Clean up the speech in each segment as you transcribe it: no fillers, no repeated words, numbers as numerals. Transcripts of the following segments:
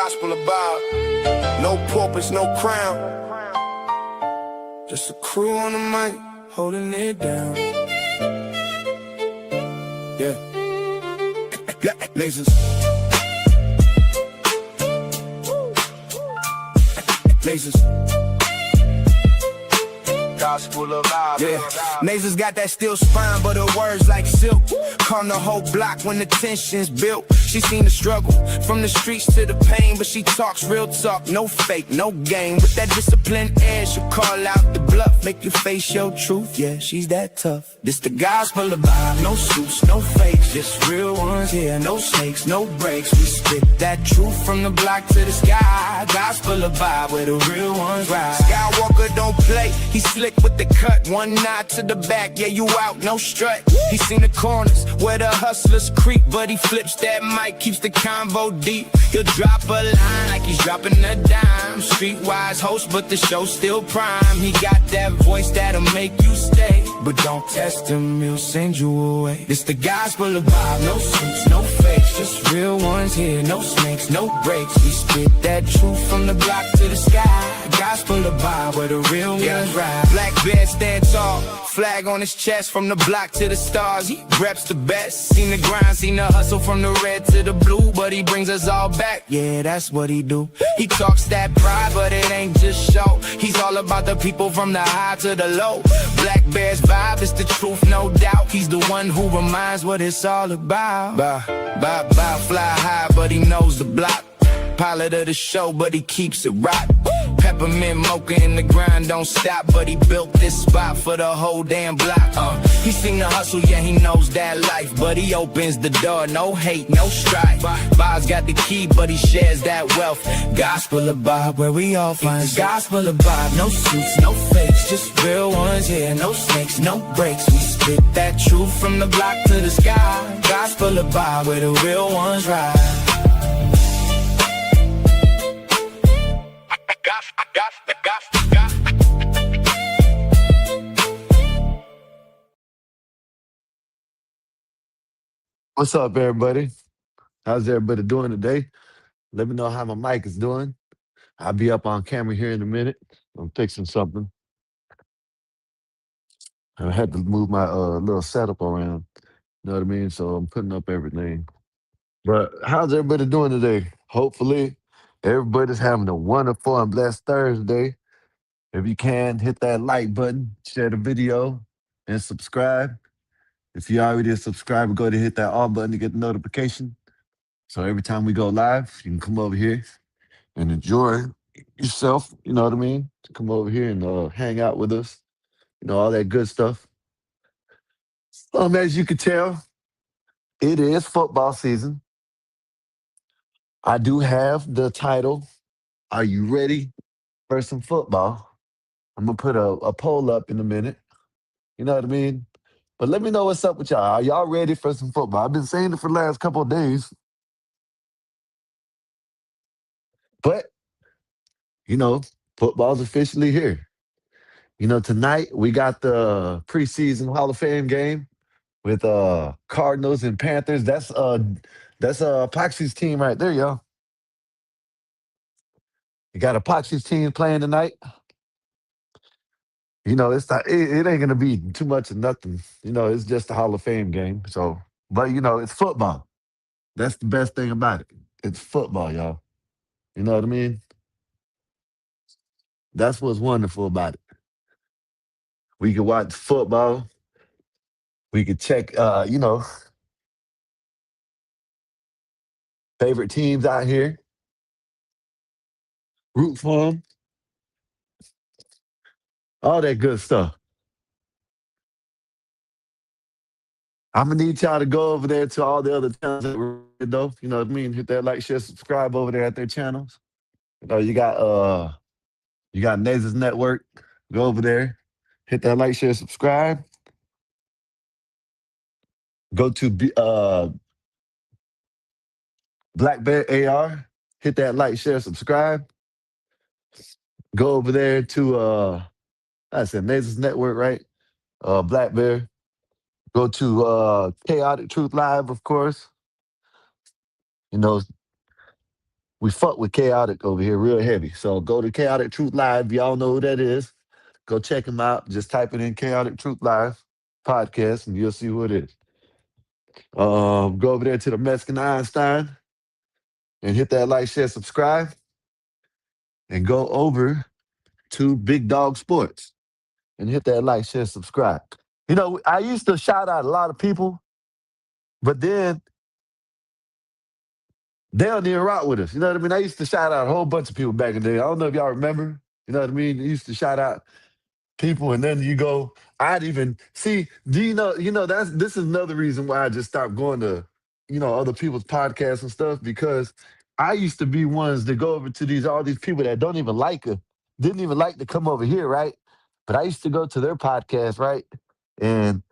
gospel about no purpose, no crown. Just a crew on the mic, holding it down. Yeah. Lasers. Lasers. Gospel of vibe. Yeah, Nasers got that steel spine, but her words like silk. Calm the whole block when the tension's built. She seen the struggle from the streets to the pain, but she talks real talk, no fake, no game. With that disciplined air, she'll call out the bluff, make you face your truth. Yeah, she's that tough. This the gospel of vibe, no suits, no fakes, just real ones here, no snakes, no breaks. We spit that truth from the block to the sky. Gospel of vibe, where the real ones ride. Skywalker don't play, he slick with the cut, one nod to the back, yeah, you out, no strut. He seen the corners where the hustlers creep, but he flips that mic, keeps the convo deep. He'll drop a line like he's dropping a dime. Streetwise host, but the show's still prime. He got that voice that'll make you stay, but don't test him, he'll send you away. It's the gospel of vibe, no suits, no fakes, just real ones here, no snakes, no breaks. We spit that truth from the block to the sky. Gospel of vibe, where the real ones ride. Black Bear stand tall, flag on his chest, from the block to the stars. He reps the best. Seen the grind, seen the hustle from the red to the blue, but he brings us all back. Yeah, that's what he do. He talks that pride, but it ain't just show. He's all about the people from the high to the low. Black Bear's vibe is the truth, no doubt. He's the one who reminds what it's all about. Fly high, but he knows the block. Pilot of the show, but he keeps it rock. Peppermint mocha in the grind, don't stop, but he built this spot for the whole damn block. He seen the hustle, yeah, he knows that life, but he opens the door, no hate, no strife. Bob's got the key, but he shares that wealth. Gospel of Bob, where we all find gospel of Bob. No suits, no fakes, just real ones, yeah, no snakes, no breaks. We spit that truth from the block to the sky. Gospel of Bob, where the real ones ride. What's up, everybody? How's everybody doing today? Let me know how my mic is doing. I'll be up on camera here in a minute. I'm fixing something. I had to move my little setup around. You know what I mean? So I'm putting up everything. But how's everybody doing today? Hopefully, everybody's having a wonderful and blessed Thursday. If you can, hit that like button, share the video, and subscribe. If you already a subscriber, go to hit that all button to get the notification. So every time we go live, you can come over here and enjoy yourself. You know what I mean? Come over here and hang out with us. You know, all that good stuff. As you can tell, it is football season. I do have the title, Are You Ready for Some Football? I'm going to put a poll up in a minute. You know what I mean? But let me know what's up with y'all. Are y'all ready for some football? I've been saying it for the last couple of days. But, you know, football's officially here. You know, tonight we got the preseason Hall of Fame game with Cardinals and Panthers. That's Epoxy's team right there, y'all. You got Epoxy's team playing tonight. You know, it ain't gonna be too much of nothing. You know, it's just a Hall of Fame game. So, but you know, it's football. That's the best thing about it. It's football, y'all. You know what I mean? That's what's wonderful about it. We can watch football. We could check, you know, favorite teams out here. Root for them. All that good stuff. I'm gonna need y'all to go over there to all the other channels that we're in, though. You know what I mean? Hit that like, share, subscribe over there at their channels. You know, you got Nasers Network. Go over there. Hit that like, share, subscribe. Go to Black Bear AR. Hit that like, share, subscribe. Go over there to I said Nasers Network, right? Black Bear. Go to Chaotic Truth Live, of course. You know, we fuck with Chaotic over here real heavy. So go to Chaotic Truth Live. Y'all know who that is. Go check him out. Just type it in Chaotic Truth Live podcast and you'll see who it is. Go over there to the Mexican Einstein and hit that like, share, subscribe, and go over to Big Dog Sports and hit that like, share, subscribe. You know, I used to shout out a lot of people, but then they don't even rock with us. You know what I mean? I used to shout out a whole bunch of people back in the day. I don't know if y'all remember. You know what I mean? I used to shout out people, and then you go, I'd even see, do this is another reason why I just stopped going to, other people's podcasts and stuff, because I used to be ones that go over to all these people that don't even like her, didn't even like to come over here, right? But I used to go to their podcast, right? And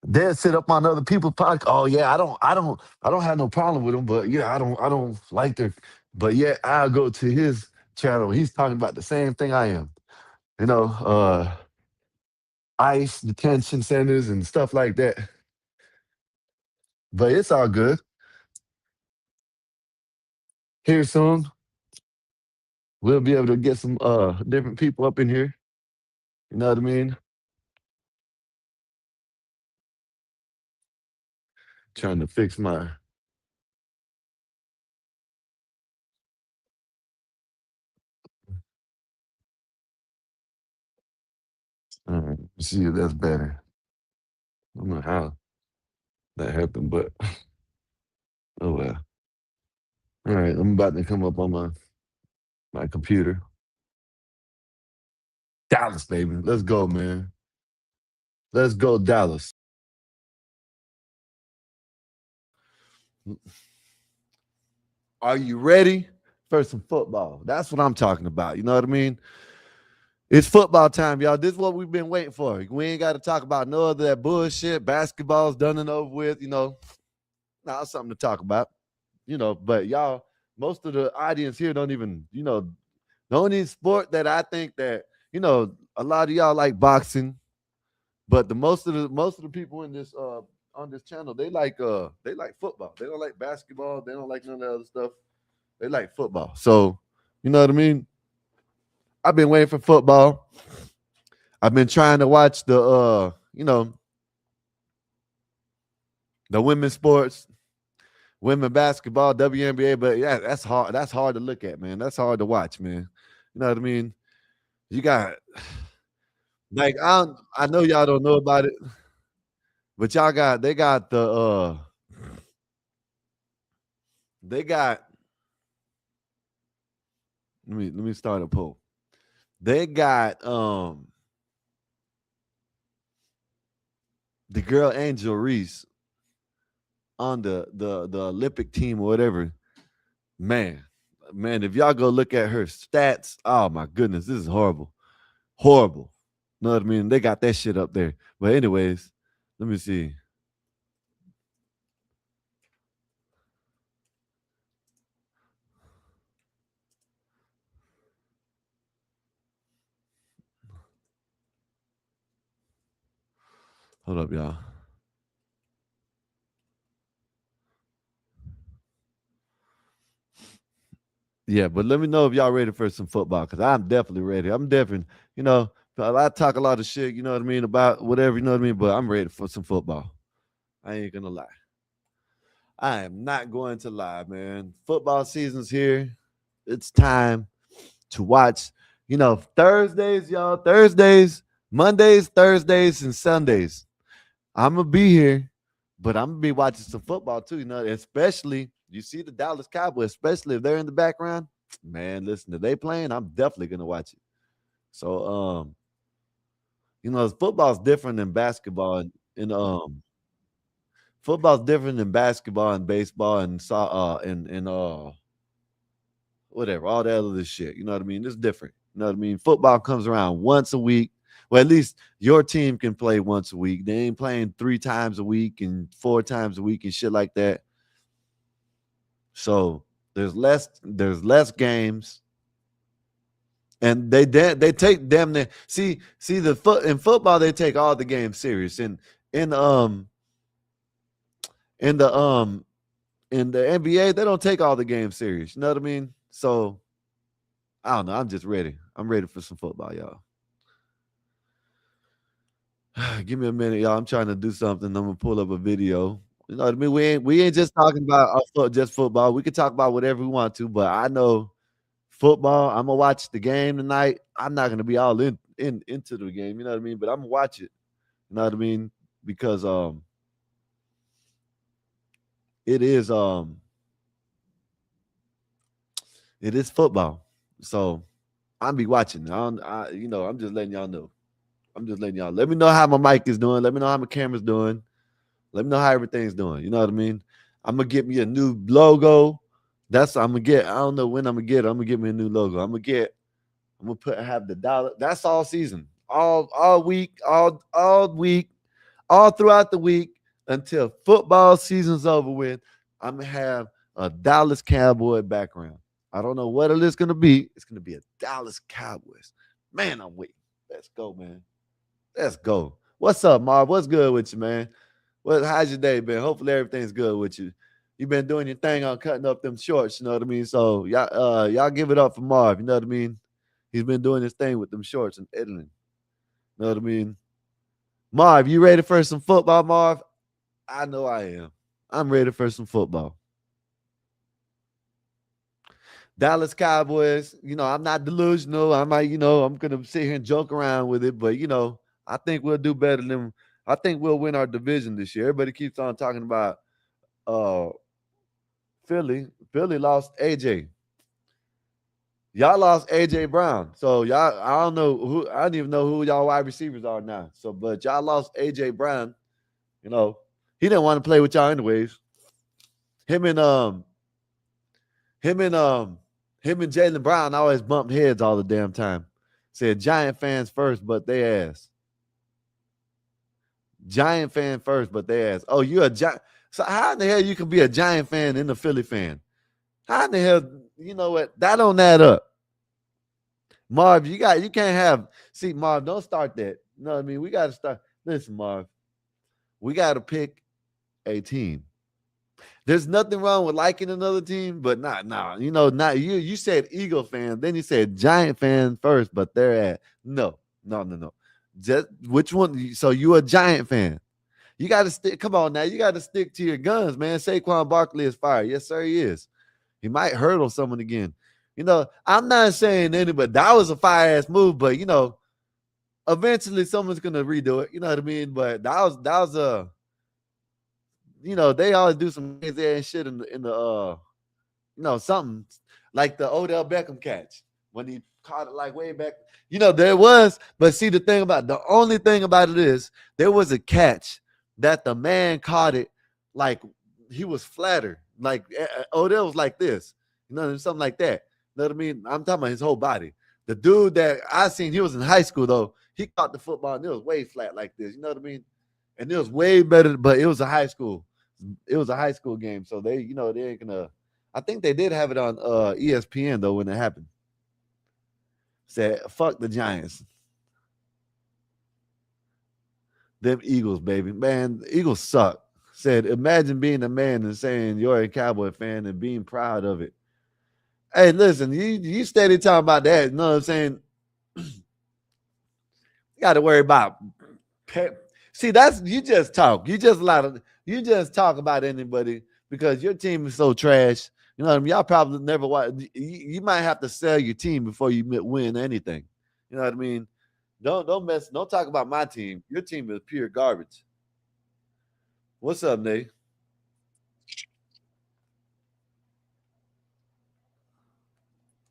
they'll sit up on other people's podcast. Oh yeah, I don't have no problem with them, but yeah, I don't like their, but yeah, I'll go to his channel. He's talking about the same thing I am. You know, ICE detention centers and stuff like that. But it's all good. Here soon, we'll be able to get some different people up in here. You know what I mean? Trying to fix my all right, see if that's better. I don't know how that happened, but oh well. All right, I'm about to come up on my computer. Dallas, baby. Let's go, man. Let's go, Dallas. Are you ready for some football? That's what I'm talking about. You know what I mean? It's football time, y'all. This is what we've been waiting for. We ain't got to talk about no other that bullshit. Basketball's done and over with. Now it's something to talk about. But y'all, most of the audience here don't even, the only sport that I think that, a lot of y'all like boxing, but the most of the people in this on this channel, they like football. They don't like basketball. They don't like none of the other stuff. They like football. So, you know what I mean? I've been waiting for football. I've been trying to watch the the women's sports, women basketball, WNBA, but yeah, that's hard. That's hard to look at, man. That's hard to watch, man. You know what I mean? You got like I know y'all don't know about it, but they got let me start a poll. They got the girl Angel Reese on the Olympic team or whatever. Man, if y'all go look at her stats, oh my goodness, this is horrible. Horrible. Know what I mean? They got that shit up there. But anyways, let me see. Hold up, y'all. Yeah, but let me know if y'all ready for some football, because I'm definitely ready. I'm definitely, I talk a lot of shit, you know what I mean, about whatever, you know what I mean, but I'm ready for some football. I ain't gonna lie. I am not going to lie, man. Football season's here. It's time to watch, Thursdays, y'all. Thursdays, Mondays, Thursdays, and Sundays. I'm gonna be here, but I'm gonna be watching some football too, especially you see the Dallas Cowboys, especially if they're in the background. Man, listen, if they playing, I'm definitely gonna watch it. So football's different than basketball and football's different than basketball and baseball and whatever, all that other shit. You know what I mean? It's different. You know what I mean? Football comes around once a week. Well, at least your team can play once a week. They ain't playing 3 times a week and 4 times a week and shit like that. So there's less games. And they take them there. See in football, they take all the games serious. In the in the NBA, they don't take all the games serious. You know what I mean? So I don't know. I'm just ready. I'm ready for some football, y'all. Give me a minute, y'all. I'm trying to do something. I'm gonna pull up a video. You know what I mean? We ain't just talking about just football. We can talk about whatever we want to, but I know football. I'm gonna watch the game tonight. I'm not gonna be all into the game. You know what I mean? But I'm gonna watch it. You know what I mean? Because it is it is football. So I'll be watching. I'm just letting y'all know. I'm just letting y'all. Let me know how my mic is doing. Let me know how my camera's doing. Let me know how everything's doing. You know what I mean? I'm gonna get me a new logo. That's I'm gonna get. I don't know when I'm gonna get it. I'm gonna get me a new logo. I'm gonna have the dollar. That's all season, all week, all week, all throughout the week until football season's over with. I'm gonna have a Dallas Cowboy background. I don't know what it is gonna be. It's gonna be a Dallas Cowboys. Man, I'm waiting. Let's go, man. Let's go. What's up, Marv? What's good with you, man? How's your day been? Hopefully everything's good with you. You've been doing your thing on cutting up them shorts, you know what I mean? So y'all give it up for Marv, you know what I mean? He's been doing his thing with them shorts and Italy. You know what I mean? Marv, you ready for some football, Marv? I know I am. I'm ready for some football. Dallas Cowboys, I'm not delusional. I might, I'm gonna sit here and joke around with it, but I think we'll do better than I think we'll win our division this year. Everybody keeps on talking about uh Philly. Philly lost AJ. Y'all lost AJ Brown. So y'all, I don't even know who y'all wide receivers are now. So, but y'all lost AJ Brown. You know, he didn't want to play with y'all anyways. Him and um, him and um, him and Jalen Brown always bumped heads all the damn time. Said Giant fans first, but they ass. Giant fan first, but they ass. Oh, you're a Giant. So how in the hell you can be a Giant fan and a Philly fan? How in the hell? You know what? That don't add up. Marv, you can't have Marv, don't start that. You know what I mean? We gotta start. Listen, Marv, we gotta pick a team. There's nothing wrong with liking another team, but not you said Eagle fan, then you said Giant fan first, but they're at no. Just which one? So you a Giant fan. You gotta stick. Come on now, you gotta stick to your guns, man. Saquon Barkley is fire. Yes, sir, he is. He might hurdle someone again. I'm not saying anybody that was a fire ass move, but eventually someone's gonna redo it. You know what I mean? But that was a they always do some crazy ass shit in the something like the Odell Beckham catch when he caught it like way back. There was, but see the only thing about it is there was a catch that the man caught it like he was flatter. Like Odell was like this, something like that. You know what I mean? I'm talking about his whole body. The dude that I seen, he was in high school though. He caught the football and it was way flat like this. You know what I mean? And it was way better, but it was a high school. It was a high school game, so they ain't gonna. I think they did have it on ESPN though when it happened. Said fuck the Giants, them Eagles, baby, man. The Eagles suck. Said imagine being a man and saying you're a Cowboy fan and being proud of it. Hey, listen, you steady talking about that. You know what I'm saying? You got to worry about. See, that's you just talk. You just talk about anybody because your team is so trash. You know what I mean? Y'all probably never watch. You might have to sell your team before you win anything. You know what I mean? Don't mess. Don't talk about my team. Your team is pure garbage. What's up, Nate?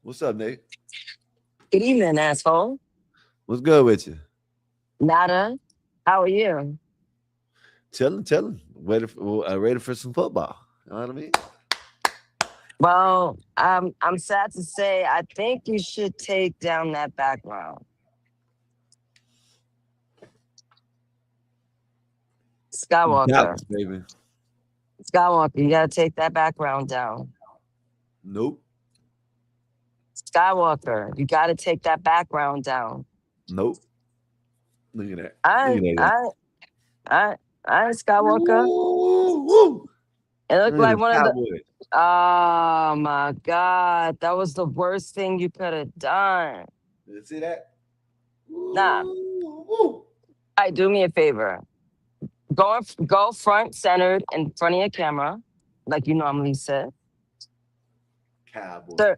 What's up, Nate? Good evening, asshole. What's good with you? Nada. How are you? Chilling. Ready for some football. You know what I mean? Well, I'm sad to say I think you should take down that background. Skywalker. Dallas, baby. Skywalker, you gotta take that background down. Nope. Skywalker, you gotta take that background down. Nope. Look at that. Look I at that. I I Skywalker. Woo, woo. It looked like It's one of the. Cowboys. Oh my God. That was the worst thing you could have done. You see that? Nah. Ooh, ooh. All right, do me a favor. Go front centered in front of your camera, like you normally sit. Cowboys. Sir,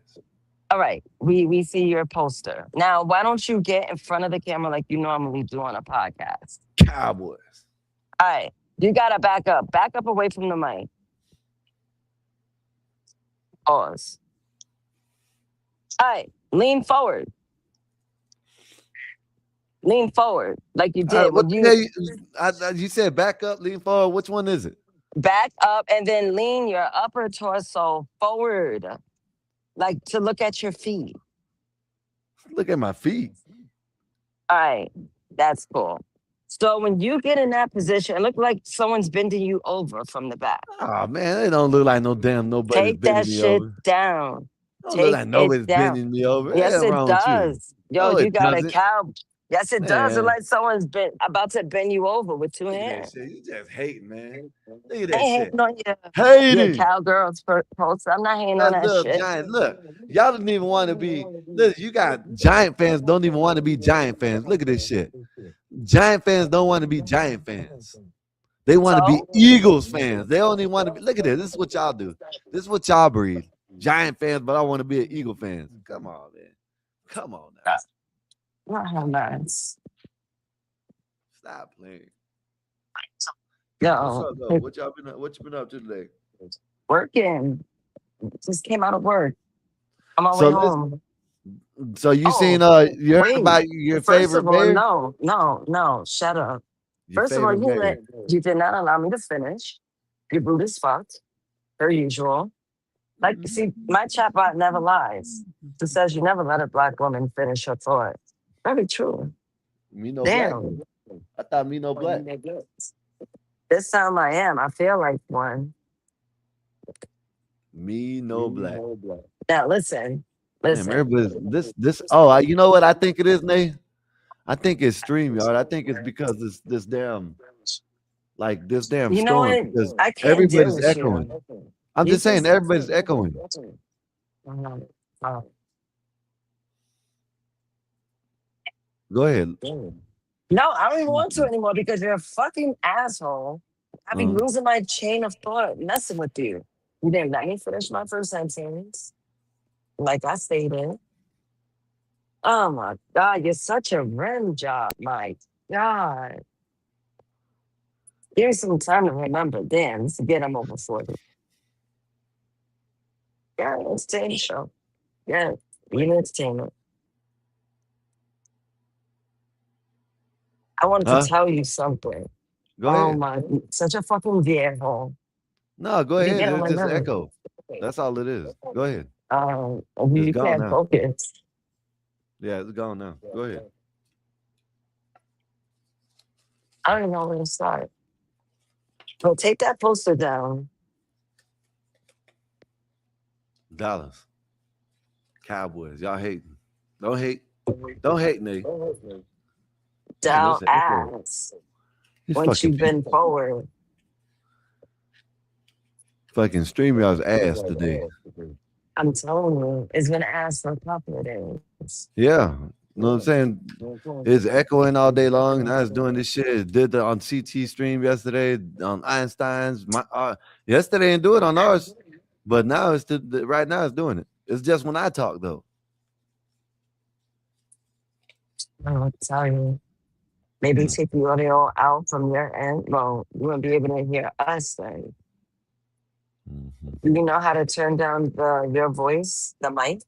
all right, we see your poster. Now, why don't you get in front of the camera like you normally do on a podcast? Cowboys. All right, you gotta back up away from the mic. Pause. All right, lean forward like you did What when the hell you you said back up, lean forward. Which one is it? back up and then lean your upper torso forward, like to look at your feet. Look at my feet. All right, that's cool. So when you get in that position, it look like someone's bending you over from the back. Oh man, it don't look like nobody's Take that bending me shit over. down. Don't look Take like it nobody's down. bending me over. Yes, What's it wrong with you? does. Yo, No, you it got a doesn't. cow. Yes, it does. It's Man, like someone's been about to bend you over with two look at that hands. shit. You just hating, man. Look at I that ain't shit. hating on your Hating. cowgirls post. I'm not hating on That that little shit. giant. Look, y'all don't even want to be. Look, you got Giant fans don't even want to be Giant fans. Look at this shit. Giant fans don't want to be Giant fans. They want to be So Eagles fans. They only want to be. Look at this. This is what y'all do. This is what y'all breed. Giant fans, but I want to be an Eagle fan. Come on, man. Come on now. not how nice. Stop playing. What's Yo, up, though? What you been up to today? working. Just came out of work. On my So way listen, home. so you seen you heard Wait. about your First favorite of all, mayor? no, shut up. Your First of all, favorite mayor. you did not allow me to finish. You're rude as fuck, per usual. Like, see, my chatbot never lies. It says you never let a black woman finish her thought. Very true. Me no black. Damn. I thought me no black. This time I am. I feel like one. Me no black. Now listen. Damn, Listen. everybody's this. Oh, you know what I think it is, Nate? I think it's StreamYard. I think it's because this damn You know storm what? because I can't deal everybody's with echoing. you. I'm You just saying just everybody's echoing. Go ahead. No, I don't even want to anymore because you're a fucking asshole. I be Uh-huh. losing my chain of thought messing with you. You didn't let me finish my first sentence, like I stated. Oh my God, you're such a rim job, my God. Give me some time to remember. Damn, forget I'm over 40. Yeah, entertainment show. Yeah, even entertainment. I wanted to Huh? tell you something. Go Oh ahead. my, such a fucking viejo. No, go You ahead. get on It's my just nerves. echo. That's all it is. Go ahead. It's You gone can't now. focus. Yeah, it's gone now. Go ahead. I don't even know where to start. Well, take that poster down. Dallas Cowboys. Y'all hating. Don't hate. Don't hate, Nate. Damn, Down it's an echo. ass. These Once fucking you bend people. forward. Fucking StreamYard's ass today. I'm telling you, it's gonna ask for a couple of days. Yeah. You know what I'm saying? It's echoing all day long, and I was doing this shit. It did on CT stream yesterday on Einstein's. Yesterday didn't do it on ours, but now right now it's doing it. It's just when I talk though. I'll tell you. Maybe take the audio out from your end. Well, you won't be able to hear us then. Mm-hmm. Do you know how to turn down your voice, the mic?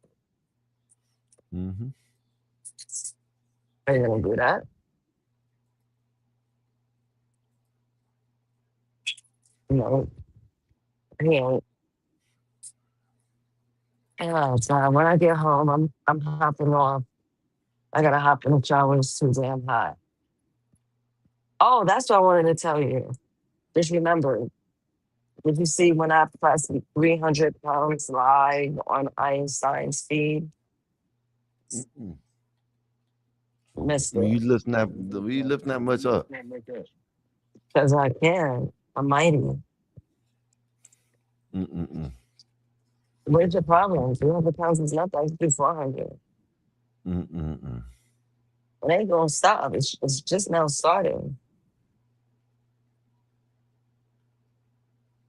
Mm-hmm. Are you gonna do that? No. He ain't. Yeah, so when I get home, I'm hopping off. I gotta hop in the shower. It's too damn hot. Oh, that's what I wanted to tell you. Just remember, did you see when I pressed 300 pounds live on Einstein's feed? Mm-mm. Missed You it. lifting that much up? Because I can. I'm mighty. Mm-mm-mm. Where's your problem? 300 pounds is nothing. I do 400. Mm-mm-mm. It ain't gonna stop. It's just now starting.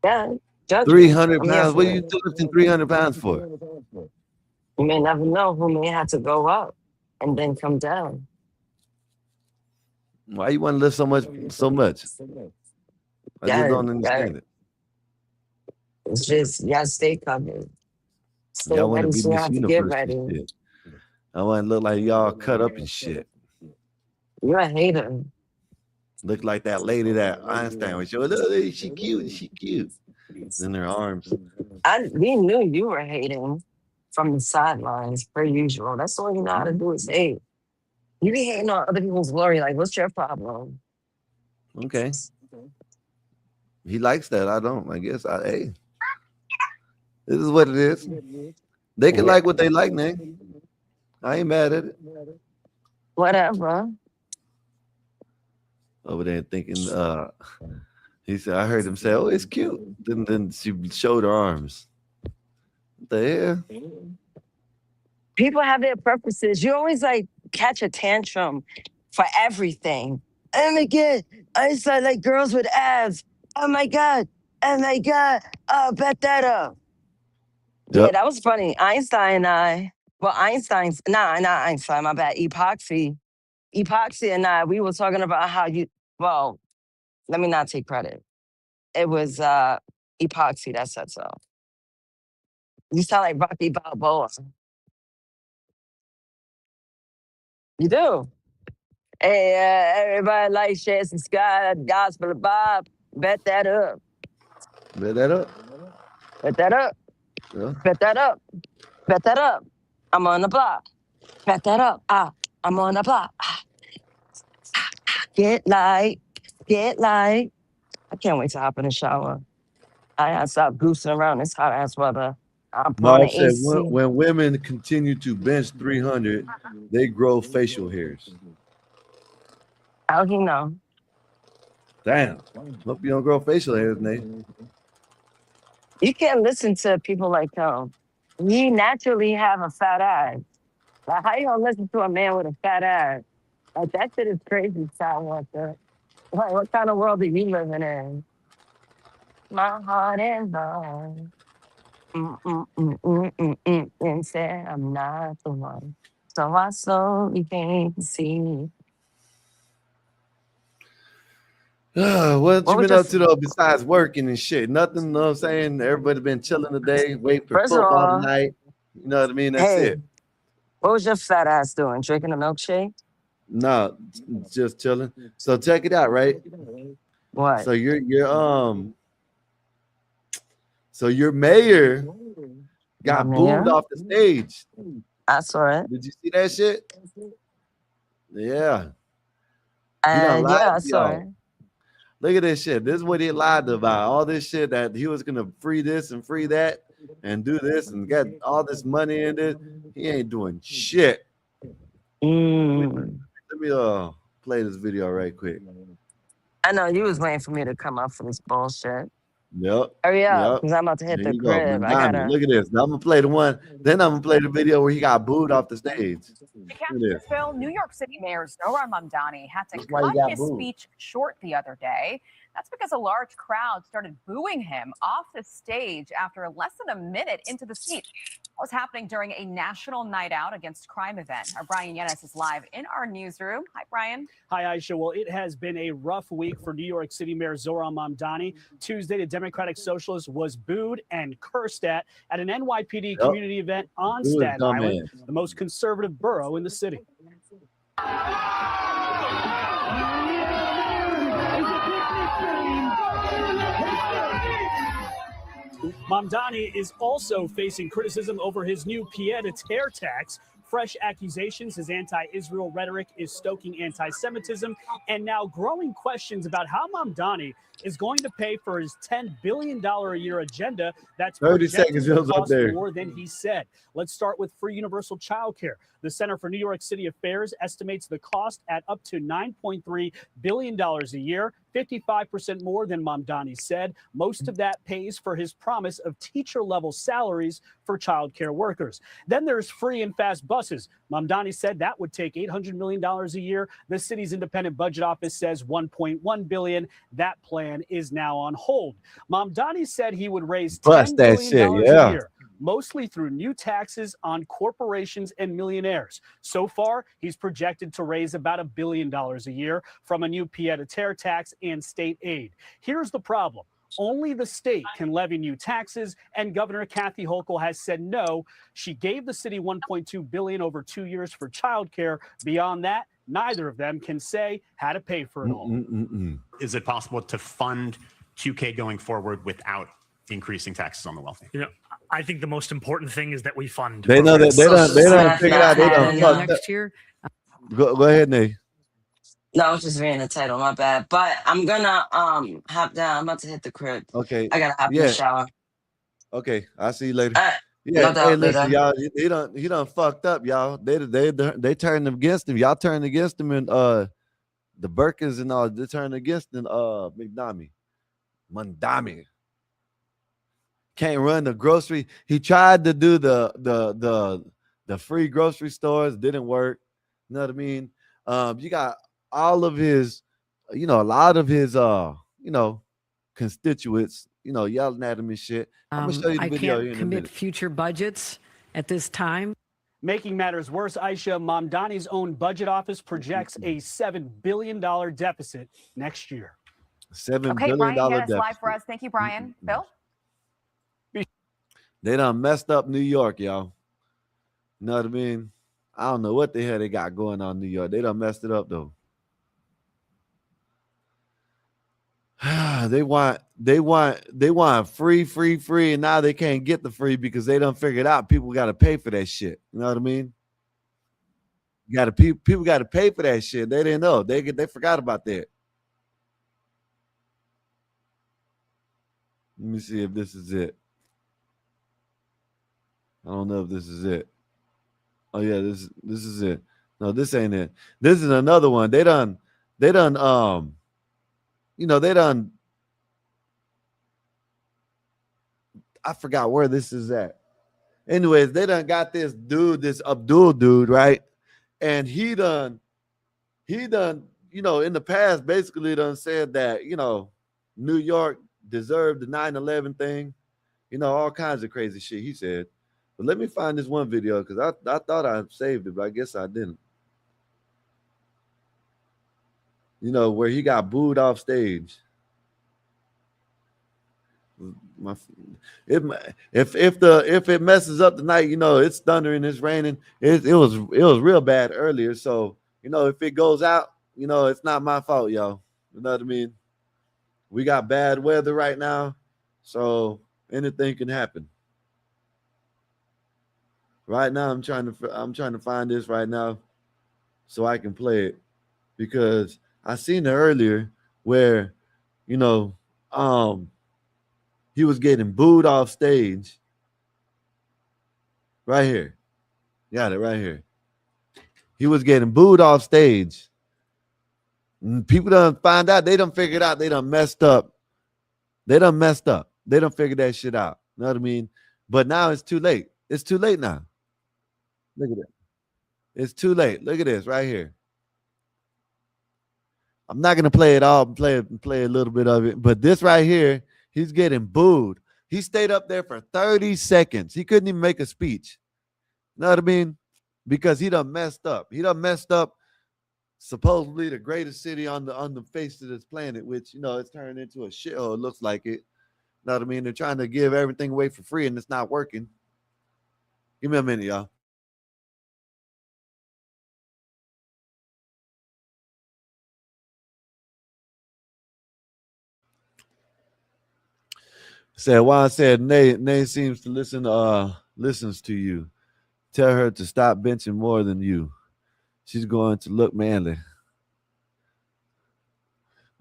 Yeah, judge me. 300 I'm here pounds. What are for you it. lifting 300 pounds for? You may never know who may have to go up and then come down. Why you want to lift so much? So much? I just Yeah, don't yeah. understand it. It's just you gotta stay covered. Stay Y'all want to ready be so you Miss have to get Universe and ready. shit. I want to look like y'all cut up and shit. You're a hater. Look like that lady that Einstein was showing. Look, she cute. She cute. In her arms. We knew you were hating from the sidelines, per usual. That's all you know how to do is hate. You be hating on other people's glory. Like, what's your problem? Okay. He likes that. I don't. I guess. Hey, this is what it is. They can Yeah, like what they like, man. I ain't mad at it. whatever. Over there thinking, he said, I heard him say, oh, it's cute. Then she showed her arms. What the hell? People have their preferences. You always like catch a tantrum for everything. Oh my god, I saw like girls with abs. Oh my god. Oh my god. Oh, bet that up. Yeah, Yep. that was funny. Einstein's not Einstein, my bad. Epoxy and I, we were talking about how well, let me not take credit. It was Epoxy that said so. You sound like Rocky Balboa. You do. Hey, everybody like, share, subscribe, Gospel of Bob. Bet that up. Bet that up. Bet that up. Yeah. Bet that up. Bet that up. I'm on the block. Bet that up. I'm on the block. Get light. Get light. I can't wait to hop in the shower. I gotta stop goosing around this hot ass weather. I'm on the Marv said, AC. when women continue to bench 300, they grow facial hairs. How he know? Damn. Hope you don't grow facial hairs, Nate. You can't listen to people like him. We naturally have a fat ass. Like, how you gonna listen to a man with a fat ass? Like, that shit is crazy, Skywalker. Like, what kind of world are you living in? My heart is on. And said I'm not the one. So I slowly came to see. What you What was been your up to though besides working and shit? Nothing, you know what I'm saying? Everybody been chilling today, waiting for first of football all, tonight. You know what I mean? That's hey, it. what was your fat ass doing? Drinking a milkshake? No, just chilling. So check it out, right? What? So your mayor My got booed man? off the stage. I saw it. Did you see that shit? Yeah. He done lied Yeah, I to saw y'all. it. Look at this shit. This is what he lied about. All this shit that he was gonna free this and free that and do this and get all this money in it. He ain't doing shit. Let me play this video right quick. I know you was waiting for me to come up for this bullshit. Yep. Hurry up, Yep. because I'm about to hit There the you go. crib. I Mandami. gotta. Look at this. Now I'm gonna play the one. Then I'm gonna play the video where he got booed off the stage. Catonsville, New York City Mayor Zohran Mamdani had to That's why he cut got his booed. speech short the other day. That's because a large crowd started booing him off the stage after less than a minute into the speech. What was happening during a national night out against crime event? Our Brian Yenes is live in our newsroom. Hi, Brian. Hi, Aisha. Well, it has been a rough week for New York City Mayor Zohran Mamdani. Tuesday, the Democratic Socialist was booed and cursed at an NYPD community event on Staten Island, the most conservative borough in the city. Mamdani is also facing criticism over his new pied-à-terre tax. Fresh accusations, his anti-Israel rhetoric is stoking anti-Semitism, and now growing questions about how Mamdani is going to pay for his $10 billion a year agenda that's 30 seconds to up cost there. more than he said. Let's start with free universal child care. The Center for New York City Affairs estimates the cost at up to $9.3 billion a year. 55% more than Mamdani said. Most of that pays for his promise of teacher-level salaries for childcare workers. Then there's free and fast buses. Mamdani said that would take $800 million a year. The city's independent budget office says $1.1 billion. That plan is now on hold. Mamdani said he would raise $10 billion a year, mostly through new taxes on corporations and millionaires. So far, he's projected to raise about $1 billion a year from a new pied-à-terre tax and state aid. Here's the problem. Only the state can levy new taxes, and Governor Kathy Hochul has said no. She gave the city $1.2 billion over 2 years for childcare. Beyond that, neither of them can say how to pay for it all. Is it possible to fund QK going forward without increasing taxes on the wealthy? You know, I think the most important thing is that we fund. They know that they don't figure out they don't fuck next year. Go ahead, Nate. No, I was just reading the title, my bad. But I'm gonna hop down. I'm about to hit the crib. Okay. I gotta hop in the shower. Okay, I'll see you later. No doubt, hey, listen, later. y'all. He done fucked up, y'all. They turned against him. Y'all turned against him, and the Burkins and all. They turned against him. Mamdani can't run the grocery. He tried to do the free grocery stores. Didn't work. You know what I mean? You got all of his, a lot of his, constituents, yelling at him and shit. I'm gonna show you the video here in a commit minute. future budgets at this time. Making matters worse, Aisha, Mamdani's own budget office projects a $7 billion deficit next year. $7 Okay, billion Brian Gannis deficit. live for us. Thank you, Brian. Bill? They done messed up New York, y'all. You know what I mean? I don't know what the hell they got going on in New York. They done messed it up though. They want free, and now they can't get the free because they done figured out people got to pay for that shit. You know what I mean? People got to pay for that shit. They didn't know. They forgot about that. Let me see if this is it. I don't know if this is it. Oh yeah, this is it. No, this ain't it. This is another one. They done I forgot where this is at. Anyways, they done got this dude, this Abdul dude, right? And he done, in the past basically done said that, New York deserved the 9/11 thing, all kinds of crazy shit he said. But let me find this one video because I thought I saved it, but I guess I didn't. Where he got booed off stage. If it messes up tonight, it's thundering, it's raining. It was real bad earlier. So if it goes out, it's not my fault, y'all. You know what I mean? We got bad weather right now, so anything can happen. Right now, I'm trying to find this right now, so I can play it because I seen it earlier where, he was getting booed off stage. Right here. Got it right here. He was getting booed off stage. And people done find out. They done figured out. They done messed up. They done figured that shit out. You know what I mean? But now it's too late. It's too late now. Look at it. It's too late. Look at this right here. I'm not gonna play it all. Play a little bit of it. But this right here, he's getting booed. He stayed up there for 30 seconds. He couldn't even make a speech. You know what I mean? Because he done messed up. He done messed up supposedly the greatest city on the face of this planet, which, it's turned into a shithole. It looks like it. You know what I mean? They're trying to give everything away for free, and it's not working. Give me a minute, y'all. Juan said, Nay seems to listens to you. Tell her to stop benching more than you. She's going to look manly.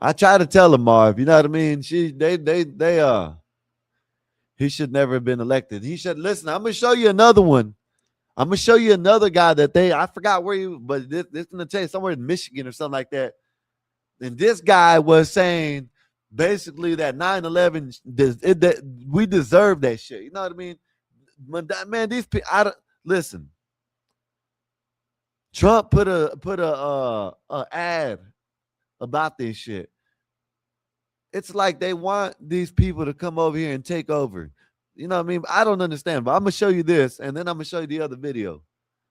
I try to tell her, Marv, you know what I mean? He should never have been elected. He should listen. I'm gonna show you another one. I'm gonna show you another guy that I forgot where but this is gonna tell you somewhere in Michigan or something like that. And this guy was saying basically that 9/11, that we deserve that shit. You know what I mean? Man, these people, listen. Trump put a ad about this shit. It's like they want these people to come over here and take over. You know what I mean? I don't understand, but I'm gonna show you this, and then I'm gonna show you the other video,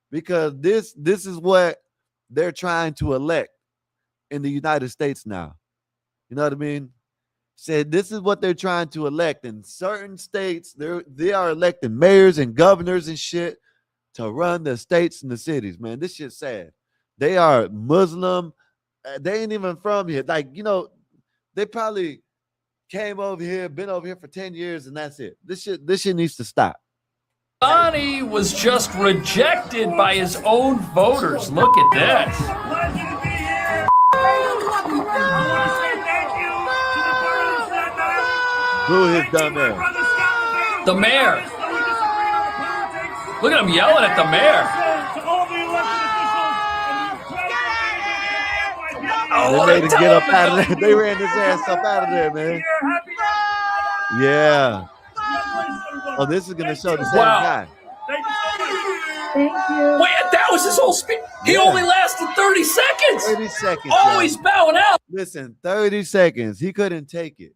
because this is what they're trying to elect in the United States now. You know what I mean? Said this is what they're trying to elect in certain states. They are electing mayors and governors and shit to run the states and the cities. Man, this shit's sad. They are Muslim. They ain't even from here. Like, you know, they probably came over here, been over here for 10 years, and that's it. This shit needs to stop. Donnie was just rejected by his own voters. Look at this. Pleasure to be here. I want to say thank you to the borough of Staten Island. Who his dumb ass? Brother Scott. The mayor. So we disagree on politics. Look at him yelling at the mayor. To all the elected officials and the incredible Oh, They made him get up out of there. They ran his ass up out of there, man. Yeah. Oh, this is gonna show the same guy. Thank you. Wait, that was his whole speech. He only lasted 30 seconds. 30 seconds. Always bowing out. Listen, 30 seconds. He couldn't take it.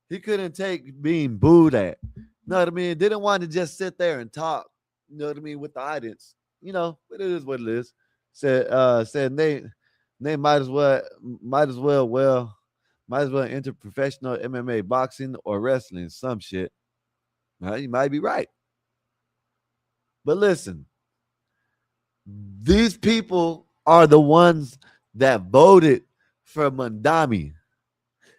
He couldn't take being booed at. You know what I mean? Didn't want to just sit there and talk, you know what I mean, with the audience. You know, but it is what it is. Said they might as well enter professional MMA, boxing, or wrestling, some shit. Well, you might be right. But listen, these people are the ones that voted for Mandami.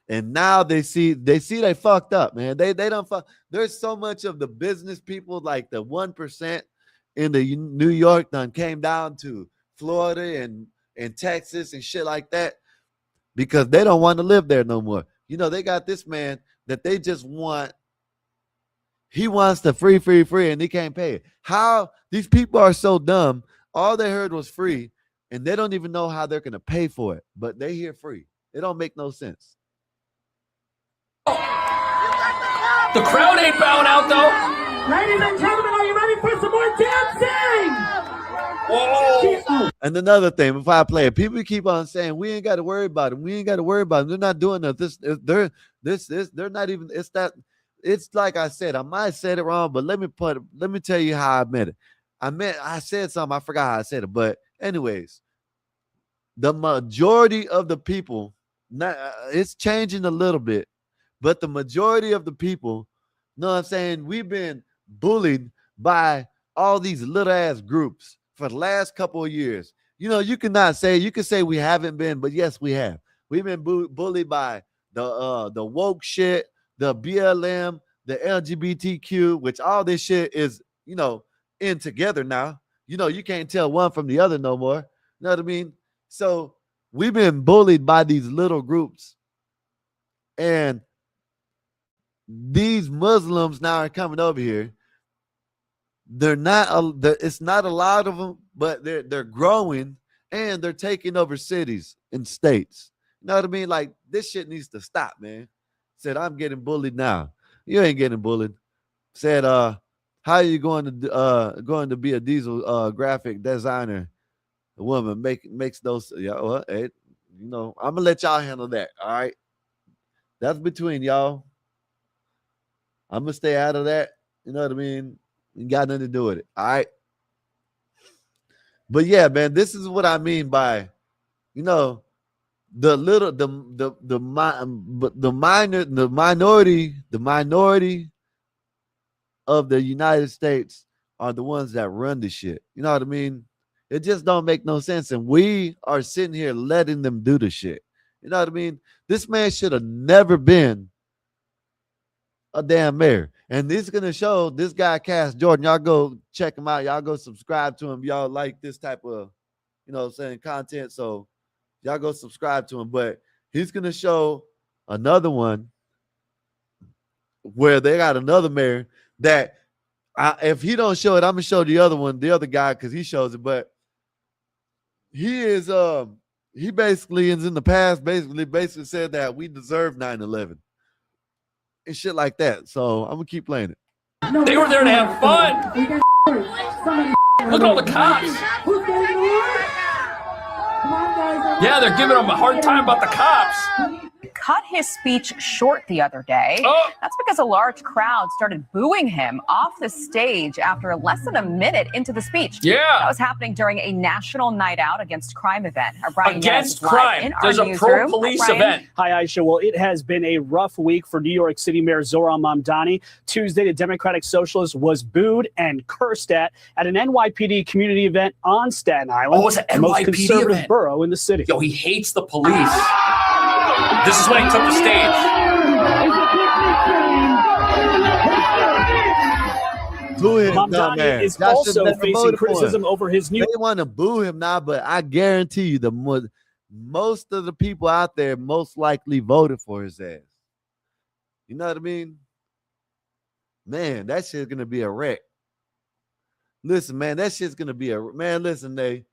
And now they see they fucked up, man. They don't fuck. There's so much of the business people, like the 1% in the New York, done came down to Florida and Texas and shit like that, because they don't want to live there no more. You know, they got this man that they just want. He wants the free, and he can't pay it. How these people are so dumb. All they heard was free, and they don't even know how they're going to pay for it. But they hear free. It don't make no sense. The crowd ain't bowing out, though. Ladies and gentlemen, are you ready for some more dancing? Whoa. And another thing, before I play it, people keep on saying we ain't got to worry about them. We ain't got to worry about them. They're not doing that. They're not even. It's that. It's like I said. I might have said it wrong, but let me tell you how I meant it. I said something. I forgot how I said it. But anyways, the majority of the people, it's changing a little bit, but the majority of the people, you know what I'm saying, we've been bullied by all these little ass groups for the last couple of years. You know, you can say we haven't been, but yes, we have. We've been bullied by the woke shit, the BLM, the LGBTQ, which all this shit is, you know, in together now. You know, you can't tell one from the other no more. You know what I mean? So we've been bullied by these little groups. And these Muslims now are coming over here. They're not, it's not a lot of them, but they're growing, and they're taking over cities and states. You know what I mean? Like, this shit needs to stop, man. Said, I'm getting bullied now. You ain't getting bullied. Said, how are you going to be a diesel graphic designer? A woman makes those. Yeah, well, hey, you know, I'm gonna let y'all handle that. All right, that's between y'all. I'm gonna stay out of that. You know what I mean? You got nothing to do with it. All right. But yeah, man, this is what I mean by, you know, the minority of the United States are the ones that run the shit. You know what I mean? It just don't make no sense. And we are sitting here letting them do the shit. You know what I mean? This man should have never been a damn mayor. And this is going to show this guy, Cass Jordan. Y'all go check him out. Y'all go subscribe to him. Y'all like this type of, you know what I'm saying, content. So y'all go subscribe to him. But he's going to show another one where they got another mayor that if he don't show it, I'm going to show the other one, the other guy, because he shows it. But he is He basically is in the past basically said that we deserve 9/11 and shit like that. So I'm gonna keep playing it. They were there to have fun. Look at all the cops. Yeah, they're giving him a hard time about the cops. Cut his speech short the other day. That's because a large crowd started booing him off the stage after less than a minute into the speech. Yeah. That was happening during a national night out against crime event. Our Brian Against Yanez is live crime. in our There's a newsroom. pro-police Hi, Brian. event. Hi, Aisha. Well, it has been a rough week for New York City Mayor Zohran Mamdani. Tuesday, the Democratic Socialist was booed and cursed at an NYPD community event on Staten Island. Oh, it's an the most NYPD conservative event. borough in the city. Yo, he hates the police. This is when he took the stage. Boo him now, Mamdani man. is Y'all also should've never facing voted for him. criticism over his new. They want to boo him now, but I guarantee you, most of the people out there most likely voted for his ass. You know what I mean? Man, that shit's gonna be a wreck. Listen, man, that shit's gonna be listen,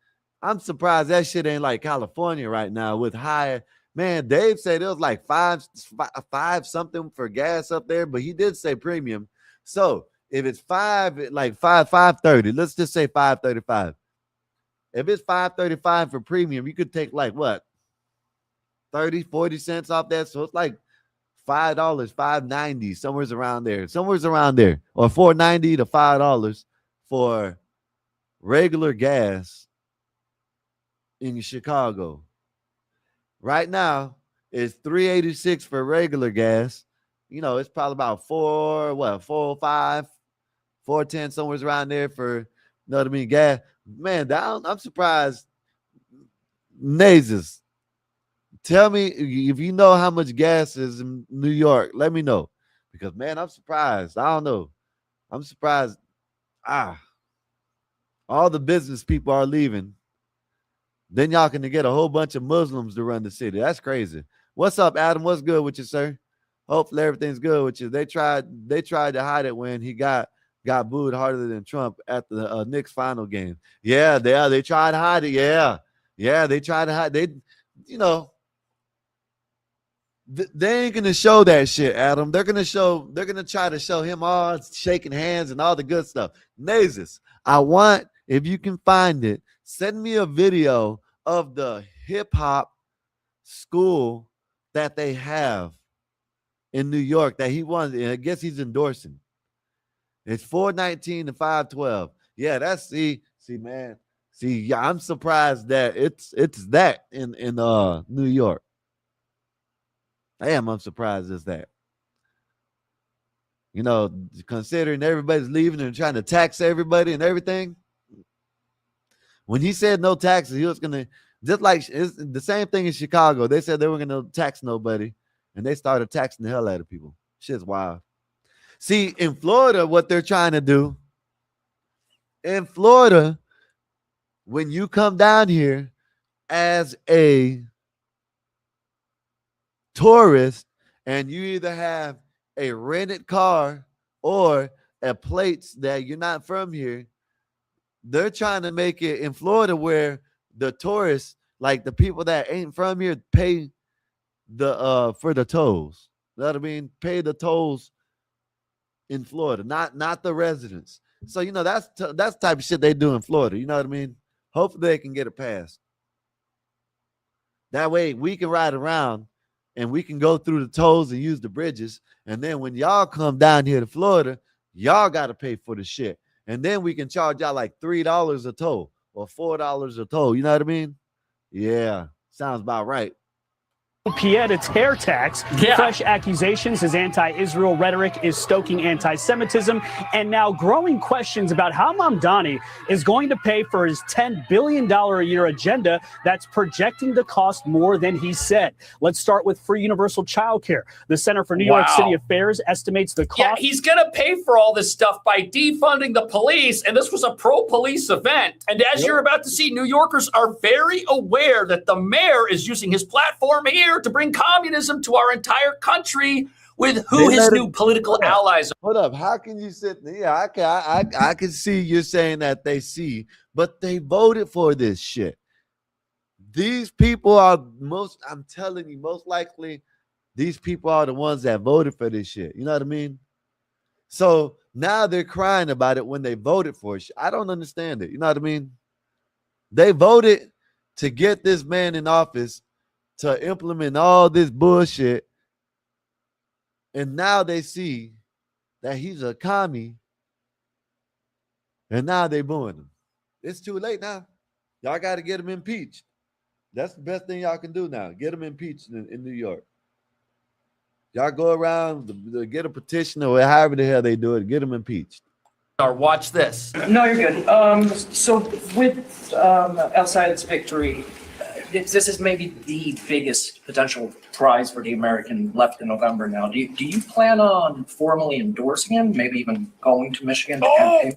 I'm surprised that shit ain't like California right now with higher. Man, Dave said it was like five something for gas up there, but he did say premium. So if it's like 5.30, let's just say 5.35. If it's 5.35 for premium, you could take like what? 30, 40 cents off that. So it's like $5, $5.90, somewhere's around there, or $4.90 to $5 for regular gas in Chicago. Right now, it's $3.86 for regular gas. You know, it's probably about $4.05, $4.10, somewhere around there for, you know what I mean, gas. Man, I'm surprised. Nazes, tell me if you know how much gas is in New York. Let me know. Because, man, I'm surprised. I don't know. I'm surprised. All the business people are leaving. Then y'all can get a whole bunch of Muslims to run the city. That's crazy. What's up, Adam? What's good with you, sir? Hopefully everything's good with you. They tried to hide it when he got booed harder than Trump at the Knicks final game. Yeah, they tried to hide it. Yeah, they tried to hide. They ain't gonna show that shit, Adam. They're gonna try to show him all shaking hands and all the good stuff. Nazis, I want, if you can find it, send me a video of the hip hop school that they have in New York that he wants. I guess he's endorsing. It's 419 to 512. Yeah, that's man. Yeah, I'm surprised that it's that in New York. I'm surprised it's that. You know, considering everybody's leaving and trying to tax everybody and everything. When he said no taxes, he was gonna just like it's the same thing in Chicago. They said they were gonna tax nobody, and they started taxing the hell out of people. Shit's wild. See, in Florida, what they're trying to do, in Florida, when you come down here as a tourist and you either have a rented car or a plates that you're not from here, they're trying to make it in Florida where the tourists, like the people that ain't from here, pay the for the tolls. You know what I mean? Pay the tolls in Florida, not the residents. So that's the type of shit they do in Florida. You know what I mean? Hopefully they can get it passed. That way we can ride around and we can go through the tolls and use the bridges. And then when y'all come down here to Florida, y'all got to pay for the shit. And then we can charge y'all like $3 a toll or $4 a toll. You know what I mean? Yeah, sounds about right. Piet, its hair tax. Yeah. Fresh accusations, his anti-Israel rhetoric is stoking anti-Semitism, and now growing questions about how Mamdani is going to pay for his $10 billion a year agenda that's projecting to cost more than he said. Let's start with free universal child care. The Center for New York City Affairs estimates the cost. Yeah, he's going to pay for all this stuff by defunding the police, and this was a pro-police event. And as you're about to see, New Yorkers are very aware that the mayor is using his platform here to bring communism to our entire country with who his new political allies are. Hold up. How can you sit there? Yeah, I can see you're saying that they see, but they voted for this shit. these people are I'm telling you, most likely these people are the ones that voted for this shit. You know what I mean? So now they're crying about it when they voted for it. I don't understand it. You know what I mean? They voted to get this man in office to implement all this bullshit. And now they see that he's a commie. And now they booing him. It's too late now. Y'all got to get him impeached. That's the best thing y'all can do now. Get him impeached in New York. Y'all go around, get a petition or however the hell they do it, get him impeached. Or watch this. No, you're good. So with El Sayed's victory, this is maybe the biggest potential prize for the American left in November now. Do you plan on formally endorsing him, maybe even going to Michigan to campaign?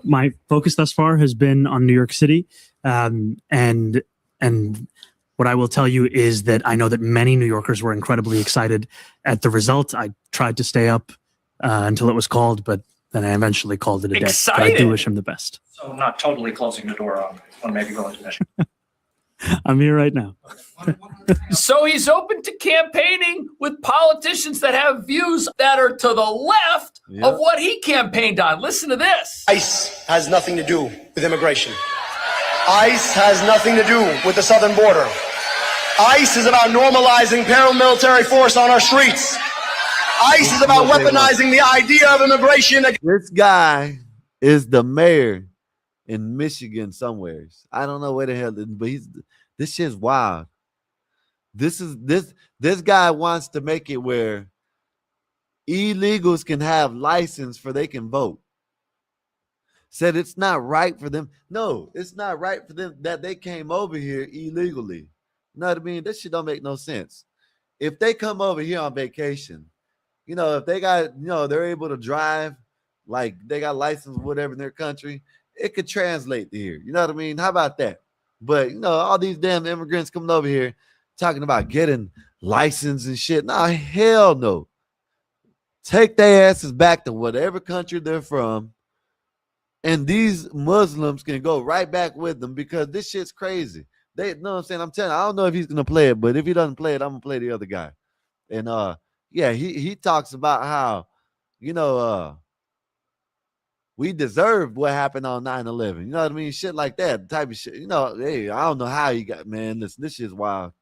My focus thus far has been on New York City, and what I will tell you is that I know that many New Yorkers were incredibly excited at the result. I tried to stay up until it was called, but then I eventually called it a day. But I do wish him the best. So not totally closing the door on maybe going to Michigan. I'm here right now. So he's open to campaigning with politicians that have views that are to the left of what he campaigned on. Listen to this. ICE has nothing to do with immigration. ICE has nothing to do with the southern border. ICE is about normalizing paramilitary force on our streets. ICE is about weaponizing the idea of immigration. This guy is the mayor in Michigan somewhere. I don't know where the hell, but this shit's wild. This guy wants to make it where illegals can have license for they can vote. Said it's not right for them. No, it's not right for them that they came over here illegally. You know what I mean? This shit don't make no sense. If they come over here on vacation, you know, if they got, you know, they're able to drive, like they got license, whatever in their country, it could translate to here. You know what I mean? How about that? But, you know, all these damn immigrants coming over here talking about getting license and shit. Nah, hell no. Take their asses back to whatever country they're from. And these Muslims can go right back with them because this shit's crazy. They know what I'm saying? I'm telling you, I don't know if he's gonna play it, but if he doesn't play it, I'm gonna play the other guy. And yeah, he talks about how, you know, we deserved what happened on 9/11. You know what I mean? Shit like that, type of shit. You know, hey, I don't know how you got, man. Listen, this shit's wild.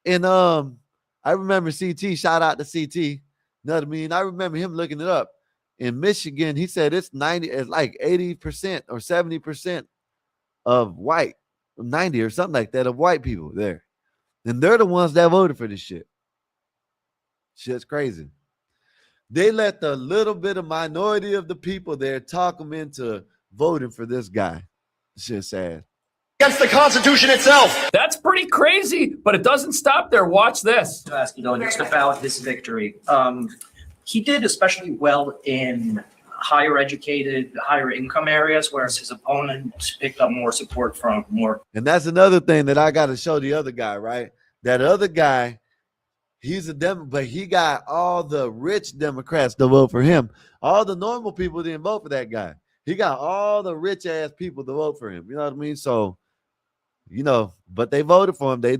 And I remember CT, shout out to CT. You know what I mean? I remember him looking it up. In Michigan, he said it's like 80% or 70% of white, 90 or something like that of white people there. And they're the ones that voted for this shit. Shit's crazy. They let the little bit of minority of the people there talk them into voting for this guy. Shit's sad. Against the Constitution itself. That's pretty crazy, but it doesn't stop there. Watch this. To ask you though, just about this victory. He did especially well in higher educated, higher income areas, whereas his opponent picked up more support from more. And that's another thing that I got to show the other guy, right? That other guy, he's a Democrat, but he got all the rich Democrats to vote for him. All the normal people didn't vote for that guy. He got all the rich ass people to vote for him. You know what I mean? So, you know, but they voted for him. They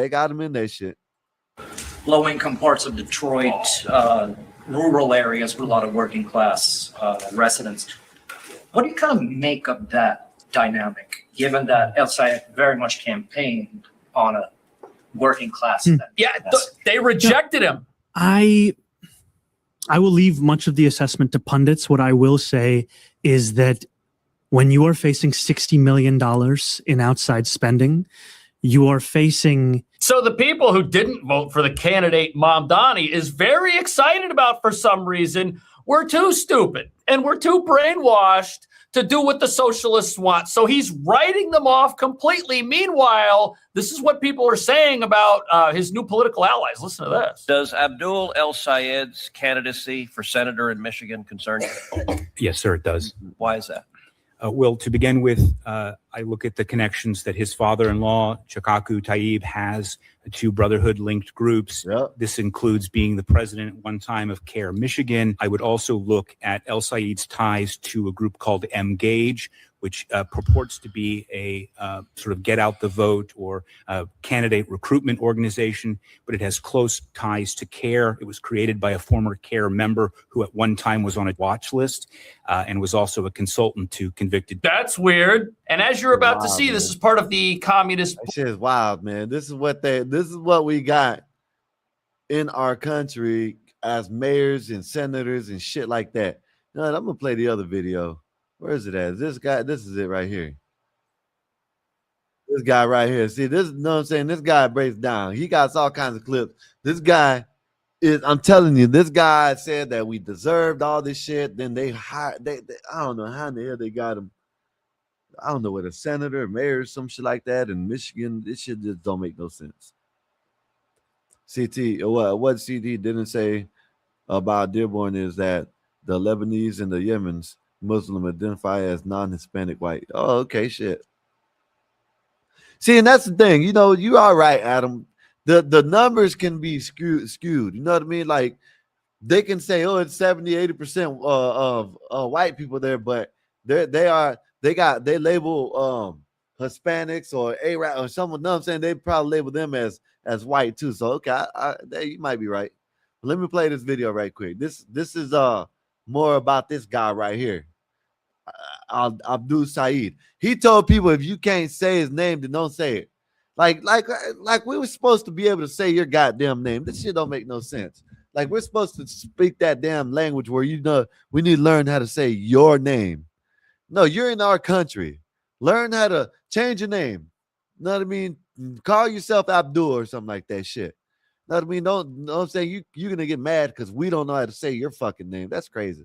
got him in their shit. Low income parts of Detroit, rural areas with a lot of working class residents. What do you kind of make of that dynamic, given that El Sayed very much campaigned on a working class? They rejected him. I will leave much of the assessment to pundits. What I will say is that when you are facing $60 million in outside spending, you are facing. So the people who didn't vote for the candidate Mamdani is very excited about, for some reason, we're too stupid and we're too brainwashed to do what the socialists want. So he's writing them off completely. Meanwhile, this is what people are saying about his new political allies. Listen to this. Does Abdul El Sayed's candidacy for senator in Michigan concern you? Yes, sir, it does. Why is that? Well, to begin with, I look at the connections that his father-in-law, Chakaku Taib, has to Brotherhood-linked groups. Yep. This includes being the president at one time of CARE Michigan. I would also look at El Sayed's ties to a group called Mgage, which purports to be a sort of get out the vote or candidate recruitment organization, but it has close ties to CARE. It was created by a former CARE member who at one time was on a watch list and was also a consultant to convicted. That's weird. And as you're about to see, man. this is part of the communist. That shit is wild, man. This is what we got in our country as mayors and senators and shit like that. No, I'm gonna play the other video. Where is it at? This guy, this is it right here. This guy right here. See, this, you know what I'm saying? This guy breaks down. He got all kinds of clips. This guy is, I'm telling you, this guy said that we deserved all this shit. Then they hired, I don't know how in the hell they got him. I don't know, with a senator, mayor, some shit like that in Michigan. This shit just don't make no sense. CT, what CT didn't say about Dearborn is that the Lebanese and the Yemen's Muslim identify as non-Hispanic white. Oh, okay, shit. See, and that's the thing. You know, you are right, Adam. The numbers can be skewed. You know what I mean? Like, they can say, oh, it's 70-80% of white people there, but they label Hispanics or Arab or someone. No, I'm saying they probably label them as white too. So okay, you might be right. But let me play this video right quick. This is more about this guy right here, Abdul Saeed. He told people if you can't say his name, then don't say it. Like we were supposed to be able to say your goddamn name. This shit don't make no sense. Like, we're supposed to speak that damn language where, you know, we need to learn how to say your name. No, you're in our country. Learn how to change your name. You know what I mean? Call yourself Abdul or something like that shit. You know what I mean? Don't know what I'm saying? You're gonna get mad because we don't know how to say your fucking name. That's crazy.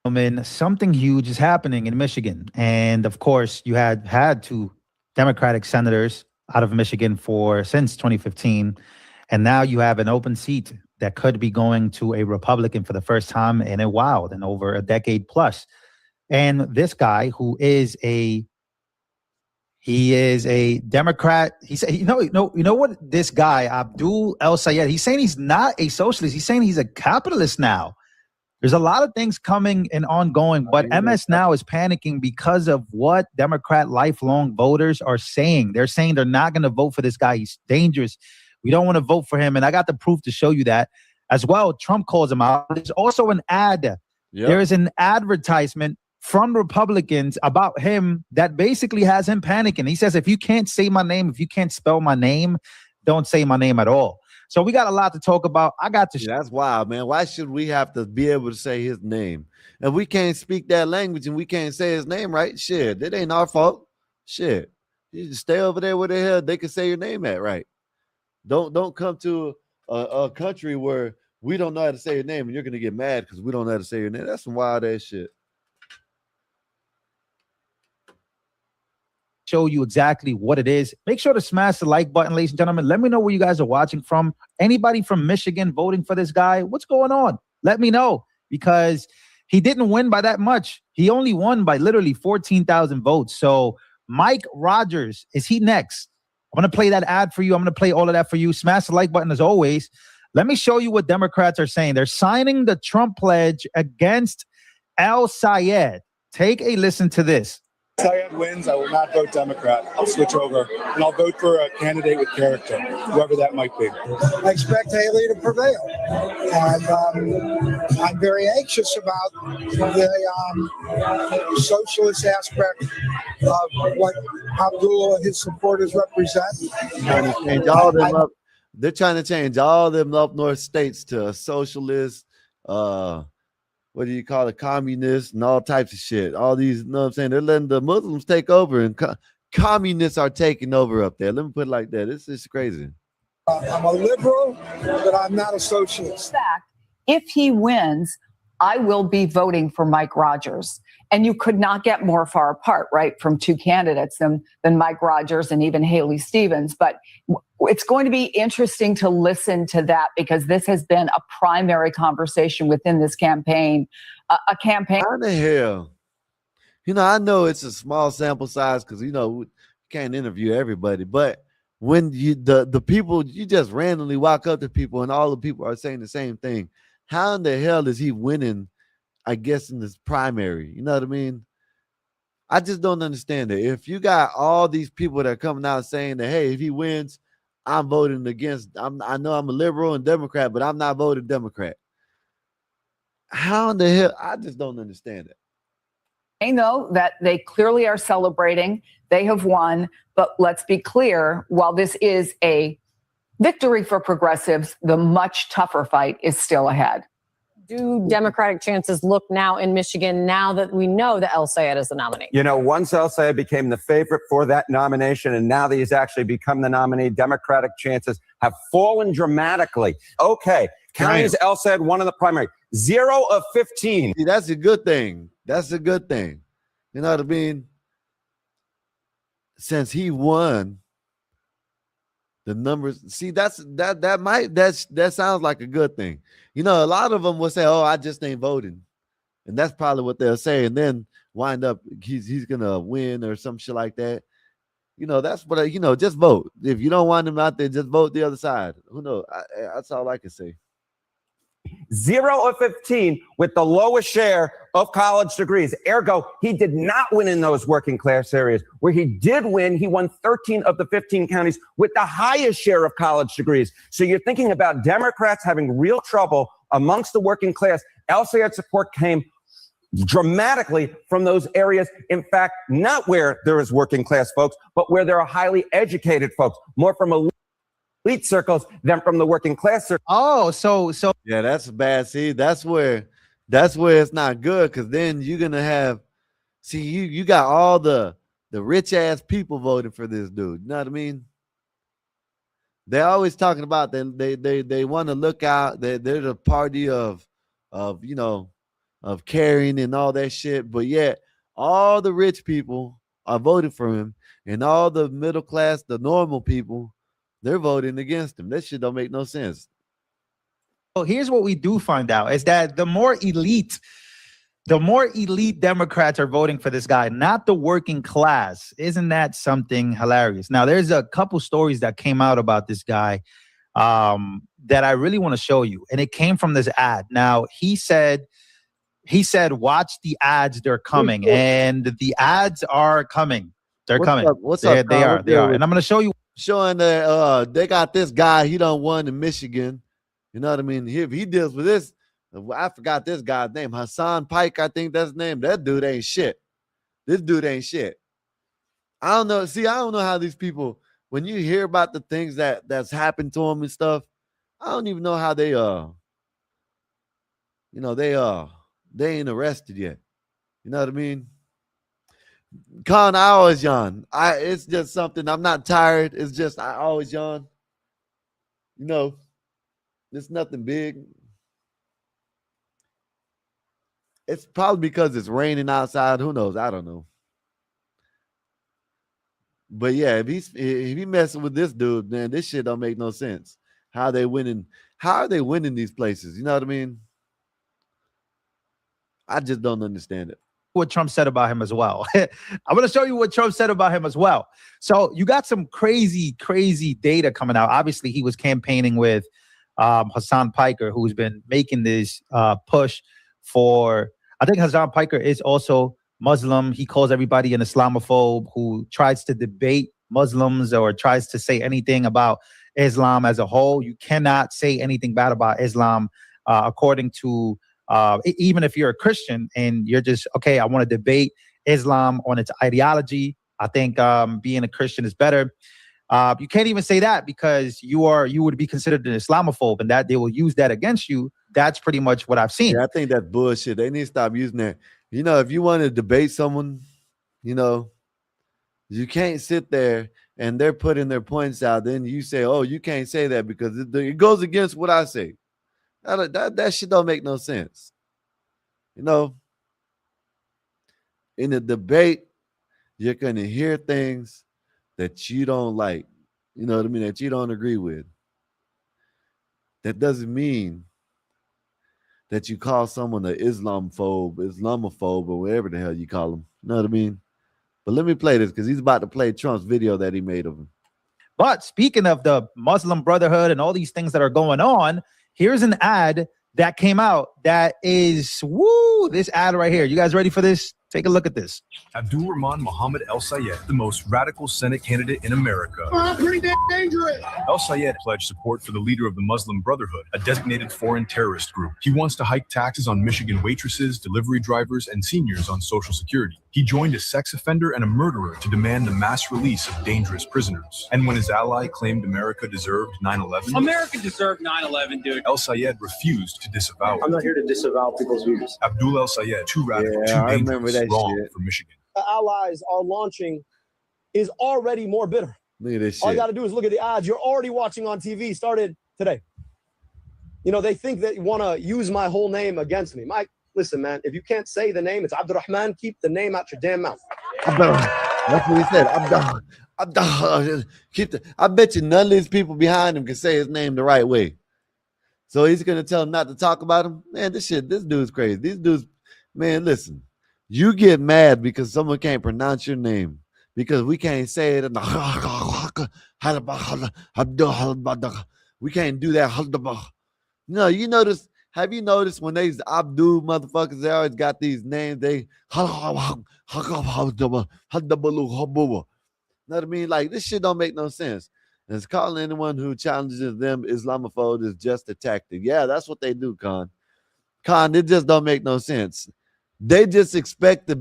I mean, something huge is happening in Michigan. And of course, you had two Democratic senators out of Michigan since 2015. And now you have an open seat that could be going to a Republican for the first time in a while, in over a decade plus. And this guy, who is a Democrat. He said, you know what? This guy, Abdul El Sayed, he's saying he's not a socialist. He's saying he's a capitalist now. There's a lot of things coming and ongoing, but MS Now is panicking because of what Democrat lifelong voters are saying. They're saying they're not going to vote for this guy. He's dangerous. We don't want to vote for him. And I got the proof to show you that as well. Trump calls him out. There's also an ad. Yep. There is an advertisement from Republicans about him that basically has him panicking. He says, if you can't say my name, if you can't spell my name, don't say my name at all. So we got a lot to talk about. I got to. That's wild, man. Why should we have to be able to say his name? And we can't speak that language and we can't say his name right? Shit, that ain't our fault. Shit. You just stay over there where the hell they can say your name at, right? Don't come to a country where we don't know how to say your name and you're going to get mad because we don't know how to say your name. That's some wild ass shit. Show you exactly what it is. Make sure to smash the like button, ladies and gentlemen. Let me know where you guys are watching from. Anybody from Michigan voting for this guy? What's going on? Let me know, because he didn't win by that much. He only won by literally 14,000 votes. So Mike Rogers, is he next? I'm going to play that ad for you. I'm going to play all of that for you. Smash the like button as always. Let me show you what Democrats are saying. They're signing the Trump pledge against El Sayed. Take a listen to this. Sayed wins, I will not vote Democrat. I'll switch over, and I'll vote for a candidate with character, whoever that might be. I expect Haley to prevail, and I'm very anxious about the socialist aspect of what Abdul and his supporters represent. They're trying to change all them up north states to socialist, what do you call it, communists and all types of shit. All these, you know what I'm saying? They're letting the Muslims take over, and communists are taking over up there. Let me put it like that. It's crazy. I'm a liberal, but I'm not a socialist. If he wins, I will be voting for Mike Rogers. And you could not get more far apart, right, from two candidates than Mike Rogers and even Haley Stevens. But it's going to be interesting to listen to that, because this has been a primary conversation within this campaign. A campaign. How the hell? You know, I know it's a small sample size because, you know, we can't interview everybody. But when the people, you just randomly walk up to people and all the people are saying the same thing. How in the hell is he winning, I guess, in this primary? You know what I mean? I just don't understand it. If you got all these people that are coming out saying that, hey, if he wins, I'm voting against. I know I'm a liberal and Democrat, but I'm not voting Democrat. How in the hell? I just don't understand it. They know that they clearly are celebrating. They have won. But let's be clear, while this is a victory for progressives, the much tougher fight is still ahead. Do Democratic chances look now in Michigan now that we know that El Sayed is the nominee? You know, once El Sayed became the favorite for that nomination, and now that he's actually become the nominee, Democratic chances have fallen dramatically. Okay, counties El Sayed won in the primary. 0 of 15. See, that's a good thing. That's a good thing. You know what I mean? Since he won, the numbers. See, that sounds like a good thing. You know, a lot of them will say, "Oh, I just ain't voting," and that's probably what they'll say, and then wind up he's gonna win or some shit like that. You know, that's what just vote. If you don't want him out there, just vote the other side. Who knows? That's all I can say. 0 of 15 with the lowest share of college degrees. Ergo, he did not win in those working class areas. Where he did win, he won 13 of the 15 counties with the highest share of college degrees. So you're thinking about Democrats having real trouble amongst the working class. El Sayed support came dramatically from those areas. In fact, not where there is working class folks, but where there are highly educated folks, more from elite circles than from the working class circles. Oh, so yeah, that's bad. See, that's where it's not good, because then you're gonna have, see, you got all the rich ass people voting for this dude. You know what I mean? They're always talking about they want to look out. They're the party of caring and all that shit. But yet all the rich people are voting for him, and all the middle class, the normal people, they're voting against him. That shit don't make no sense. Well, here's what we do find out is that the more elite Democrats are voting for this guy, not the working class. Isn't that something hilarious? Now, there's a couple stories that came out about this guy that I really want to show you. And it came from this ad. Now, he said, watch the ads, they're coming. And the ads are coming. They're coming. What's up? They are. And I'm going to show you. Showing that they got this guy, he done won in Michigan. You know what I mean? If he deals with this, I forgot this guy's name, Hassan Pike, I think that's his name. That dude ain't shit. This dude ain't shit. I don't know. See, I don't know how these people, when you hear about the things that's happened to them and stuff, I don't even know how they they ain't arrested yet. You know what I mean? Con, I always yawn. It's just something. I'm not tired. It's just I always yawn. You know, it's nothing big. It's probably because it's raining outside. Who knows? I don't know. But yeah, if he messing with this dude, man, this shit don't make no sense. How are they winning these places? You know what I mean? I just don't understand it. What Trump said about him as well. I'm going to show you what Trump said about him as well. So you got some crazy data coming out. Obviously, he was campaigning with Hassan Piker, who's been making this push for, I think Hassan Piker is also Muslim. He calls everybody an Islamophobe who tries to debate Muslims or tries to say anything about Islam as a whole. You cannot say anything bad about Islam according to even if you're a Christian and you're just, okay, I want to debate Islam on its ideology. I think being a Christian is better. You can't even say that because you would be considered an Islamophobe, and that they will use that against you. That's pretty much what I've seen. Yeah, I think that's bullshit. They need to stop using that. You know, if you want to debate someone, you know, you can't sit there and they're putting their points out. Then you say, oh, you can't say that because it goes against what I say. That shit don't make no sense. You know, in a debate, you're going to hear things that you don't like. You know what I mean? That you don't agree with. That doesn't mean that you call someone an Islamophobe, or whatever the hell you call them. You know what I mean? But let me play this because he's about to play Trump's video that he made of him. But speaking of the Muslim Brotherhood and all these things that are going on, here's an ad that came out that is, this ad right here. You guys ready for this? Take a look at this. Abdul Rahman Mohammed El Sayed, the most radical Senate candidate in America. Pretty damn dangerous. El Sayed pledged support for the leader of the Muslim Brotherhood, a designated foreign terrorist group. He wants to hike taxes on Michigan waitresses, delivery drivers, and seniors on Social Security. He joined a sex offender and a murderer to demand the mass release of dangerous prisoners. And when his ally claimed America deserved 9/11, America deserved 9/11, dude. El Sayed refused to disavow it. I'm not here to disavow people's views. Abdul El Sayed, too radical, Yeah, I too remember dangerous, that wrong shit. for Michigan. Allies are launching is already more bitter. Look at this All you shit. got to do is look at the odds. You're already watching on TV. Started today. You know, they think that you want to use my whole name against me. Mike, listen, man, if you can't say the name, it's Abdurrahman. Keep the name out your damn mouth. That's what he said. I bet you none of these people behind him can say his name the right way. So he's gonna tell him not to talk about him. Man, this dude's crazy. These dudes, man, listen. You get mad because someone can't pronounce your name because we can't say it. We can't do that. No, you notice. Have you noticed when these Abdul motherfuckers, they always got these names? They, you know what I mean? Like, this shit don't make no sense. And it's calling anyone who challenges them Islamophobe is just a tactic. Yeah, that's what they do, Khan. Khan, it just don't make no sense. They just expect the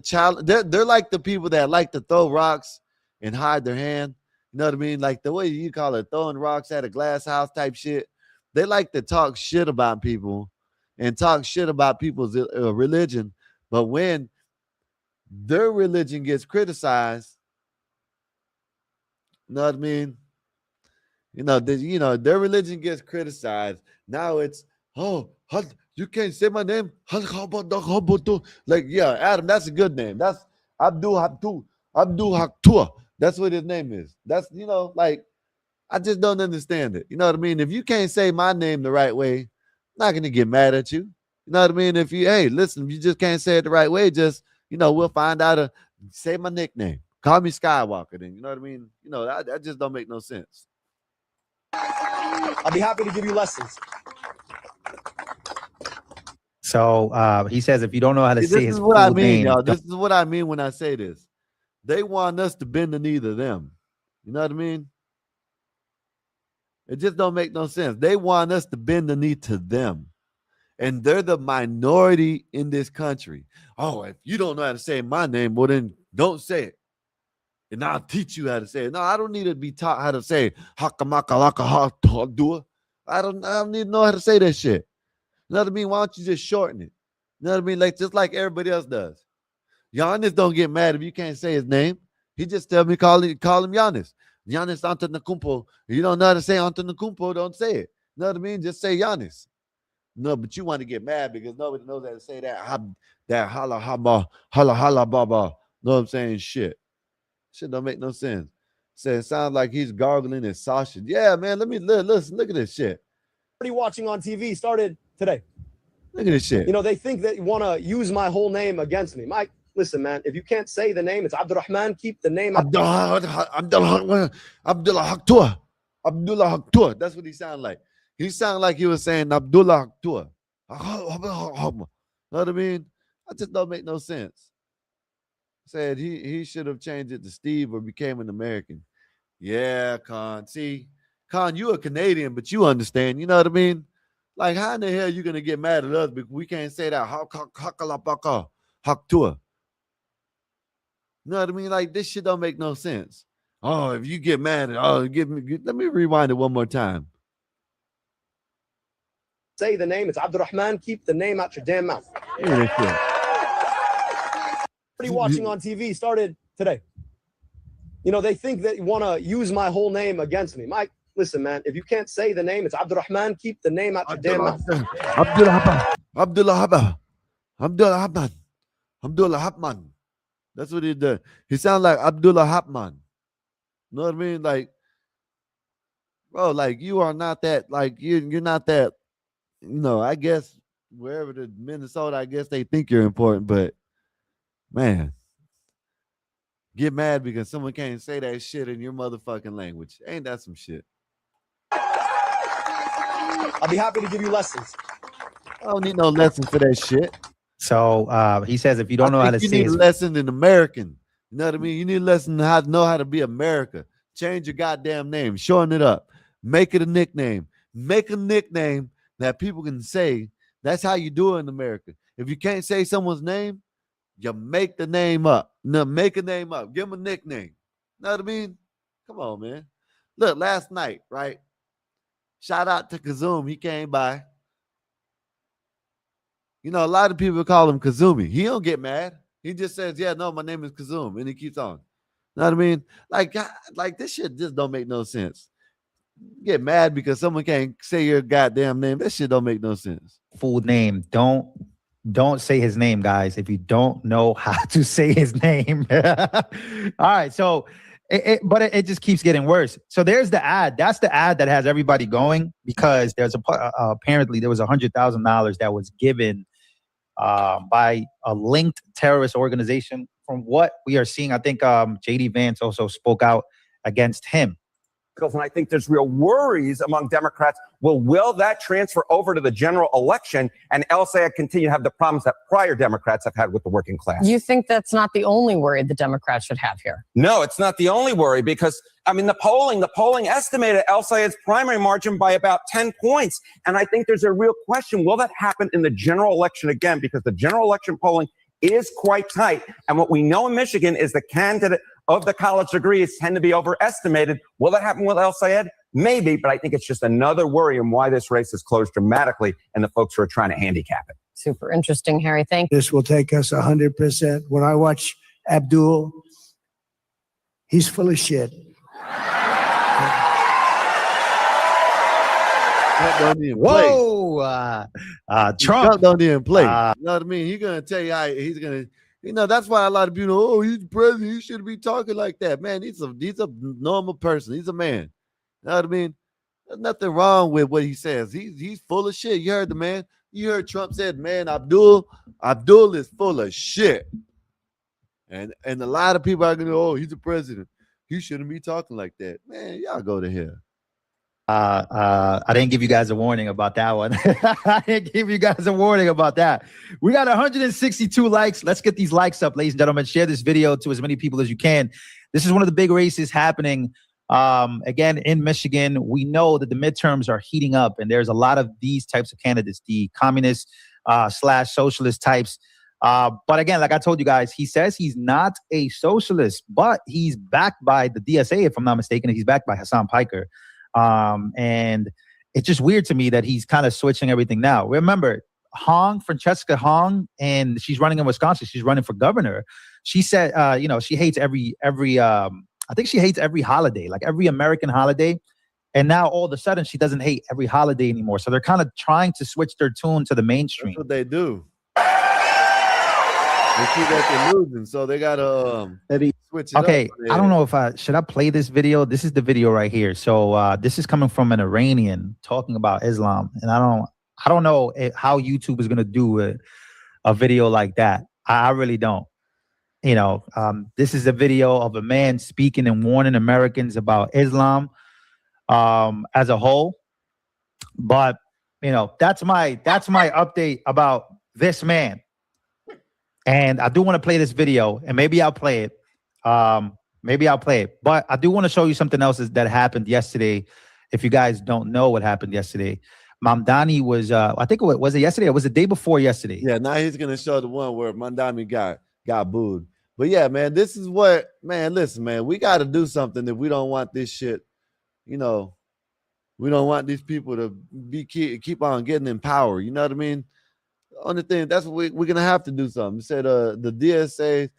challenge. They're like the people that like to throw rocks and hide their hand. You know what I mean? Like the way you call it, throwing rocks at a glass house type shit. They like to talk shit about people and talk shit about people's religion. But when their religion gets criticized, you know what I mean? Their religion gets criticized. Now it's, you can't say my name. Like, yeah, Adam, that's a good name. That's Abdul Haktua. That's what his name is. That's, like, I just don't understand it. You know what I mean? If you can't say my name the right way, I'm not going to get mad at you. You know what I mean? If you, hey, listen, if you just can't say it the right way, just, we'll find out. Say my nickname. Call me Skywalker then. You know what I mean? That just don't make no sense. I'll be happy to give you lessons. So he says if you don't know how to say his what I full mean, name, y'all. This is what I mean when I say this. They want us to bend the knee to them. You know what I mean? It just don't make no sense. They want us to bend the knee to them. And they're the minority in this country. Oh, if you don't know how to say my name, well, then don't say it. And I'll teach you how to say it. No, I don't need to be taught how to say Hakamakalaka. I don't need to know how to say that shit. You know what I mean? Why don't you just shorten it? You know what I mean? Like, just like everybody else does. Giannis don't get mad if you can't say his name. He just tell me call him Giannis. Giannis Antetokounmpo. If you don't know how to say Antetokounmpo, don't say it. You know what I mean? Just say Giannis. No, but you want to get mad because nobody knows how to say that. That holla baba. Know what I'm saying? Shit don't make no sense. Say it sounds like he's gargling his sausage. Yeah, man. Listen. Look at this shit. Already watching on TV. Started today. Look at this shit. They think that you want to use my whole name against me. Mike, listen, man. If you can't say the name, it's Abdurrahman. Keep the name. Abdullah Haktua. That's what he sounded like. He sounded like he was saying Abdullah Haktua. Know what I mean? I just don't make no sense. Said he should have changed it to Steve or became an American. Yeah, Khan. See, Khan, you a Canadian, but you understand. You know what I mean? Like, how in the hell are you going to get mad at us because we can't say that? Haktua. You know what I mean? Like, this shit don't make no sense. Oh, if you get mad at, let me rewind it one more time. Say the name. It's Abdurrahman. Keep the name out your damn mouth. Already watching on TV. Started today. They think that you want to use my whole name against me. Mike, listen, man. If you can't say the name, it's Abdurrahman. Keep the name out your damn mouth. Abdullah Hapman. That's what he did. He sounds like Abdullah Hapman. You know what I mean? Like, bro, like you are not that, like you're not that, I guess wherever the Minnesota, I guess they think you're important, but man, get mad because someone can't say that shit in your motherfucking language. Ain't that some shit? I'll be happy to give you lessons. I don't need no lessons for that shit. So he says if you don't know how to you say need a his lesson in American. You know what I mean? You need a lesson in how to know how to be America. Change your goddamn name, shorten it up, make it a nickname. Make a nickname that people can say. That's how you do it in America. If you can't say someone's name, you make the name up. No, make a name up. Give them a nickname. Know what I mean? Come on, man. Look, last night, right? Shout out to Kazum. He came by. You know, a lot of people call him Kazumi. He don't get mad. He just says, yeah, no, my name is Kazum. And he keeps on. Know what I mean? Like this shit just don't make no sense. Get mad because someone can't say your goddamn name. That shit don't make no sense. full name. Don't say his name, guys, if you don't know how to say his name. All right, so but it just keeps getting worse. So there's the ad. That's the ad that has everybody going because there's apparently there was $100,000 that was given by a linked terrorist organization. From what we are seeing, I think JD Vance also spoke out against him. And I think there's real worries among Democrats. Will that transfer over to the general election and El Sayed continue to have the problems that prior Democrats have had with the working class? You think that's not the only worry the Democrats should have here? No, it's not the only worry because, I mean, the polling estimated El Sayed's primary margin by about 10 points. And I think there's a real question. Will that happen in the general election again? Because the general election polling is quite tight. And what we know in Michigan is the candidate of the college degrees tend to be overestimated. Will that happen with El Sayed? Maybe, but I think it's just another worry and why this race is closed dramatically and the folks who are trying to handicap it. Super interesting, Harry. Thank you. This will take us 100%. When I watch Abdul, he's full of shit. Don't even play. Whoa, Trump don't even play. You know what I mean? He's gonna tell you how he's gonna. You know, that's why a lot of people, oh, he's the president. He shouldn't be talking like that. Man, he's a normal person. He's a man. You know what I mean? There's nothing wrong with what he says. He's full of shit. You heard the man. You heard Trump said, man, Abdul is full of shit. And a lot of people are gonna, oh, he's the president. He shouldn't be talking like that. Man, y'all go to hell. I didn't give you guys a warning about that one. I didn't give you guys a warning about that. We got 162 likes. Let's get these likes up, ladies and gentlemen. Share this video to as many people as you can. This is one of the big races happening again in Michigan. We know that the midterms are heating up, and there's a lot of these types of candidates, the communist / socialist types. But again, like I told you guys, he says he's not a socialist, but he's backed by the DSA, if I'm not mistaken. He's backed by Hassan Piker. And it's just weird to me that he's kind of switching everything now. Remember, Francesca Hong, and she's running in Wisconsin. She's running for governor. She said, she hates every I think she hates every holiday, like every American holiday. And now all of a sudden she doesn't hate every holiday anymore. So they're kind of trying to switch their tune to the mainstream. That's what they do. They keep that losing, so they gotta switch it up. Okay, I don't know if should I play this video. This is the video right here. So this is coming from an Iranian talking about Islam, and I don't know how YouTube is gonna do a video like that. I really don't. You know, this is a video of a man speaking and warning Americans about Islam as a whole. But you know, that's my update about this man. And I do want to play this video, and maybe I'll play it. But I do want to show you something else that happened yesterday. If you guys don't know what happened yesterday, Mamdani was, I think was it yesterday? It was the day before yesterday. Yeah, now he's going to show the one where Mamdani got booed. But yeah, man, this is what, man, listen, man, we got to do something if we don't want this shit, you know, we don't want these people to keep on getting in power. You know what I mean? Only thing, that's what we're gonna have to do something. He said the DSA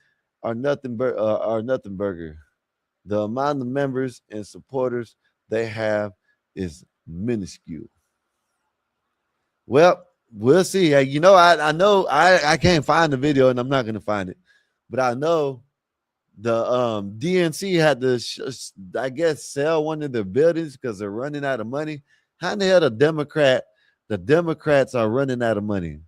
are nothing burger. The amount of members and supporters they have is minuscule. Well, we'll see. Hey, you know, I know I can't find the video, and I'm not gonna find it, but I know the DNC had to I guess sell one of their buildings because they're running out of money. How in the hell the Democrats are running out of money?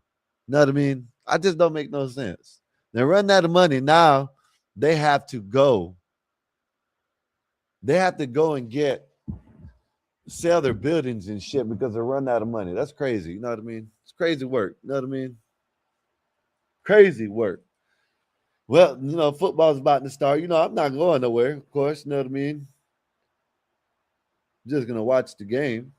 You know what I mean? I just don't make no sense. They're running out of money now. They have to go. They have to go and sell their buildings and shit because they're running out of money. That's crazy. You know what I mean? It's crazy work. You know what I mean? Crazy work. Well, football's about to start. I'm not going nowhere, of course. You know what I mean? Just going to watch the game.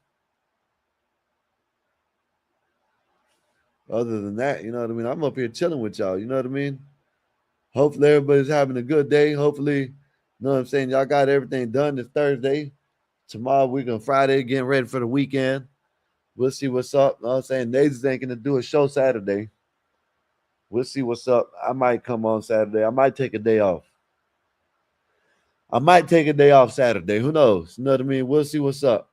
Other than that, you know what I mean? I'm up here chilling with y'all. You know what I mean? Hopefully everybody's having a good day. Hopefully, you know what I'm saying? Y'all got everything done this Thursday. Tomorrow, we're going Friday, getting ready for the weekend. We'll see what's up. You know what I'm saying? Nays ain't going to do a show Saturday. We'll see what's up. I might come on Saturday. I might take a day off. Saturday. Who knows? You know what I mean? We'll see what's up.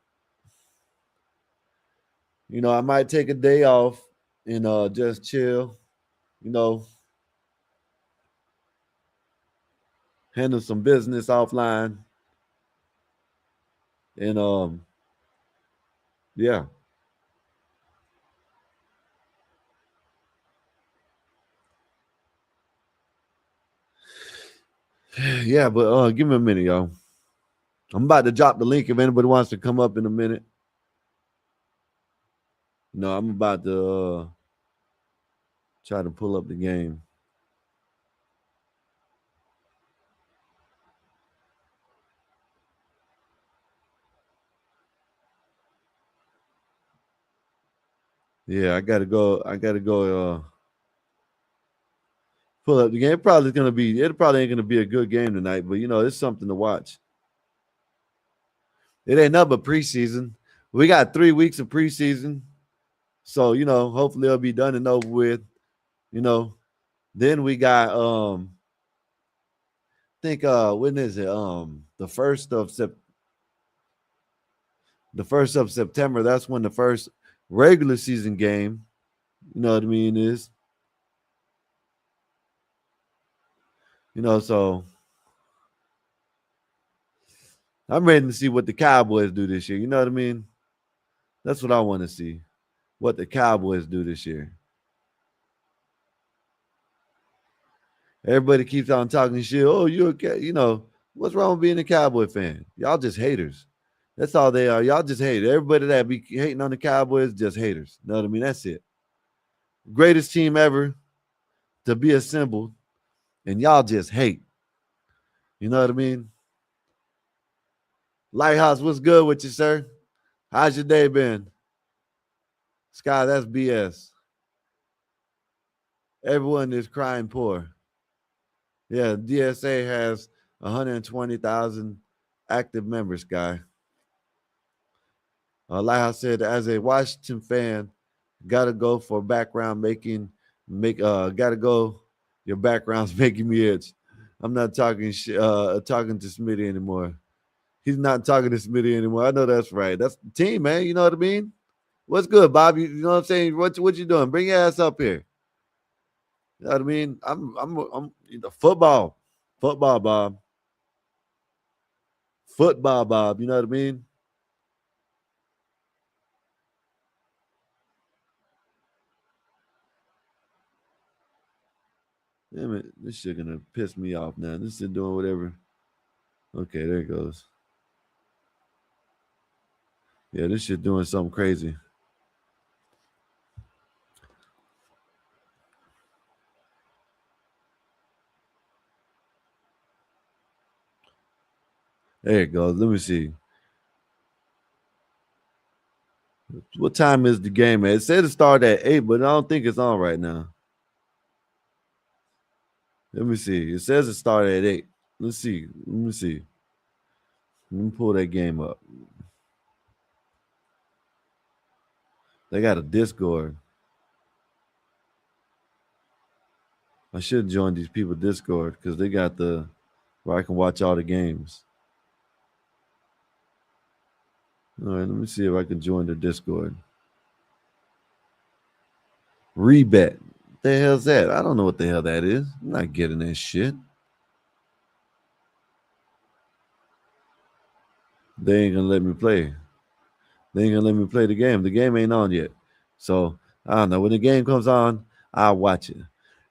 I might take a day off and just chill. Handle some business offline. And yeah. Yeah, but give me a minute, y'all. I'm about to drop the link if anybody wants to come up in a minute. No, I'm about to try to pull up the game. Yeah, I gotta go pull up the game. It probably ain't gonna be a good game tonight, but it's something to watch. It ain't nothing but preseason. We got 3 weeks of preseason. So, hopefully it'll be done and over with. Then we got I think when is it? The 1st of September, that's when the first regular season game, you know what I mean, is. So I'm ready to see what the Cowboys do this year. You know what I mean? That's what I want to see. What the Cowboys do this year. Everybody keeps on talking shit. Oh, what's wrong with being a Cowboy fan? Y'all just haters. That's all they are. Y'all just hate. Everybody that be hating on the Cowboys, just haters. You know what I mean? That's it. Greatest team ever to be assembled, and y'all just hate. You know what I mean? Lighthouse, what's good with you, sir? How's your day been? Sky, that's BS. Everyone is crying poor. Yeah, DSA has 120,000 active members, Sky. Lighthouse said, as a Washington fan, gotta go for background gotta go. Your background's making me itch. I'm not talking to Smitty anymore. He's not talking to Smitty anymore. I know that's right. That's the team, man. You know what I mean? What's good, Bob? You know what I'm saying? What you doing? Bring your ass up here. You know what I mean? I'm football, Bob. Football, Bob. You know what I mean? Damn it, this shit gonna piss me off now. This is doing whatever. Okay, there it goes. Yeah, this shit doing something crazy. There it goes. Let me see. What time is the game at? It said it started at 8, but I don't think it's on right now. Let me see. It says it started at 8. Let's see. Let me pull that game up. They got a Discord. I should join these people Discord because they got where I can watch all the games. All right, let me see if I can join the Discord. Rebet. What the hell's that? I don't know what the hell that is. I'm not getting that shit. They ain't gonna let me play. They ain't gonna let me play the game. The game ain't on yet. So I don't know. When the game comes on, I'll watch it.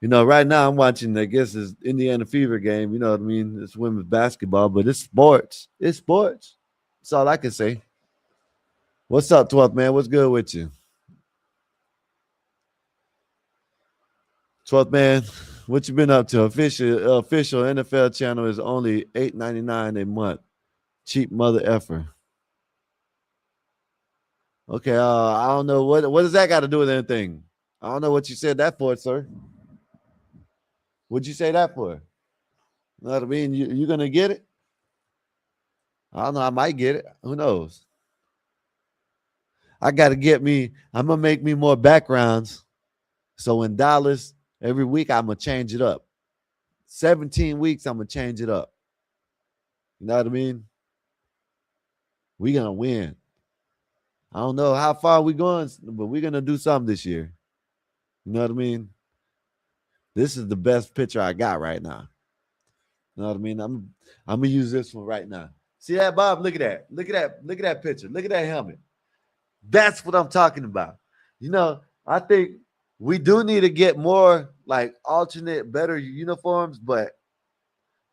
Right now I'm watching, I guess, it's Indiana Fever game. You know what I mean? It's women's basketball, but it's sports. It's sports. That's all I can say. What's up, 12th man? What's good with you? 12th man, what you been up to? Official NFL channel is only $8.99 a month. Cheap mother effer. Okay, I don't know what does that got to do with anything. I don't know what you said that for, sir. What'd you say that for? You know what I mean? You gonna get it? I don't know. I might get it. Who knows? I'm gonna make me more backgrounds. So in Dallas, every week I'm gonna change it up. 17 weeks, I'm gonna change it up. You know what I mean? We're gonna win. I don't know how far we're going, but we're gonna do something this year. You know what I mean? This is the best picture I got right now. You know what I mean? I'm gonna use this one right now. See that, Bob? Look at that. Look at that. Look at that picture. Look at that helmet. That's what I'm talking about. You know, I think we do need to get more like alternate, better uniforms, but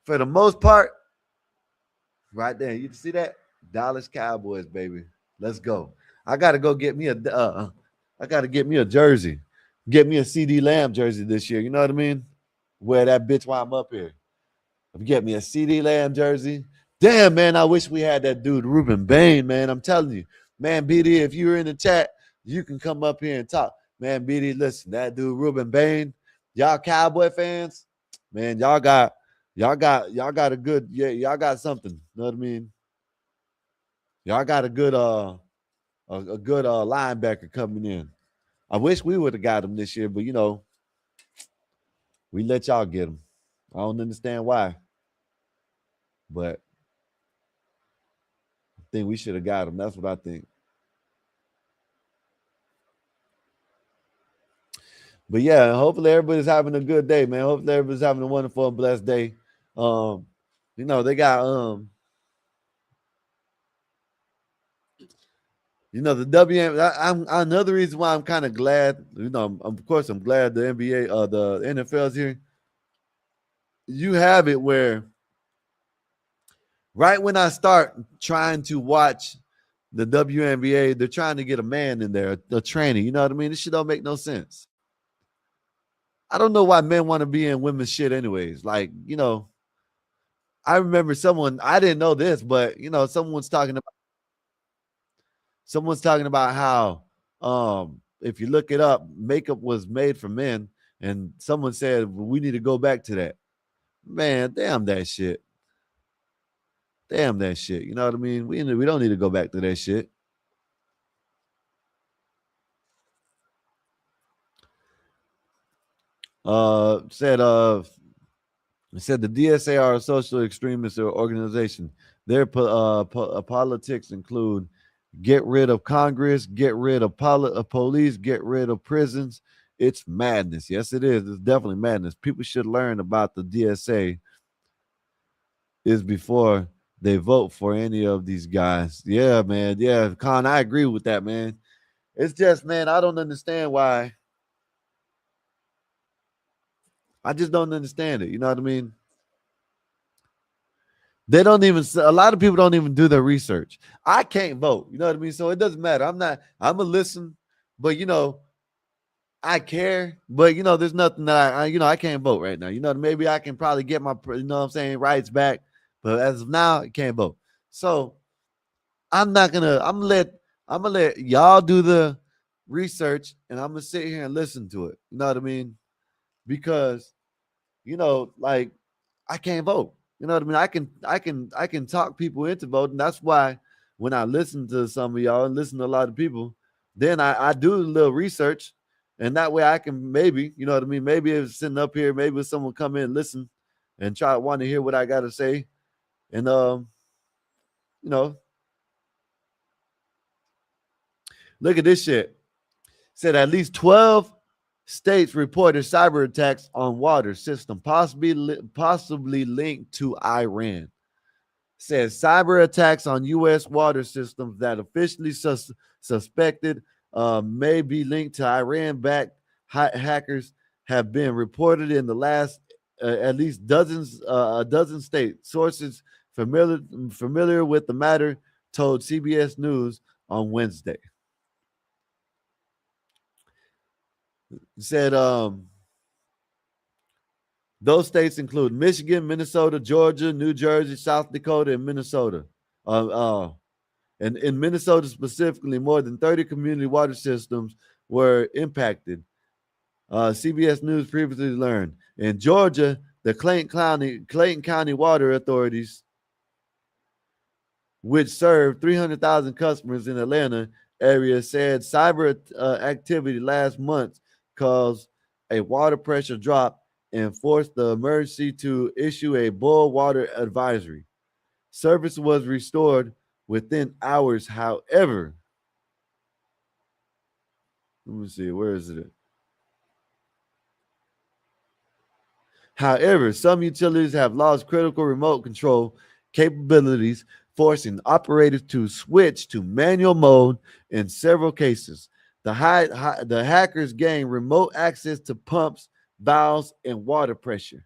for the most part, right there, you see that? Dallas Cowboys, baby. Let's go. I gotta go get me a jersey. Get me a CD Lamb jersey this year. You know what I mean? Wear that bitch while I'm up here. Get me a CD Lamb jersey. Damn, man, I wish we had that dude, Ruben Bain, man. I'm telling you. Man, BD, if you're in the chat, you can come up here and talk. Man, BD, listen, that dude, Ruben Bain, y'all Cowboy fans, man, y'all got a good, y'all got something. You know what I mean? Y'all got a good linebacker coming in. I wish we would have got him this year, but you know, we let y'all get him. I don't understand why, but I think we should have got him. That's what I think. But yeah, hopefully everybody's having a good day, man. Hopefully everybody's having a wonderful and blessed day. You know, they got you know, the WM. I'm another reason why I'm kind of glad. You know, of course, I'm glad the NBA, the NFL's here. You have it where right when I start trying to watch the WNBA, they're trying to get a man in there, a trainee. You know what I mean? This shit don't make no sense. I don't know why men want to be in women's shit anyways. Like, you know, I remember I didn't know this, but you know, someone's talking about how if you look it up, makeup was made for men, and someone said we need to go back to that. Man, damn that shit. Damn that shit. You know what I mean? We don't need to go back to that shit. Said the DSA are a social extremist organization. Their politics include get rid of Congress, get rid of police, get rid of prisons. It's madness. Yes, it is. It's definitely madness. People should learn about the DSA is before they vote for any of these guys. Yeah, man. Yeah, Con, I agree with that, man. It's just, man, I don't understand why. I just don't understand it. You know what I mean? A lot of people don't even do their research. I can't vote. You know what I mean? So it doesn't matter. I'm going to listen, but you know, I care, but you know, there's nothing that I can't vote right now. You know, maybe I can probably get my, you know what I'm saying, rights back, but as of now, I can't vote. So I'm gonna let y'all do the research, and I'm gonna sit here and listen to it. You know what I mean? Because, you know, like I can't vote. You know what I mean? I can talk people into voting. That's why when I listen to some of y'all and listen to a lot of people, then I do a little research. And that way I can maybe, you know what I mean? Maybe if it's sitting up here, maybe someone come in and listen and want to hear what I got to say. And, you know, look at this shit. Said at least 12 states reported cyber attacks on water system, possibly linked to Iran. Says cyber attacks on U.S. water systems that officially suspected may be linked to Iran-backed hackers have been reported in the last at least a dozen states. Sources familiar with the matter told CBS News on Wednesday. Said Those states include Michigan, Minnesota, Georgia, New Jersey, South Dakota, and Minnesota. And in Minnesota specifically, more than 30 community water systems were impacted. CBS News previously learned. In Georgia, the Clayton County Water Authorities, which served 300,000 customers in Atlanta area, said cyber activity last month caused a water pressure drop and forced the emergency to issue a boil water advisory. Service was restored within hours. However, let me see, where is it? However, some utilities have lost critical remote control capabilities, forcing operators to switch to manual mode in several cases. The hackers gained remote access to pumps, valves, and water pressure.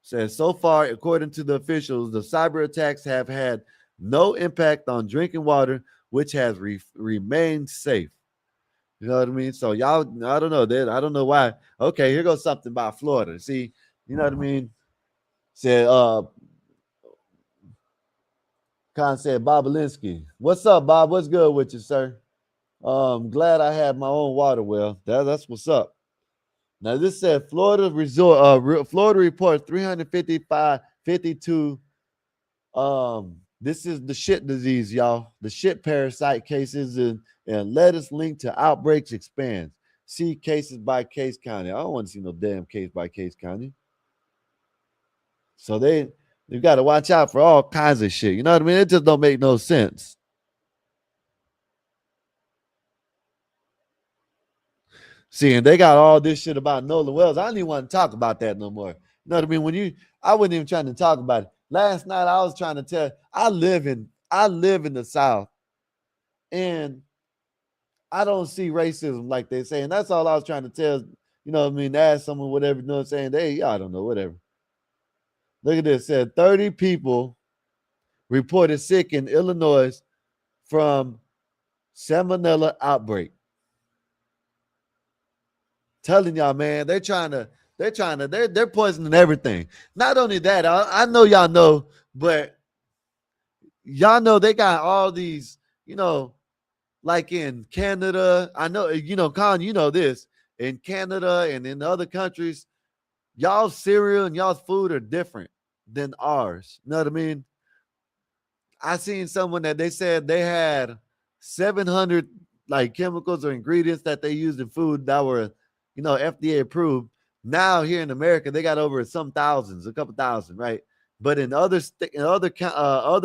Says so far, according to the officials, the cyber attacks have had no impact on drinking water, which has remained safe. You know what I mean? So y'all, I don't know. I don't know why. Okay, here goes something about Florida. See, you know what I mean? Said Khan said Bob Alinsky. What's up, Bob? What's good with you, sir? Glad I have my own water well. That's what's up. Now this said Florida reports 352. This is the shit disease, y'all. The shit parasite cases and lettuce linked to outbreaks expands. See cases by case county. I don't want to see no damn case by case county. So they've got to watch out for all kinds of shit. You know what I mean? It just don't make no sense. See, and they got all this shit about Nola Wells. I don't even want to talk about that no more. You know what I mean? I wasn't even trying to talk about it. Last night I was trying to tell. I live in the South, and I don't see racism like they say. And that's all I was trying to tell. You know what I mean? Ask someone whatever. You know what I'm saying? Hey, I don't know, whatever. Look at this. Said 30 people reported sick in Illinois from salmonella outbreak. Telling y'all, man, they're poisoning everything. Not only that, I know y'all know, but y'all know they got all these, you know, like in Canada. I know, you know, Con, you know this. In Canada and in other countries, y'all's cereal and y'all's food are different than ours. You know what I mean? I seen someone that they said they had 700 like chemicals or ingredients that they used in food that were, you know, FDA approved. Now here in America, they got over some thousands, a couple thousand, right? But in other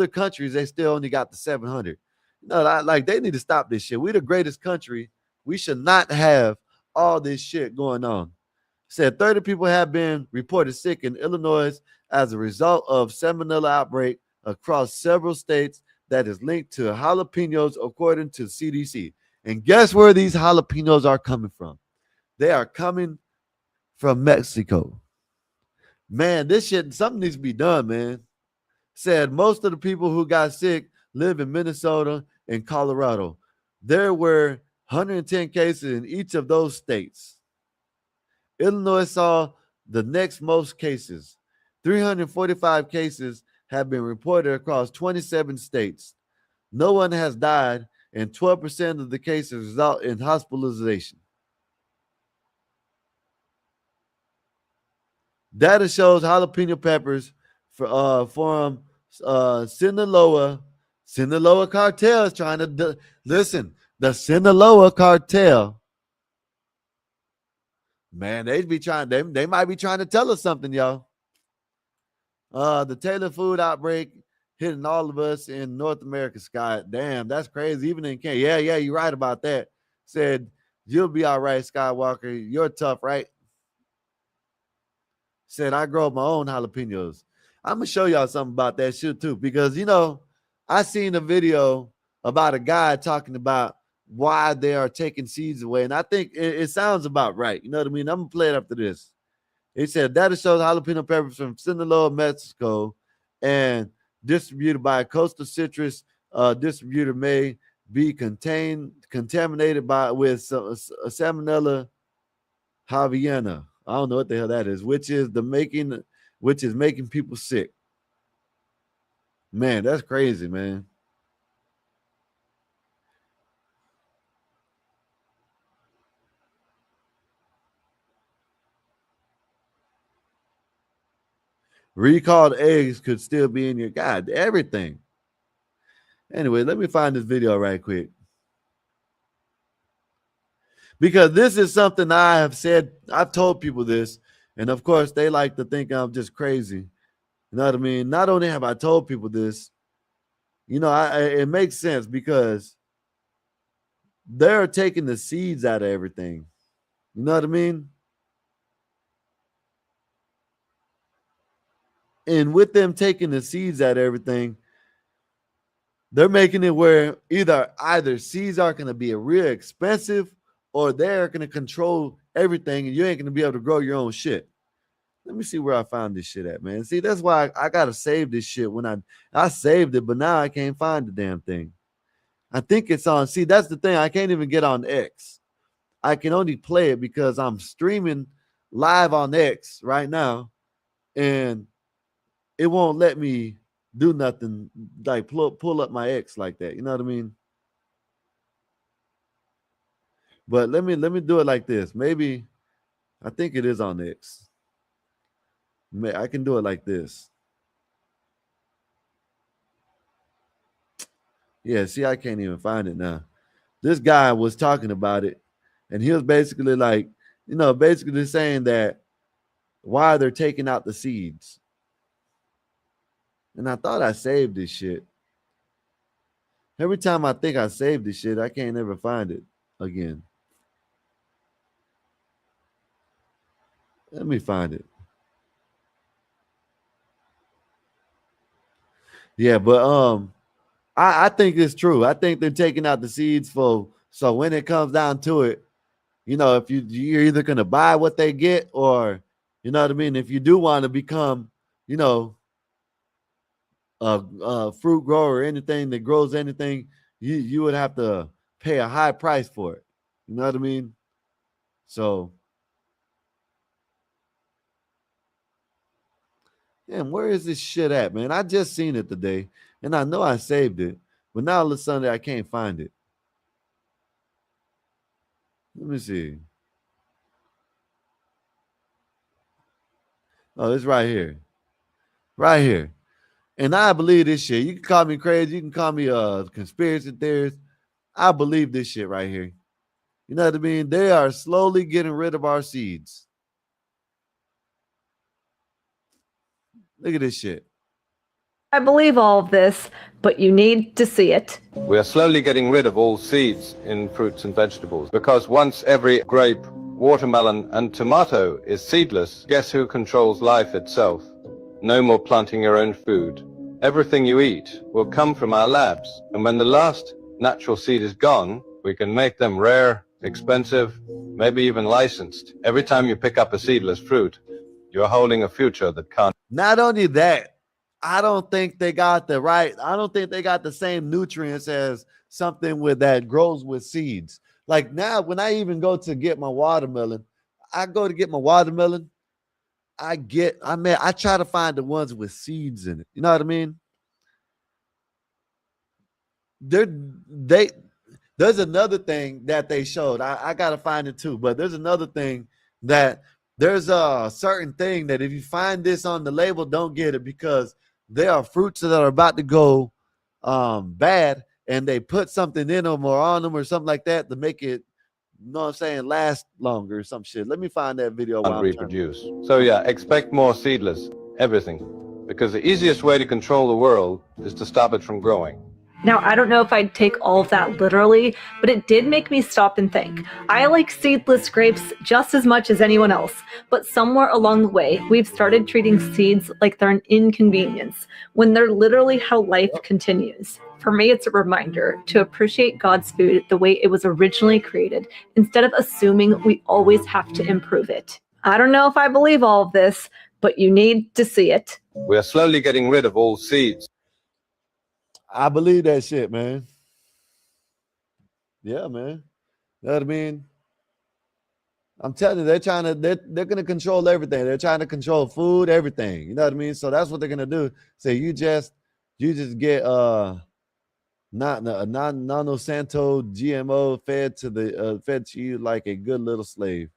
countries, they still only got the 700. You know, like they need to stop this shit. We're the greatest country. We should not have all this shit going on. Said 30 people have been reported sick in Illinois as a result of salmonella outbreak across several states that is linked to jalapenos, according to CDC. And guess where these jalapenos are coming from? They are coming from Mexico. Man, this shit, something needs to be done, man. Said most of the people who got sick live in Minnesota and Colorado. There were 110 cases in each of those states. Illinois saw the next most cases. 345 cases have been reported across 27 states. No one has died, and 12% of the cases result in hospitalization. Data shows jalapeno peppers from Sinaloa cartel is trying to listen. The Sinaloa cartel, man, they might be trying to tell us something, y'all. The Taylor food outbreak hitting all of us in North America, Scott. Damn, that's crazy. Even in Canada. Yeah, you're right about that. Said, you'll be all right, Skywalker. You're tough, right? Said, I grow my own jalapenos. I'm going to show y'all something about that shit too, because, you know, I seen a video about a guy talking about why they are taking seeds away, and I think it sounds about right. You know what I mean? I'm going to play it after this. It said, data shows jalapeno peppers from Sinaloa, Mexico, and distributed by Coastal Citrus distributor may be contaminated with Salmonella Javiana. I don't know what the hell that is, which is making people sick. Man, that's crazy, man. Recalled eggs could still be in your God, everything. Anyway, let me find this video right quick. Because this is something I have said, I've told people this, and of course they like to think I'm just crazy. You know what I mean? Not only have I told people this, you know, it makes sense because they're taking the seeds out of everything. You know what I mean? And with them taking the seeds out of everything, they're making it where either seeds are going to be real expensive or they're going to control everything and you ain't going to be able to grow your own shit. Let me see where I found this shit at, man. See, that's why I got to save this shit when I saved it, but now I can't find the damn thing. I think it's on, see, that's the thing. I can't even get on X. I can only play it because I'm streaming live on X right now and it won't let me do nothing like pull up my X like that. You know what I mean? But let me do it like this. Maybe I think it is on X. I can do it like this. Yeah, see, I can't even find it now. This guy was talking about it, and he was basically like, you know, basically saying that why they're taking out the seeds. And I thought I saved this shit. Every time I think I saved this shit, I can't ever find it again. Let me find it. Yeah, but I think it's true. I think they're taking out the seeds so when it comes down to it, you know, if you're either gonna buy what they get or, you know what I mean, if you do want to become, you know, a fruit grower or anything that grows anything, you would have to pay a high price for it. You know what I mean? So, damn, where is this shit at, man? I just seen it today, and I know I saved it, but now all of a sudden I can't find it. Let me see. Oh, it's right here. Right here. And I believe this shit. You can call me crazy. You can call me a conspiracy theorist. I believe this shit right here. You know what I mean? They are slowly getting rid of our seeds. Look at this shit. I believe all of this, but you need to see it. We are slowly getting rid of all seeds in fruits and vegetables because once every grape, watermelon, and tomato is seedless, guess who controls life itself? No more planting your own food. Everything you eat will come from our labs. And when the last natural seed is gone, we can make them rare, expensive, maybe even licensed. Every time you pick up a seedless fruit, you're holding a future that can't. Not only that, I don't think they got the same nutrients as something that grows with seeds. Like now, when I even go to get my watermelon, I try to find the ones with seeds in it. You know what I mean? There's another thing that they showed. I gotta find it too, but there's another thing that there's a certain thing that if you find this on the label, don't get it because there are fruits that are about to go bad and they put something in them or on them or something like that to make it, you know what I'm saying, last longer or some shit. Let me find that video. Can't reproduce. So yeah, expect more seedless, everything. Because the easiest way to control the world is to stop it from growing. Now, I don't know if I'd take all of that literally, but it did make me stop and think. I like seedless grapes just as much as anyone else, but somewhere along the way, we've started treating seeds like they're an inconvenience when they're literally how life continues. For me, it's a reminder to appreciate God's food the way it was originally created, instead of assuming we always have to improve it. I don't know if I believe all of this, but you need to see it. We are slowly getting rid of all seeds. I believe that shit, man. Yeah, man. You know what I mean? I'm telling you, they're gonna control everything. They're trying to control food, everything. You know what I mean? So that's what they're gonna do. Say you just get not Nano Santo GMO fed to you like a good little slave.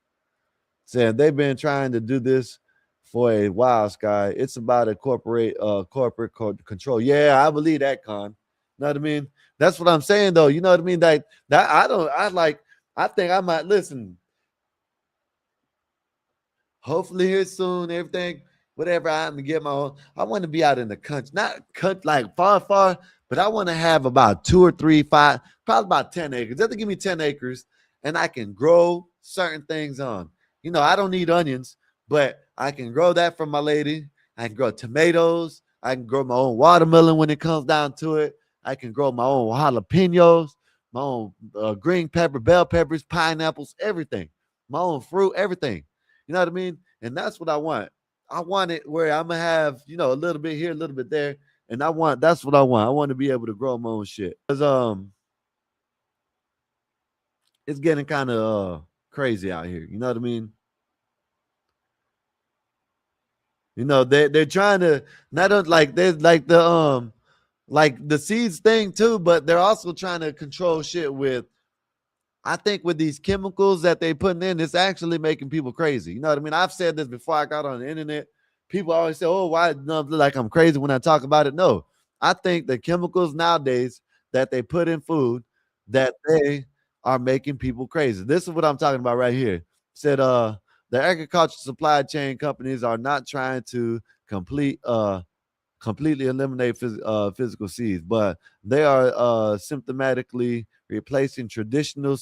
Saying they've been trying to do this for a while, Sky. It's about a corporate control. Yeah, I believe that, Con. You know what I mean? That's what I'm saying, though. You know what I mean? That I think I might listen. Hopefully here soon, everything, whatever I am to get my own. I want to be out in the country, not like far, but I want to have about 2 or 3, 5, probably about 10 acres. Just to give me 10 acres, and I can grow certain things on. You know, I don't need onions, but I can grow that for my lady. I can grow tomatoes. I can grow my own watermelon when it comes down to it. I can grow my own jalapenos, my own green pepper, bell peppers, pineapples, everything. My own fruit, everything. You know what I mean? And that's what I want. I want it where I'm going to have, you know, a little bit here, a little bit there. And that's what I want. I want to be able to grow my own shit. Because it's getting kind of crazy out here. You know what I mean? You know, they're trying to not like there's like the seeds thing too, but they're also trying to control shit with, I think with these chemicals that they putting in, it's actually making people crazy. You know what I mean? I've said this before I got on the internet. People always say, oh, why like I'm crazy when I talk about it? No, I think the chemicals nowadays that they put in food, that they are making people crazy. This is what I'm talking about right here. Said the agriculture supply chain companies are not trying to completely eliminate physical seeds, but they are symptomatically replacing traditional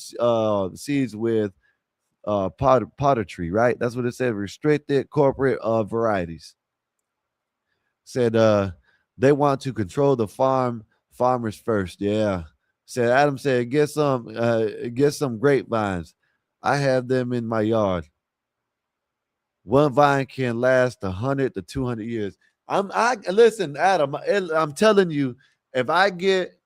seeds with pottery, right? That's what it said, restricted corporate varieties. Said they want to control the farmers first. Yeah. Said Adam said, get some grapevines. I have them in my yard. One vine can last 100 to 200 years. Listen, Adam, I'm telling you, if I get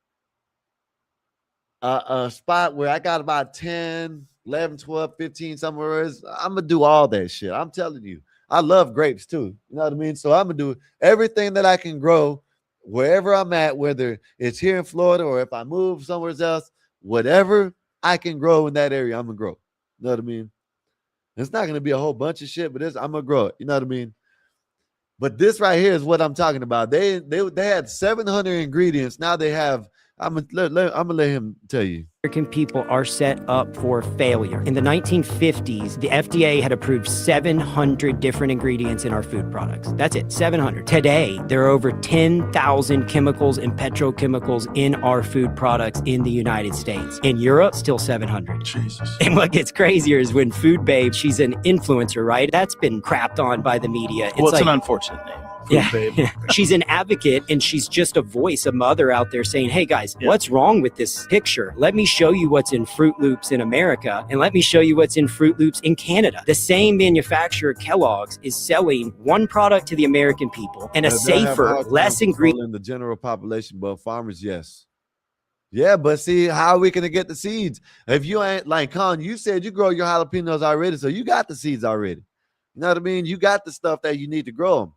a spot where I got about 10, 11, 12, 15 somewhere else, I'm going to do all that shit. I'm telling you. I love grapes too. You know what I mean? So I'm going to do everything that I can grow wherever I'm at, whether it's here in Florida or if I move somewhere else, whatever I can grow in that area, I'm going to grow. You know what I mean? It's not going to be a whole bunch of shit, but I'm going to grow it. You know what I mean? But this right here is what I'm talking about. They had 700 ingredients. Now they have, I'm gonna let him tell you. American people are set up for failure. In the 1950s, the FDA had approved 700 different ingredients in our food products. That's it, 700. Today, there are over 10,000 chemicals and petrochemicals in our food products in the United States. In Europe, still 700. Jesus. And what gets crazier is when Food Babe, she's an influencer, right? That's been crapped on by the media. Well, it's an unfortunate name. Yeah. She's an advocate and she's just a voice, a mother out there saying, hey guys, what's wrong with this picture? Let me show you what's in Fruit Loops in America and let me show you what's in Fruit Loops in Canada. The same manufacturer, Kellogg's, is selling one product to the American people and a safer, less ingredient in the general population, but farmers, yes. Yeah, but see, how are we going to get the seeds? If you ain't like Con, you said you grow your jalapenos already, so you got the seeds already. You know what I mean? You got the stuff that you need to grow them.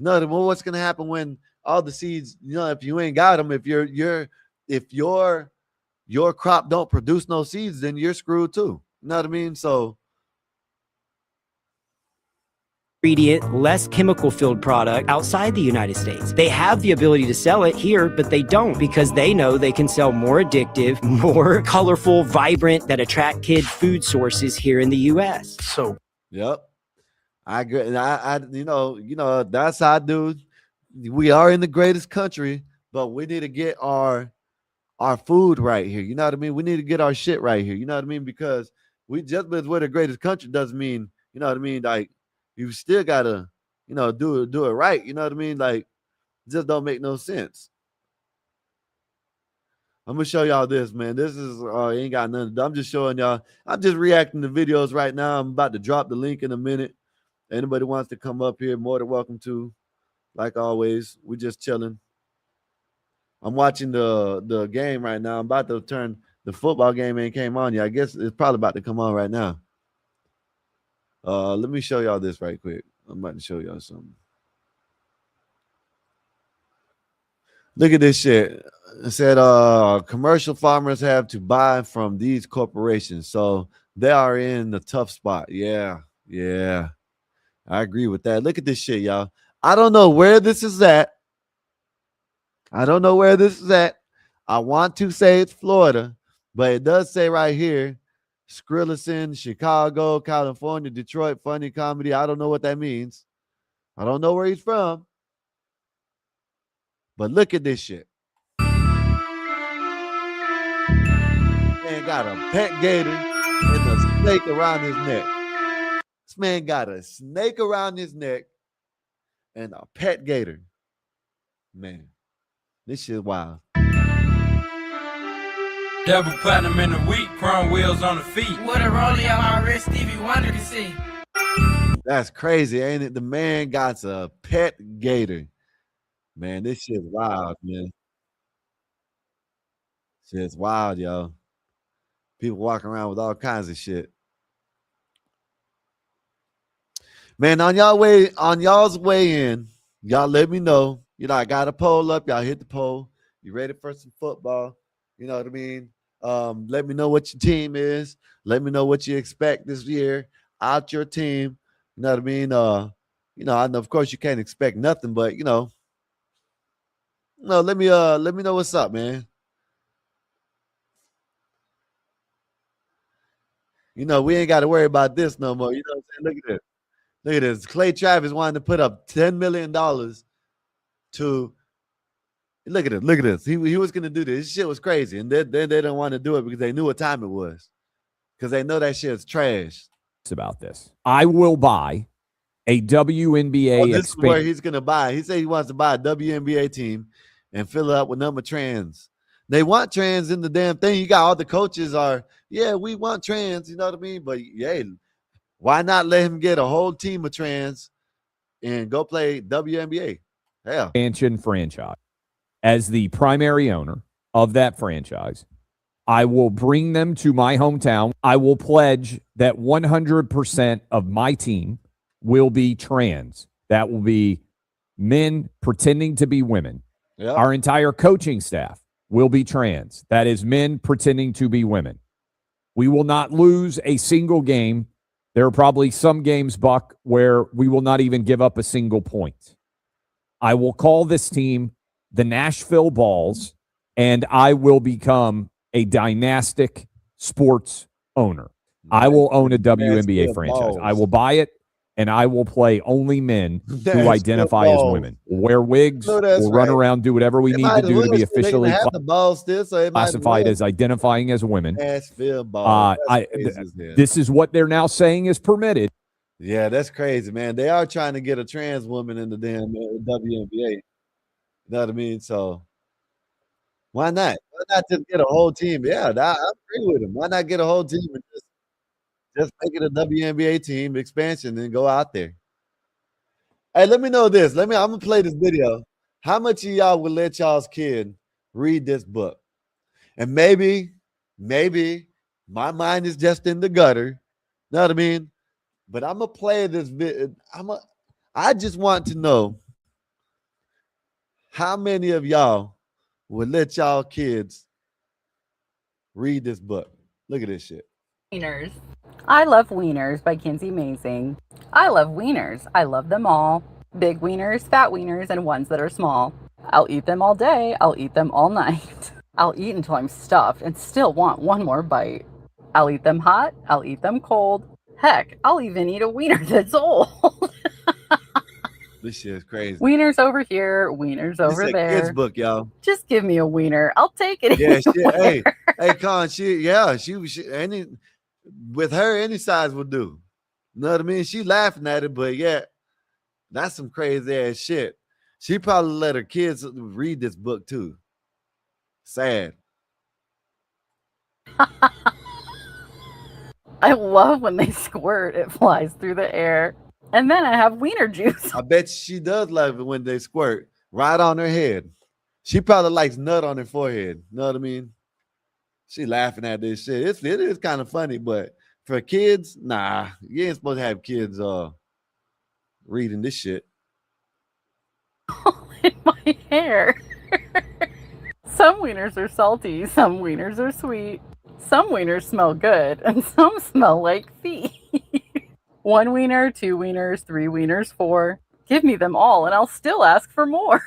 No, well, what's gonna happen when all the seeds, you know, if you ain't got them, if your crop don't produce no seeds, then you're screwed too. You know what I mean? So ingredient, less chemical filled product outside the United States. They have the ability to sell it here, but they don't because they know they can sell more addictive, more colorful, vibrant, that attract kid food sources here in the US. So, yep. I agree. I you know, that's how I do. We are in the greatest country, but we need to get our food right here. You know what I mean? We need to get our shit right here. You know what I mean? Because we just because we're the greatest country doesn't mean, you know what I mean? Like, you still gotta, you know, do it right. You know what I mean? Like, it just don't make no sense. I'm gonna show y'all this, man. This is ain't got nothing to do. I'm just showing y'all. I'm just reacting to videos right now. I'm about to drop the link in a minute. Anybody wants to come up here, more than welcome to. Like always, we just chilling. I'm watching the game right now. I'm about to turn the football game ain't came on yet. I guess it's probably about to come on right now. Let me show y'all this right quick. I'm about to show y'all something. Look at this shit. It said commercial farmers have to buy from these corporations. So they are in the tough spot. Yeah. I agree with that. Look at this shit, y'all. I don't know where this is at. I want to say it's Florida, but it does say right here, Skrillison, Chicago, California, Detroit, funny comedy. I don't know what that means. I don't know where he's from. But look at this shit. Man got a pet gator and a snake around his neck. This man got a snake around his neck and a pet gator. Man, this shit wild. Double platinum in the week, chrome wheels on the feet. With a rollie on my wrist, Stevie Wonder can see. That's crazy, ain't it? The man got a pet gator. Man, this shit's wild, man. Shit's wild, yo. People walking around with all kinds of shit. Man, on y'all's way in, y'all let me know. You know, I got a poll up. Y'all hit the poll. You ready for some football? You know what I mean? Let me know what your team is. Let me know what you expect this year out your team. You know what I mean? I know, of course, you can't expect nothing, but let me know what's up, man. We ain't got to worry about this no more. You know what I'm saying? Look at this. Clay Travis wanted to put up $10 million to look at this. He was gonna do this. This shit was crazy. And then they didn't want to do it because they knew what time it was. Because they know that shit's trash. It's about this. I will buy a WNBA this is where he's gonna buy. He said he wants to buy a WNBA team and fill it up with number trans. They want trans in the damn thing. You got all the coaches we want trans, you know what I mean? But yeah, why not let him get a whole team of trans and go play WNBA? Hell. Expansion franchise. As the primary owner of that franchise, I will bring them to my hometown. I will pledge that 100% of my team will be trans. That will be men pretending to be women. Yep. Our entire coaching staff will be trans. That is men pretending to be women. We will not lose a single game. There are probably some games, Buck, where we will not even give up a single point. I will call this team the Nashville Balls, and I will become a dynastic sports owner. I will own a WNBA franchise. I will buy it, and I will play only men who identify as women. We'll wear wigs. We'll run around, do whatever we need to do to be officially classified as identifying as women. Nashville Balls. This is what they're now saying is permitted. Yeah, that's crazy, man. They are trying to get a trans woman in the damn WNBA. You know what I mean? So why not? Why not just get a whole team? Yeah, I agree with him. Why not get a whole team and just make it a WNBA team expansion and go out there? Hey, let me know this. I'm gonna play this video. How much of y'all would let y'all's kid read this book? And maybe my mind is just in the gutter. Know what I mean? But I'm gonna play this video. I just want to know how many of y'all would let y'all kids read this book. Look at this shit. Wieners. I Love Wieners by Kinsey Amazing. I love wieners. I love them all. Big wieners, fat wieners, and ones that are small. I'll eat them all day. I'll eat them all night. I'll eat until I'm stuffed and still want one more bite. I'll eat them hot. I'll eat them cold. Heck, I'll even eat a wiener that's old. This shit is crazy. Wieners over here, wieners over It's a there. kids book, y'all. Just give me a wiener. I'll take it. Yeah, anywhere. hey, Con, she with her any size will do. You know what I mean? She laughing at it, but yeah, that's some crazy ass shit. She probably let her kids read this book too. Sad. I love when they squirt. It flies through the air. And then I have wiener juice. I bet she does love it when they squirt right on her head. She probably likes nut on her forehead. You know what I mean? She laughing at this shit. It is kind of funny, but for kids, nah, you ain't supposed to have kids reading this shit. My hair. Some wieners are salty, some wieners are sweet. Some wieners smell good, and some smell like feet. 1 wiener, 2 wieners, 3 wieners, 4. Give me them all, and I'll still ask for more.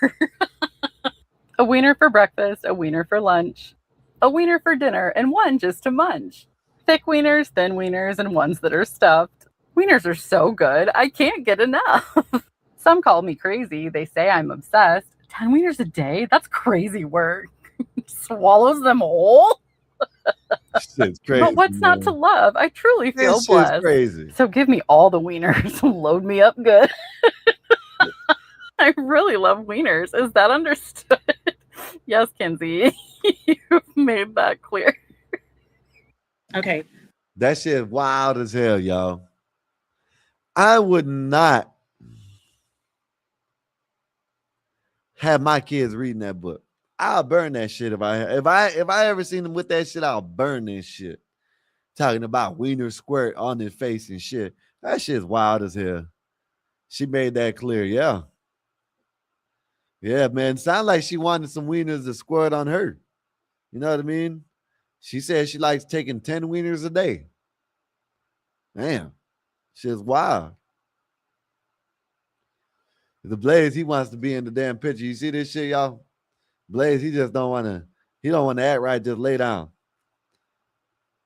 A wiener for breakfast, a wiener for lunch, a wiener for dinner, and 1 just to munch. Thick wieners, thin wieners, and ones that are stuffed. Wieners are so good, I can't get enough. Some call me crazy. They say I'm obsessed. 10 wieners a day? That's crazy work. Swallows them whole? Shit's crazy. But what's not to love? I truly feel This shit's blessed. crazy. So give me all the wieners. Load me up good. I really love wieners. Is that understood? Yes, Kenzie. You've made that clear. Okay. That shit wild as hell, y'all. I would not have my kids reading that book. I'll burn that shit if I ever seen them with that shit. I'll burn this shit. Talking about wiener squirt on their face and shit. That shit's wild as hell. She made that clear. Yeah. Yeah, man. Sound like she wanted some wieners to squirt on her. You know what I mean? She said she likes taking 10 wieners a day. Damn. Shit's wild. The Blaze, he wants to be in the damn picture. You see this shit, y'all? Blaze, he just don't want to act right, just lay down.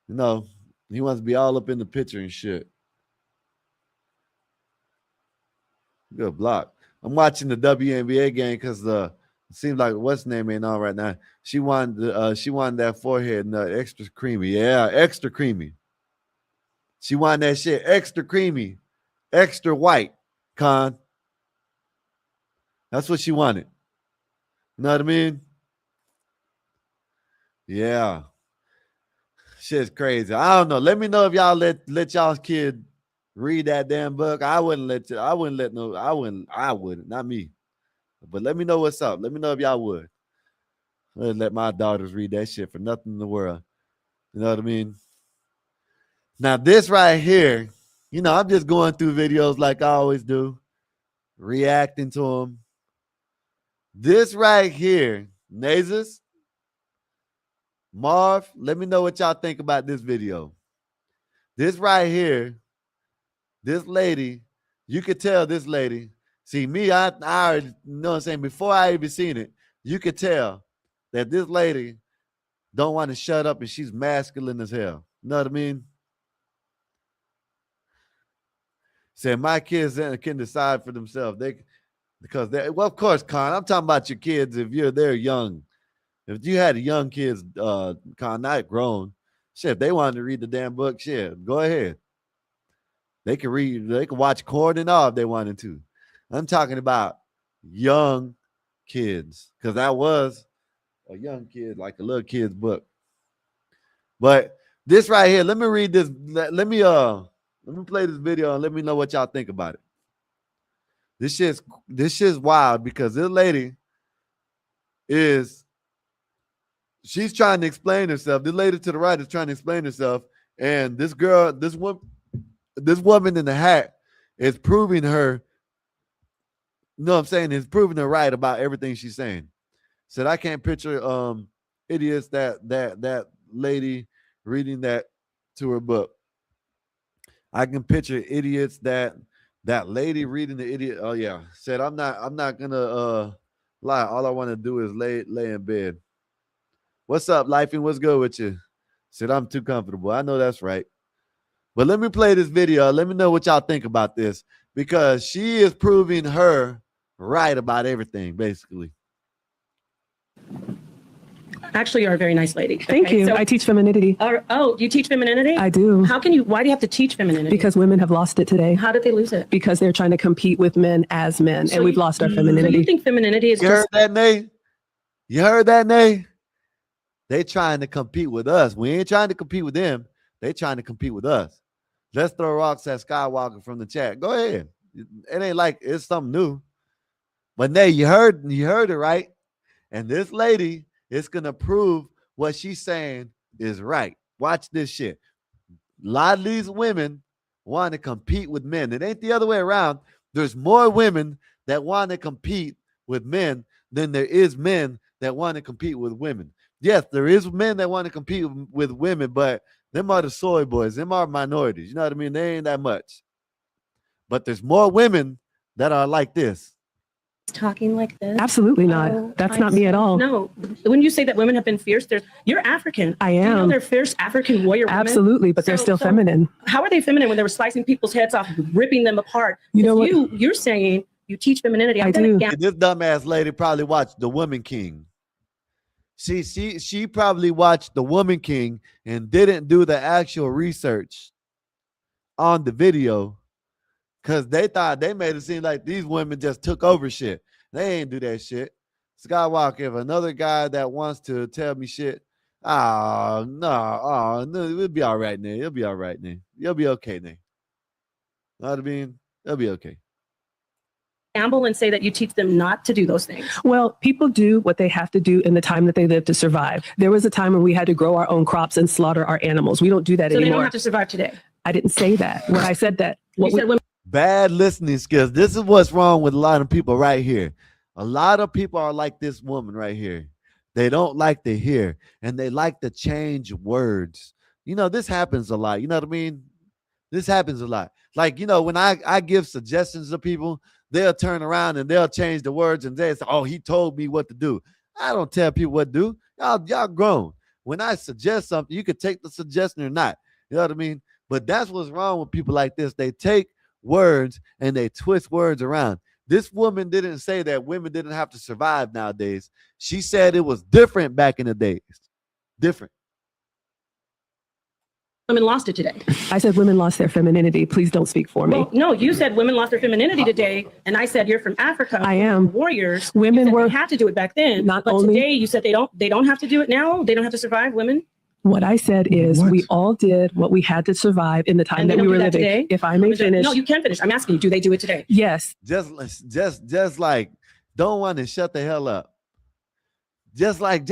You know, he wants to be all up in the picture and shit. Good block. I'm watching the WNBA game because it seems like what's name ain't on right now. She wanted that forehead nut extra creamy. Yeah, extra creamy. She wanted that shit extra creamy, extra white, Con. That's what she wanted. You know what I mean? Yeah. Shit's crazy. I don't know. Let me know if y'all let y'all's kid read that damn book. I wouldn't, not me. But let me know what's up. Let me know if y'all would. I'd let my daughters read that shit for nothing in the world. You know what I mean? Now, this right here, you know, I'm just going through videos like I always do, reacting to them. This right here, Nazis, Marv, let me know what y'all think about this video. This right here, this lady, you could tell this lady. See, me, I already, you know what I'm saying, before I even seen it, you could tell that this lady don't want to shut up and she's masculine as hell. You know what I mean? Say my kids can decide for themselves. Well, of course, Con, I'm talking about your kids if they're young. If you had young kids, Con, not grown, shit, if they wanted to read the damn book, shit, go ahead. They can read, they can watch Corn and all if they wanted to. I'm talking about young kids, because that was a young kid, like a little kid's book. But this right here, let me read this. Let me play this video and let me know what y'all think about it. This shit's wild because this lady she's trying to explain herself. This lady to the right is trying to explain herself. And this woman in the hat is proving her, you know what I'm saying, is proving her right about everything she's saying. Said, I can't picture idiots that lady reading that to her book. I can picture idiots that lady reading the idiot. Oh yeah. Said, I'm not gonna lie. All I want to do is lay in bed. What's up, Lifing? What's good with you? Said, I'm too comfortable. I know that's right. But let me play this video. Let me know what y'all think about this, because she is proving her right about everything, basically. Actually, you're a very nice lady. Thank you. I teach femininity. You teach femininity? I do. Why do you have to teach femininity? Because women have lost it today. How did they lose it? Because they're trying to compete with men as men, and we've lost our femininity. So you think femininity is You heard that, Nay? You heard that, Nay? They trying to compete with us. We ain't trying to compete with them. They trying to compete with us. Let's throw rocks at Skywalker from the chat. Go ahead. It ain't like it's something new. But Nay, you heard it right. And this lady is gonna prove what she's saying is right. Watch this shit. A lot of these women want to compete with men. It ain't the other way around. There's more women that want to compete with men than there is men that want to compete with women. Yes, there is men that want to compete with women, but them are the soy boys. Them are minorities. You know what I mean? They ain't that much. But there's more women that are like this. Talking like this? Absolutely not. That's not me at all. No. When you say that women have been fierce, you're African. I Do you know am. they're fierce African warrior women? Absolutely, but they're still feminine. How are they feminine when they were slicing people's heads off, ripping them apart? You know what? You're saying you teach femininity. I do. This dumbass lady probably watched The Woman King. She probably watched The Woman King and didn't do the actual research on the video because they thought they made it seem like these women just took over shit. They ain't do that shit. Skywalker, if another guy that wants to tell me shit, no, it'll be all right, Nate. It'll be all right, Nate. You'll be okay, Nate. Know what I mean? It'll be okay. Gamble and say that you teach them not to do those things. Well, people do what they have to do in the time that they live to survive. There was a time when we had to grow our own crops and slaughter our animals. We don't do that So they anymore. don't have to survive today. I didn't say that. When I said that, You said women. Bad listening skills. This is what's wrong with a lot of people right here. A lot of people are like this woman right here. They don't like to hear and they like to change words. You know, this happens a lot. You know what I mean? This happens a lot. Like, you know, when I give suggestions to people, they'll turn around and they'll change the words and they say, oh, he told me what to do. I don't tell people what to do. Y'all grown. When I suggest something, you could take the suggestion or not. You know what I mean? But that's what's wrong with people like this. They take words and they twist words around. This woman didn't say that women didn't have to survive nowadays. She said it was different back in the days. Different. Women lost it today. I said women lost their femininity. Please don't speak for me. Well, no, you said women lost their femininity today, and I said you're from Africa. I am. Warriors. Women were had to do it back then. Not but only- today you said they don't have to do it now. They don't have to survive. Women. What I said is we all did what we had to survive in the time And they that we don't were do that living. today? If I may finish. No, you can finish. I'm asking you, do they do it today? Yes. Just like don't want to shut the hell up. Just want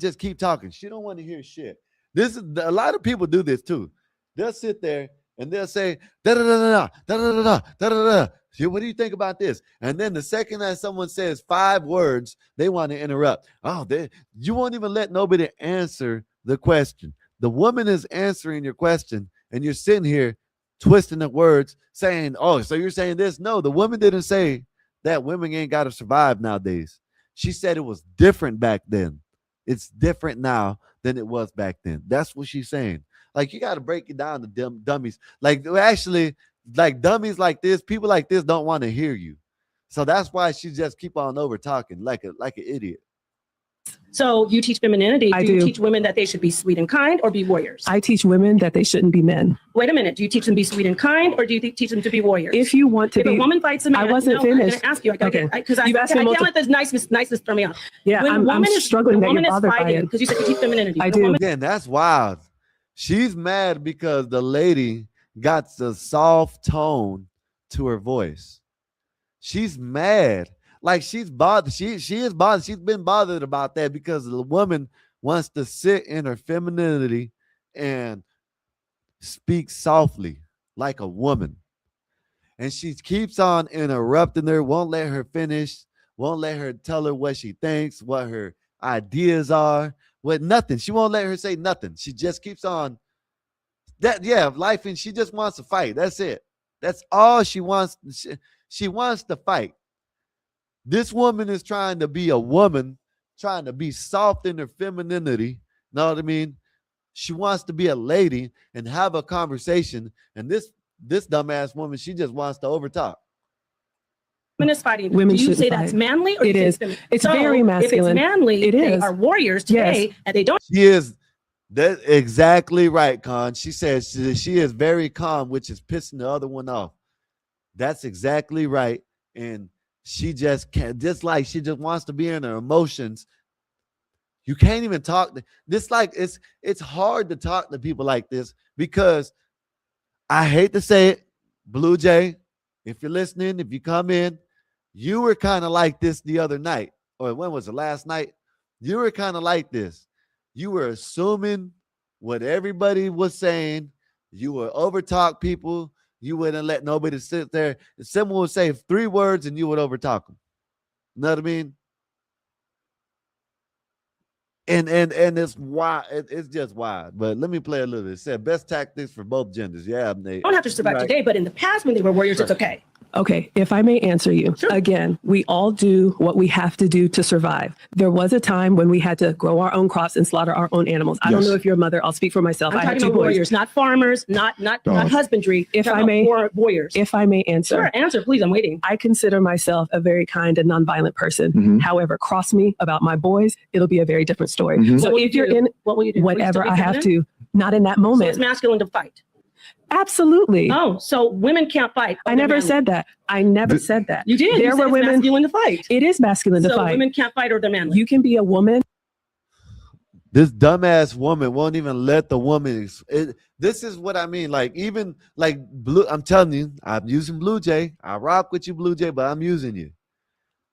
to keep talking. She don't want to hear shit. This is a lot of people do this too. They'll sit there and they'll say da da da da da da da da da da. What do you think about this? And then the second that someone says 5 words, they want to interrupt. You won't even let nobody answer the question. The woman is answering your question, and you're sitting here twisting the words, saying, "Oh, so you're saying this?" No, the woman didn't say that women ain't got to survive nowadays. She said it was different back then. It's different now than it was back then. That's what she's saying. Like, you got to break it down to dummies. Like, actually, like dummies like this, people like this don't want to hear you. So that's why she just keep on over talking like an idiot. So you teach femininity. I Do you do. teach women that they should be sweet and kind or be warriors? I teach women that they shouldn't be men. Wait a minute. Do you teach them to be sweet and kind or do you teach them to be warriors? If you want to if be, a woman fights a man, I wasn't no, finished. I'm gonna ask you. Okay. Because You've asked me I can't multiple- let this niceness throw me off. Yeah, When a I'm woman is struggling that the you're woman is bothered by fighting it. because you said you teach femininity. I The do. woman- Again, that's wild. She's mad because the lady got the soft tone to her voice. She's mad. Like, she's bothered. She is bothered. She's been bothered about that because the woman wants to sit in her femininity and speak softly like a woman. And she keeps on interrupting her, won't let her finish, won't let her tell her what she thinks, what her ideas are, what nothing. She won't let her say nothing. She just keeps on life, and she just wants to fight. That's it. That's all she wants. She wants to fight. This woman is trying to be a woman, trying to be soft in her femininity. Know what I mean? She wants to be a lady and have a conversation. And this dumbass woman, she just wants to overtalk. Women is fighting. Women do you shouldn't say that's fight. manly or It you say is. feminine? It's So, very masculine. If it's manly, It they is. are warriors today, Yes. and they don't. She is that exactly right, Con. She says she is very calm, which is pissing the other one off. That's exactly right. And she just can't, she just wants to be in her emotions. You can't even talk. It's hard to talk to people like this because I hate to say it, Blue Jay, if you're listening, if you come in, you were kind of like this the other night, or when was it, last night? You were kind of like this. You were assuming what everybody was saying. You would overtalk people. You wouldn't let nobody sit there. Someone would say 3 words and you would overtalk them. You know what I mean? And it's wild. It's just wild. But let me play a little bit. It said best tactics for both genders. Yeah, Nate. Don't have to survive today, but in the past when they were warriors, it's okay. Okay, if I may answer you. Again, we all do what we have to do to survive. There was a time when we had to grow our own crops and slaughter our own animals. I don't know if you're a mother. I'll speak for myself. I'm I have talking 2 about boys. warriors, not farmers, not husbandry. If I'm I talking may, about warriors. if I may answer. Sure, answer, please. I'm waiting. I consider myself a very kind and nonviolent person. However, cross me about my boys, it'll be a very different story. So if you're in what will you do? Will you whatever still be I have feminine? to, not in that So moment. it's masculine to fight. Absolutely. Oh, so women can't fight. I never said that. I never said that. You did. There You said were it's women. masculine to fight. It is masculine to So fight. women can't fight or they're manly. You can be a woman. This dumbass woman won't even let the woman. This is what I mean. Like, even like Blue, I'm telling you, I'm using Blue Jay. I rock with you, Blue Jay, but I'm using you.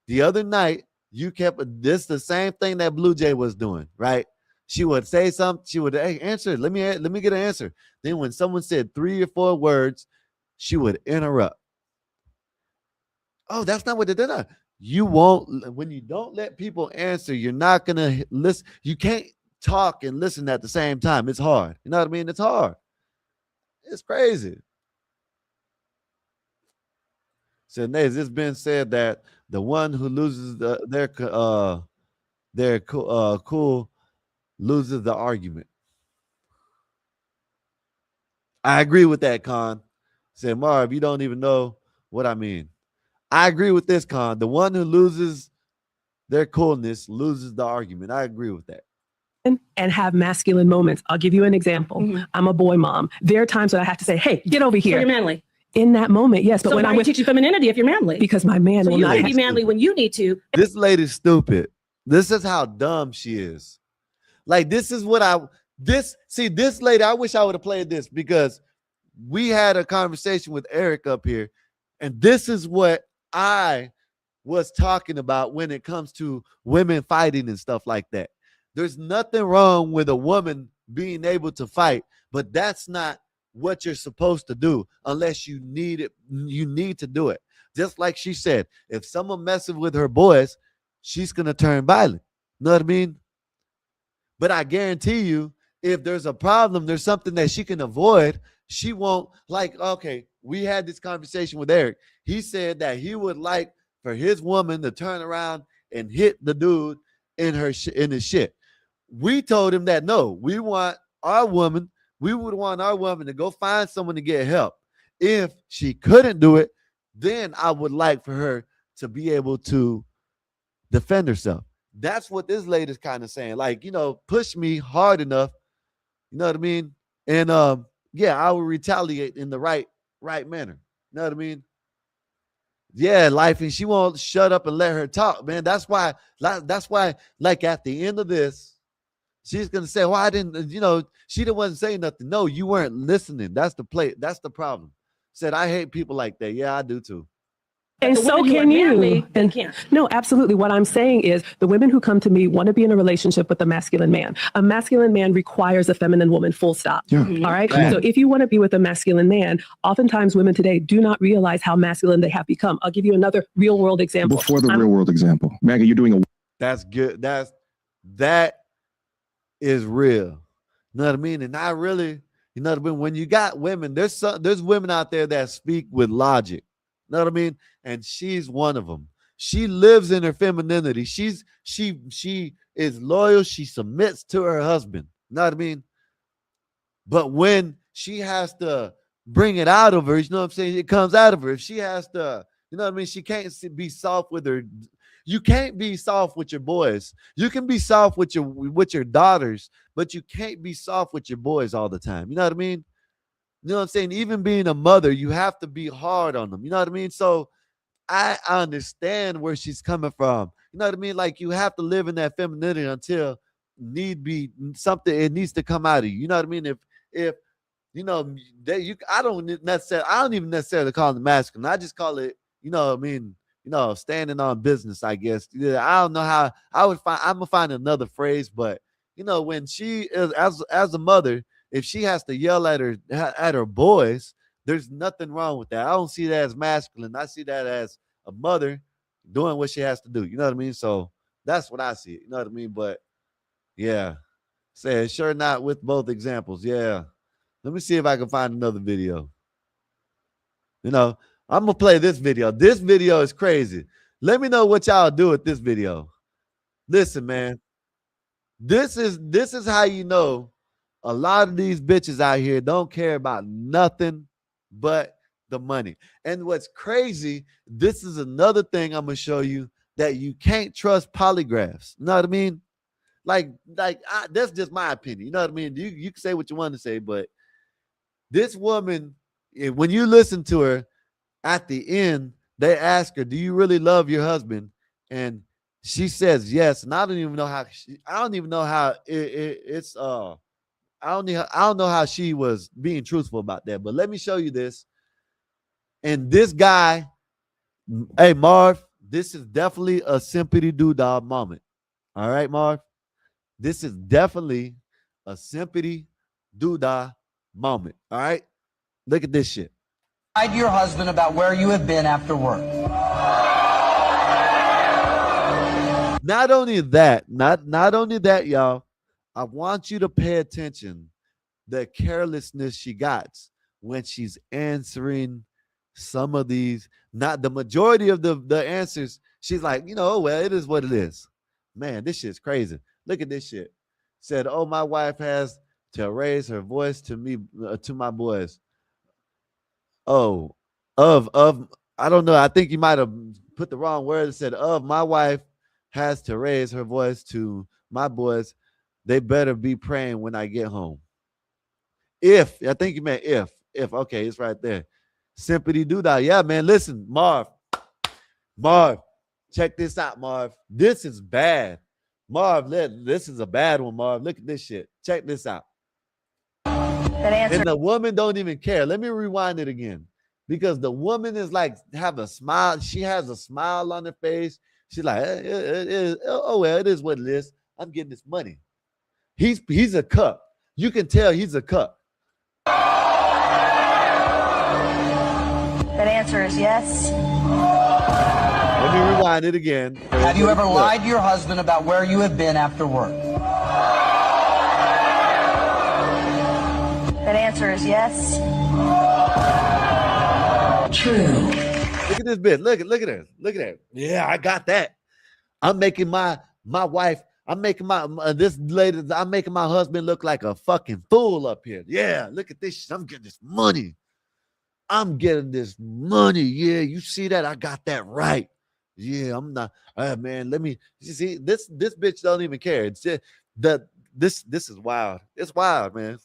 The other night, you kept this the same thing that Blue Jay was doing, right? She would say something. She would, hey, answer. Let me get an answer. Then when someone said 3 or 4 words, she would interrupt. Oh, that's not what they did. You won't. When you don't let people answer, you're not gonna listen. You can't talk and listen at the same time. It's hard. You know what I mean? It's hard. It's crazy. So, Nate, it's been said that the one who loses their cool loses the argument. I agree with that, Con. Said, Marv, you don't even know what I mean. I agree with this, Con. The one who loses their coolness loses the argument. I agree with that. And have masculine moments. I'll give you an example. I'm a boy mom. There are times when I have to say, hey, get over So here. you're manly. In that moment, yes. But So when why I'm are you with, teaching femininity if you're manly? because my man So will you not can be have manly when you need to. This lady's stupid. This is how dumb she is. Like, this is what this lady, I wish I would have played this, because we had a conversation with Eric up here, and this is what I was talking about when it comes to women fighting and stuff like that. There's nothing wrong with a woman being able to fight, but that's not what you're supposed to do unless you need it. You need to do it. Just like she said, if someone messes with her boys, she's going to turn violent. You know what I mean? But I guarantee you, if there's a problem, there's something that she can avoid, she won't. Like, okay, we had this conversation with Eric. He said that he would like for his woman to turn around and hit the dude in his shit. We told him that no, we would want our woman to go find someone to get help. If she couldn't do it, then I would like for her to be able to defend herself. That's what this lady's kind of saying. Like, push me hard enough. You know what I mean? And yeah, I will retaliate in the right manner. You know what I mean? Yeah, life, and she won't shut up and let her talk, man. That's why, like, at the end of this, she's gonna say, "Well, I didn't," she wasn't saying nothing. No, you weren't listening. That's the problem. Said, I hate people like that. Yeah, I do too. And so can you. No, absolutely. What I'm saying is the women who come to me want to be in a relationship with a masculine man. A masculine man requires a feminine woman, full stop. Yeah. All right. Yeah. So if you want to be with a masculine man, oftentimes women today do not realize how masculine they have become. I'll give you another real world example. Before the real world example, Maggie, you're doing a. That's good. That is real. You know what I mean? And I really, you know what I mean? When you got women, there's women out there that speak with logic. You know what I mean? And she's one of them. She lives in her femininity. She is loyal. She submits to her husband. You know what I mean? But when she has to bring it out of her, you know what I'm saying? It comes out of her. If she has to, you know what I mean? She can't be soft with her. You can't be soft with your boys. You can be soft with your daughters, but you can't be soft with your boys all the time. You know what I mean? You know what I'm saying? Even being a mother, you have to be hard on them. You know what I mean? So I understand where she's coming from. You know what I mean? Like, you have to live in that femininity until need be something. It needs to come out of you. You know what I mean? If I don't even necessarily call it masculine. I just call it, you know what I mean? Standing on business, I guess. Yeah, I don't know how I'm gonna find another phrase, but when she is as a mother, if she has to yell at her boys, there's nothing wrong with that. I don't see that as masculine. I see that as a mother doing what she has to do. You know what I mean? So that's what I see. You know what I mean? But yeah, say sure not with both examples. Yeah. Let me see if I can find another video. You know, I'm gonna play this video. This video is crazy. Let me know what y'all do with this video. Listen, man. This is how you know a lot of these bitches out here don't care about nothing but the money. And what's crazy, this is another thing I'm gonna show you, that you can't trust polygraphs. You know what I mean? That's just my opinion. You know what I mean? You can say what you want to say, but this woman, when you listen to her, at the end, they ask her, do you really love your husband? And she says yes. And I don't even know how I don't know how she was being truthful about that. But let me show you this. And this guy, hey Marv, this is definitely a Simpity Doodah moment. All right, Marv? This is definitely a Simpity Doodah moment. All right? Look at this shit. Lie to your husband about where you have been after work. Not only that, y'all, I want you to pay attention the carelessness she got when she's answering some of these. Not the majority of the answers. She's like, well, it is what it is. Man, this shit's crazy. Look at this shit. Said, oh, my wife has to raise her voice to me, to my boys. Oh, I don't know. I think you might have put the wrong word. It said, my wife has to raise her voice to my boys. They better be praying when I get home. I think you meant if, okay, it's right there. Simpity Doodah. Yeah, man, listen, Marv, check this out, Marv. This is bad. Marv, this is a bad one, Marv. Look at this shit. Check this out. And the woman don't even care. Let me rewind it again. Because the woman is like, have a smile. She has a smile on her face. She's like, well, it is what it is. I'm getting this money. He's a cuck. You can tell he's a cuck. That answer is yes. Let me rewind it again. Have you ever lied to your husband about where you have been after work? That answer is yes. True. Look at this bitch. Look at her. Look at her. Yeah, I got that. I'm making my wife. I'm making this lady. I'm making my husband look like a fucking fool up here. Yeah, look at this. I'm getting this money. Yeah, you see that? I got that right. Yeah, I'm not. Man, let me see. This bitch don't even care. It's just this is wild. It's wild, man.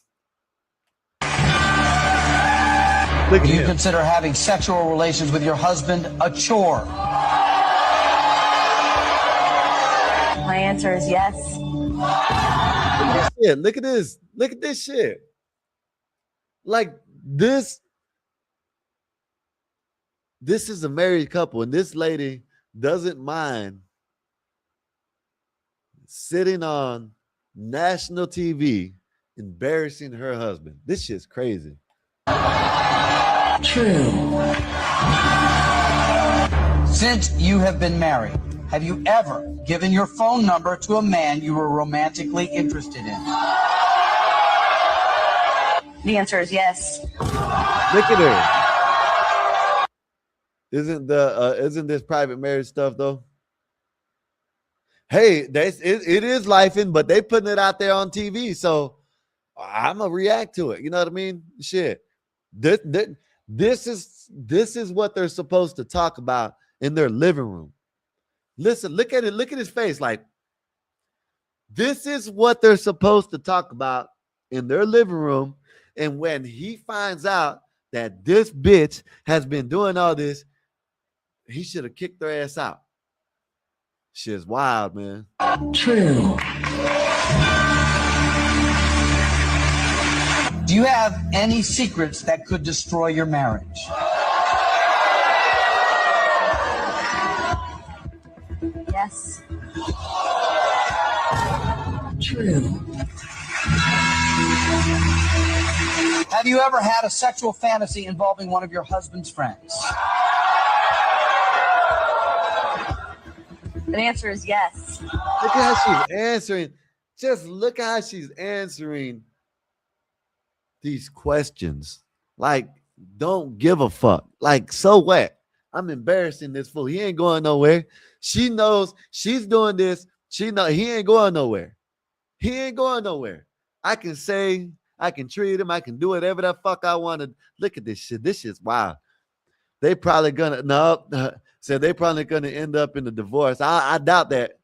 Do you consider having sexual relations with your husband a chore? My answer is yes. Look at this. Look at this shit. Like this. This is a married couple, and this lady doesn't mind sitting on national TV embarrassing her husband. This shit's crazy. True. Since you have been married, have you ever given your phone number to a man you were romantically interested in? The answer is yes. Look at her. Isn't this private marriage stuff though? Hey, it is lifing, but they putting it out there on TV, so I'm gonna react to it. You know what I mean? Shit. This is what they're supposed to talk about in their living room. Listen, look at it. Look at his face. Like, this is what they're supposed to talk about in their living room. And when he finds out that this bitch has been doing all this, he should have kicked their ass out. Shit's wild, man. True. Do you have any secrets that could destroy your marriage? Yes. True. Have you ever had a sexual fantasy involving one of your husband's friends? The answer is yes. Look at how she's answering. Just look at how she's answering these questions. Like, don't give a fuck. Like, so what? I'm embarrassing this fool. He ain't going nowhere. She knows she's doing this. She know he ain't going nowhere. He ain't going nowhere. I can say, I can treat him. I can do whatever the fuck I want to. Look at this shit. This shit's wild. They probably gonna they probably gonna end up in a divorce. I doubt that.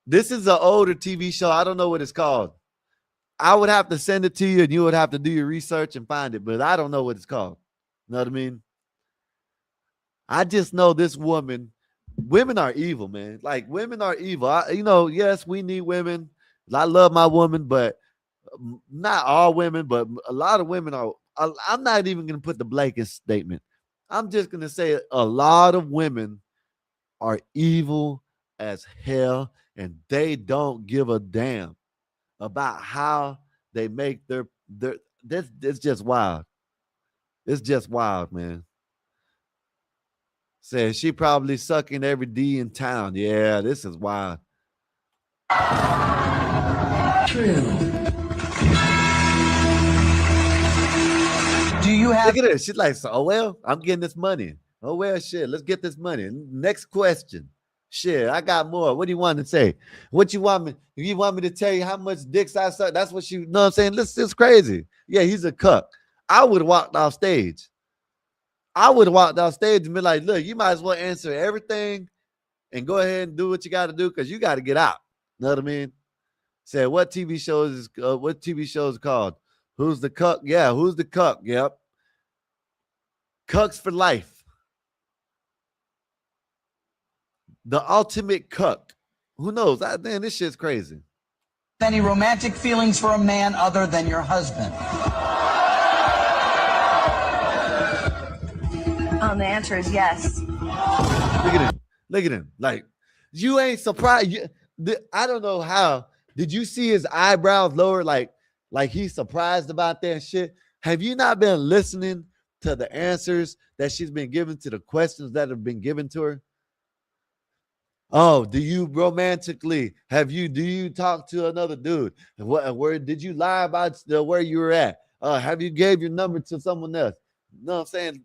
This is an older TV show. I don't know what it's called. I would have to send it to you, and you would have to do your research and find it. But I don't know what it's called. You know what I mean? I just know this woman. Women are evil, man. Like, women are evil. Yes, we need women. I love my woman, but not all women, but a lot of women are. I'm not even going to put the blanket statement. I'm just going to say a lot of women are evil as hell, and they don't give a damn about how they make their it's just wild. It's just wild, man. Says she probably sucking every D in town. Yeah, this is wild. True. Do you have? Look at her. She's like, oh well, I'm getting this money. Oh well, shit. Let's get this money. Next question. Shit, I got more. What do you want to say? What you want me? You want me to tell you how much dicks I suck? That's what she. You know what I'm saying? This is crazy. Yeah, he's a cuck. I would have walked off stage. I would have walked off stage and been like, look, you might as well answer everything and go ahead and do what you got to do because you got to get out. You know what I mean? Said, what TV shows is called? Who's the cuck? Yeah, who's the cuck? Yep. Cucks for life. The ultimate cuck. Who knows? Man, this shit's crazy. Any romantic feelings for a man other than your husband? The answer is yes. Look at him. Look at him. Like, you ain't surprised. I don't know how. Did you see his eyebrows lower? Like he's surprised about that shit. Have you not been listening to the answers that she's been given to the questions that have been given to her? Oh, do you romantically do you talk to another dude? Where did you lie about where you were at? Have you gave your number to someone else? You know what I'm saying?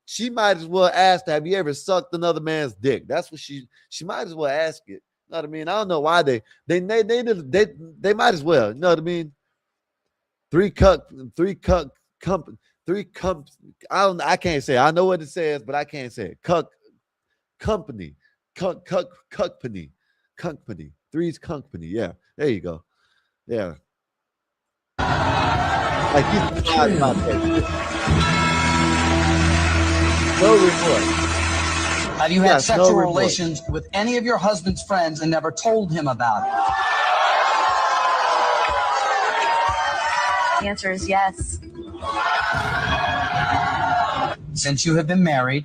She might as well ask, have you ever sucked another man's dick? That's what she might as well ask it. You know what I mean? I don't know why they might as well. You know what I mean? Three cuck I can't say. I know what it says, but I can't say it. Cuck company. Company. Three's company. Yeah, there you go. Yeah. Like he's not about that. No report. Have you had sexual relations with any of your husband's friends and never told him about it? The answer is yes. Since you have been married,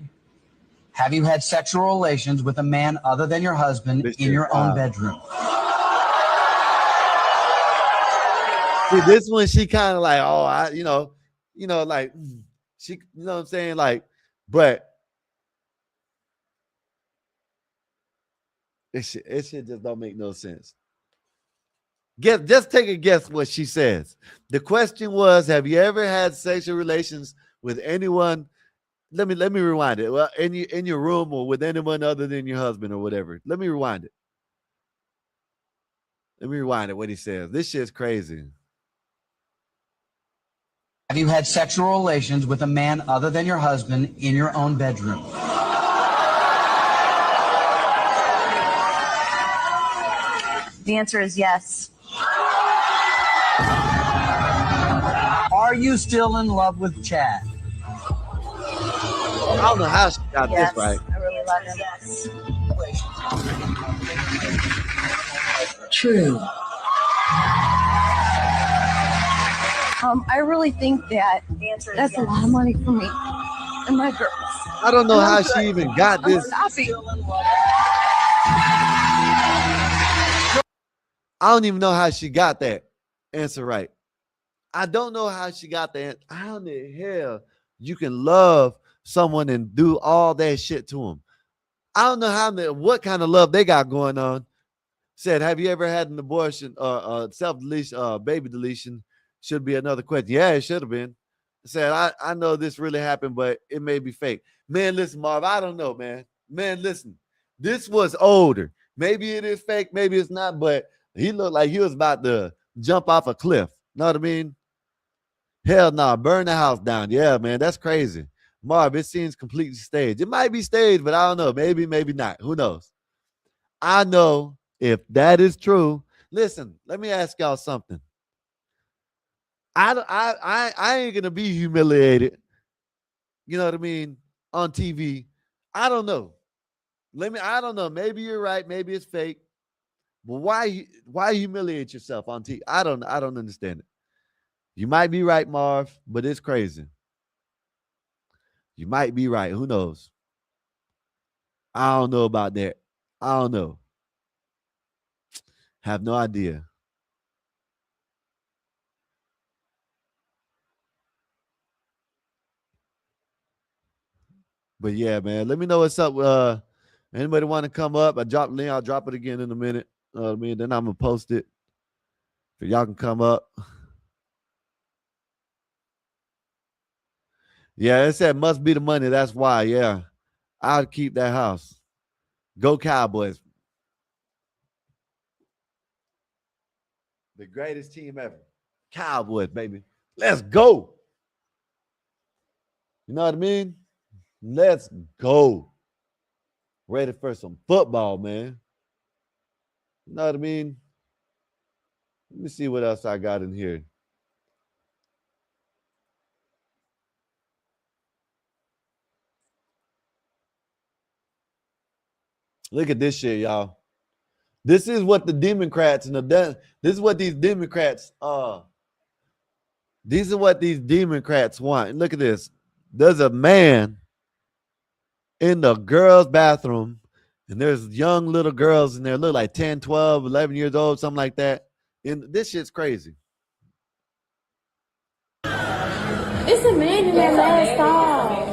have you had sexual relations with a man other than your husband in your own bedroom? See, this one, she kind of like, oh, like she, you know what I'm saying? Like, but it shit just don't make no sense. Just take a guess what she says. The question was, have you ever had sexual relations with anyone? Let me rewind it. Well, in your room or with anyone other than your husband or whatever. Let me rewind it. What he says. This shit's crazy. Have you had sexual relations with a man other than your husband in your own bedroom? The answer is yes. Are you still in love with Chad? I don't know how she got this right. I really love him. Yes. True. I really think that that's a lot of money for me and my girls. I don't know how she even got this. I don't even know how she got that answer right. I don't know how she got there. How in the hell you can love someone and do all that shit to them? I don't know what kind of love they got going on. Said, have you ever had an abortion or self-deletion, baby deletion? Should be another question. Yeah, it should have been. Said, I know this really happened, but it may be fake. Man, listen, Marv, I don't know, man. Man, listen. This was older. Maybe it is fake, maybe it's not, but he looked like he was about to jump off a cliff. Know what I mean? Hell no, burn the house down. Yeah, man, that's crazy. Marv, it seems completely staged. It might be staged, but I don't know. Maybe, maybe not. Who knows? I know if that is true. Listen, let me ask y'all something. I ain't gonna be humiliated. You know what I mean? On TV. I don't know. I don't know. Maybe you're right. Maybe it's fake. But why humiliate yourself on TV? I don't understand it. You might be right, Marv, but it's crazy. You might be right. Who knows? I don't know about that. I don't know. Have no idea. But yeah, man, let me know what's up. Anybody want to come up? I dropped link. I'll drop it again in a minute. I mean, then I'm gonna post it. So y'all can come up. Yeah, it said must be the money. That's why. Yeah, I'll keep that house. Go Cowboys. The greatest team ever. Cowboys, baby. Let's go. You know what I mean? Let's go. Ready for some football, man. You know what I mean? Let me see what else I got in here. Look at this shit, y'all. This is what the Democrats and this is what these Democrats these are what these Democrats want. Look at this. There's a man in the girls' bathroom, and there's young little girls in there, look like 10, 12, 11 years old, something like that. And this shit's crazy. It's a man in that last stall.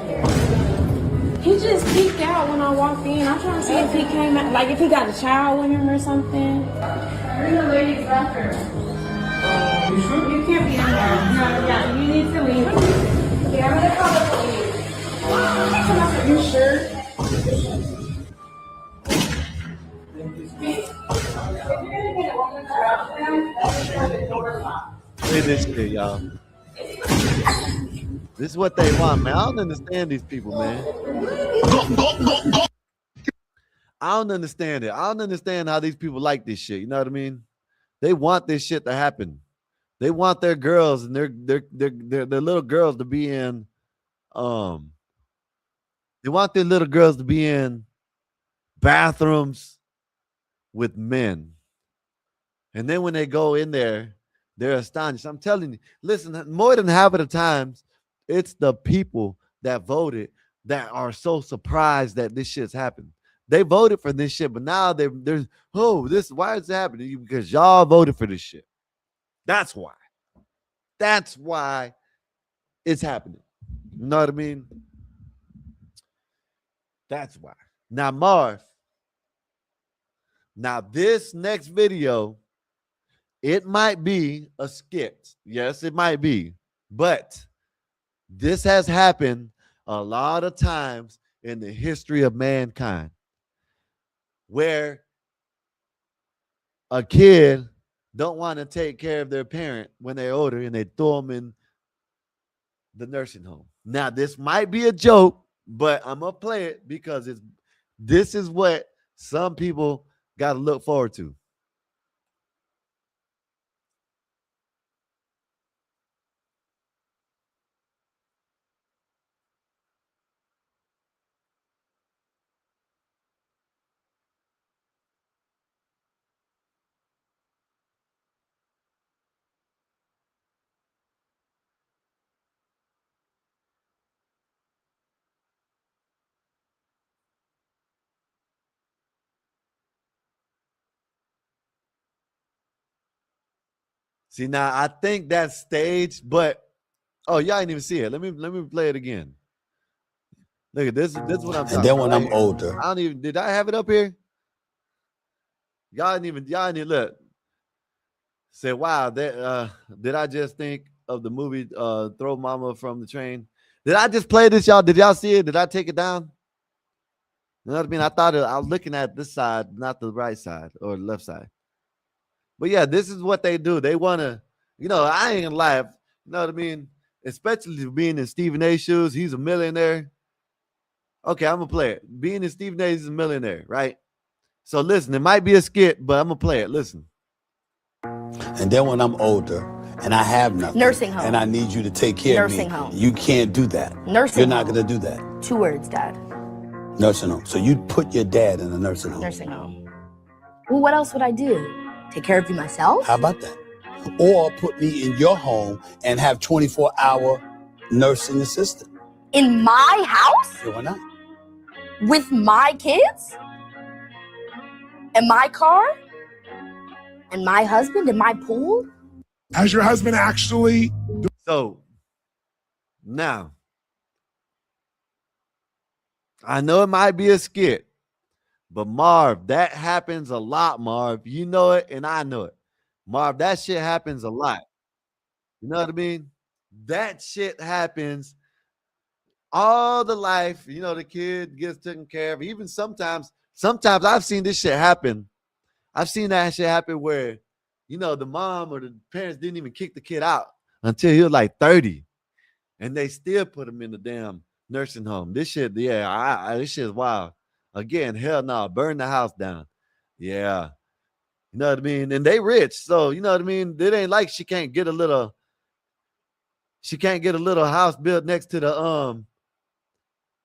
He just peeked out when I walked in. I'm trying to see if he came out, like if he got a child with him or something. You're in the ladies' bathroom. You sure? You can't be in there. No, yeah, you need to leave. Yeah, I'm gonna call the police. You sure? Look at this shit, y'all. This is what they want, man. I don't understand these people, man. I don't understand it. I don't understand how these people like this shit. You know what I mean? They want this shit to happen. They want their girls and their little girls to be in they want their little girls to be in bathrooms with men. And then when they go in there, they're astonished. I'm telling you, listen, more than half of the times, it's the people that voted that are so surprised that this shit's happened. They voted for this shit, but now they're why is it happening? Because y'all voted for this shit. That's why. That's why it's happening. You know what I mean? That's why. Now, Marv. Now, this next video, it might be a skit. Yes, it might be. But this has happened a lot of times in the history of mankind, where a kid don't want to take care of their parent when they're older and they throw them in the nursing home. Now, this might be a joke, but I'm going to play it because this is what some people got to look forward to. See, now I think that's staged, but oh, y'all didn't even see it. Let me play it again. Look at this. This is what I'm talking about. And then when right I'm here. older, I don't even. Did I have it up here? Y'all didn't even look. Say, wow, that did I just think of the movie Throw Mama from the Train? Did I just play this, y'all? Did y'all see it? Did I take it down? You know what I mean? I was looking at this side, not the right side or the left side. But yeah, this is what they do. They want to, I ain't gonna lie. You know what I mean? Especially being in Stephen A's shoes. He's a millionaire. Okay, I'm gonna play it. Being in Stephen A's is a millionaire, right? So listen, it might be a skit, but I'm gonna play it. Listen. and then when I'm older and I have nothing, Nursing home. and I need you to take care of me, Nursing home. you can't do that. Nursing You're not home. gonna do that. 2 words, Dad. Nursing home. So you'd put your dad in a nursing home. Nursing home. Well, what else would I do? Take care of you myself? How about that? Or put me in your home and have 24-hour nursing assistant. In my house? Yeah, why not? With my kids? And my car? And my husband? And my pool? Has your husband actually? So now, I know it might be a skit, but Marv, that happens a lot, Marv. You know it, and I know it. Marv, that shit happens a lot. You know what I mean? That shit happens all the life. The kid gets taken care of. Even sometimes I've seen this shit happen. I've seen that shit happen where, the mom or the parents didn't even kick the kid out until he was like 30. And they still put him in the damn nursing home. This shit, this shit is wild. Again, hell no, burn the house down. Yeah. You know what I mean? And they rich. So, you know what I mean? It ain't like she can't get a little house built next to the,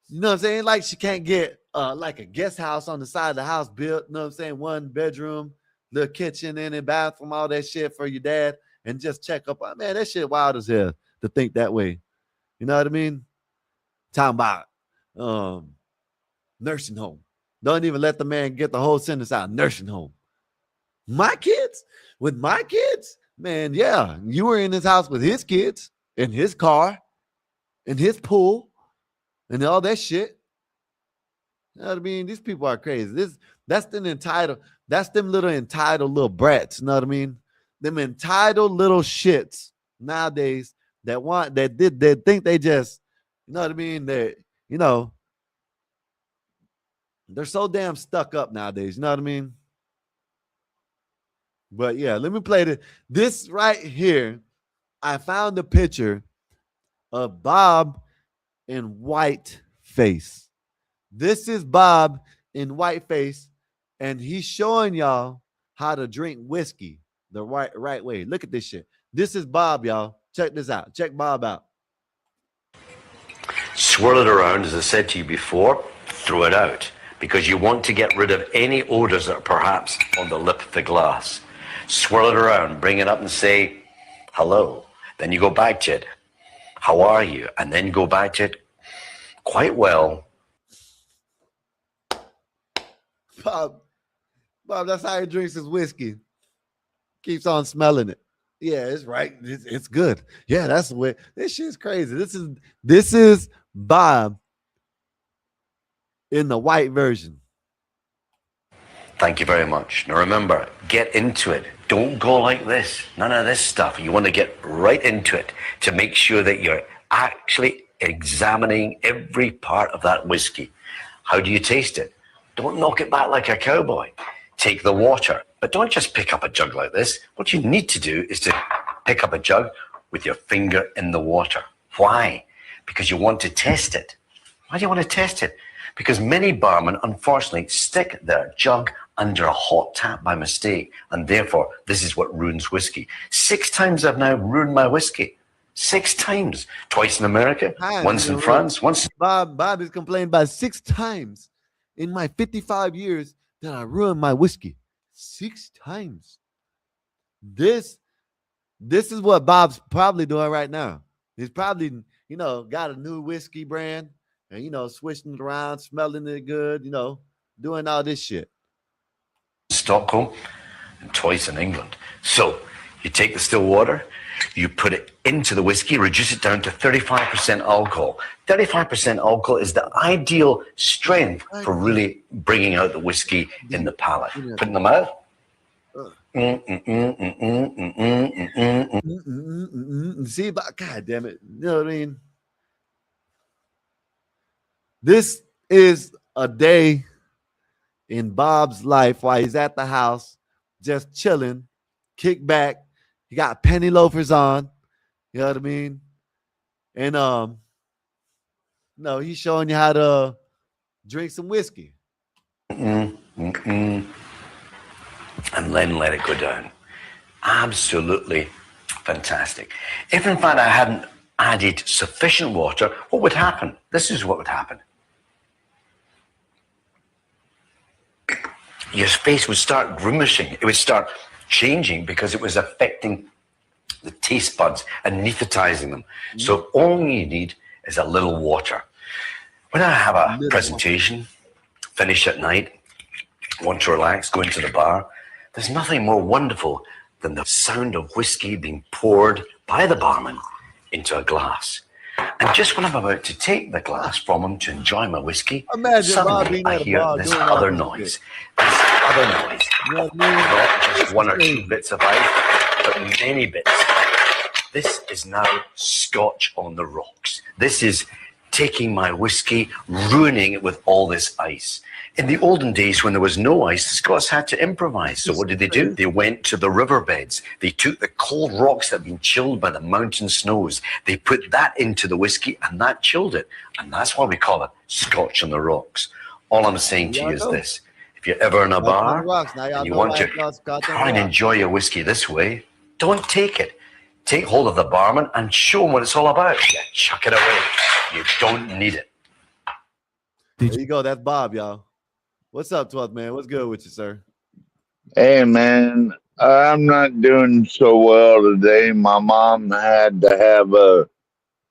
you know what I'm saying? Like she can't get like a guest house on the side of the house built, you know what I'm saying? 1 bedroom, little kitchen in it, bathroom, all that shit for your dad, and just check up. Man, that shit wild as hell to think that way. You know what I mean? Talking about nursing home. Don't even let the man get the whole sentence out. Nursing home. My kids? With my kids? Man, yeah. You were in his house with his kids, in his car, in his pool, and all that shit. You know what I mean? These people are crazy. That's them little entitled little brats. You know what I mean? Them entitled little shits nowadays that think they just, you know what I mean? They're so damn stuck up nowadays. You know what I mean? But yeah, let me play this right here. I found a picture of Bob in whiteface. This is Bob in whiteface, and he's showing y'all how to drink whiskey the right way. Look at this shit. This is Bob, y'all. Check this out. Check Bob out. Swirl it around, as I said to you before, throw it out, because you want to get rid of any odors that are perhaps on the lip of the glass. Swirl it around, bring it up and say, hello. Then you go back to it. How are you? And then go back to it. Quite well. Bob, that's how he drinks his whiskey. Keeps on smelling it. Yeah, it's right. It's good. Yeah, that's the way. This shit's crazy. This is Bob in the white version. Thank you very much. Now remember, get into it. Don't go like this. None of this stuff. You want to get right into it to make sure that you're actually examining every part of that whiskey. How do you taste it? Don't knock it back like a cowboy. Take the water, but don't just pick up a jug like this. What you need to do is to pick up a jug with your finger in the water. Why? Because you want to test it. Why do you want to test it? Because many barmen, unfortunately, stick their jug under a hot tap by mistake, and therefore, this is what ruins whiskey. 6 times I've now ruined my whiskey. 6 times. Twice in America, once in France, once. Bob is complaining about 6 times in my 55 years that I ruined my whiskey. 6 times. This is what Bob's probably doing right now. He's probably, got a new whiskey brand and, switching it around, smelling it good, doing all this shit. Stockholm and twice in England. So You take the still water, you put it into the whiskey, reduce it down to 35% alcohol. 35% alcohol is the ideal strength for really bringing out the whiskey in the palate. Put in the mouth. See, but God damn it. You know what I mean? This is a day in Bob's life while he's at the house, just chilling, kick back. He got penny loafers on. You know what I mean? And no, he's showing you how to drink some whiskey. And then let it go down. Absolutely fantastic. If in fact I hadn't added sufficient water, what would happen? This is what would happen. Your face would start grimacing. It would start changing because it was affecting the taste buds, anesthetizing them. So all you need is a little water. When I have a presentation, finish at night, want to relax, go into the bar, there's nothing more wonderful than the sound of whiskey being poured by the barman into a glass. And just when I'm about to take the glass from him to enjoy my whiskey, suddenly I hear this other noise. This other noise. Not just one or two bits of ice, but many bits. This is now Scotch on the rocks. This is taking my whiskey, ruining it with all this ice. In the olden days, when there was no ice, the Scots had to improvise. So what did they do? They went to the riverbeds. They took the cold rocks that had been chilled by the mountain snows. They put that into the whiskey, and that chilled it. And that's why we call it Scotch on the rocks. All I'm saying to you is this. If you're ever in a bar and you want to try and enjoy your whiskey this way, don't take it. Take hold of the barman and show him what it's all about. Yeah, chuck it away. You don't need it. There you go. That's Bob, y'all. What's up, 12th man? What's good with you, sir? Hey, man. I'm not doing so well today. My mom had to have a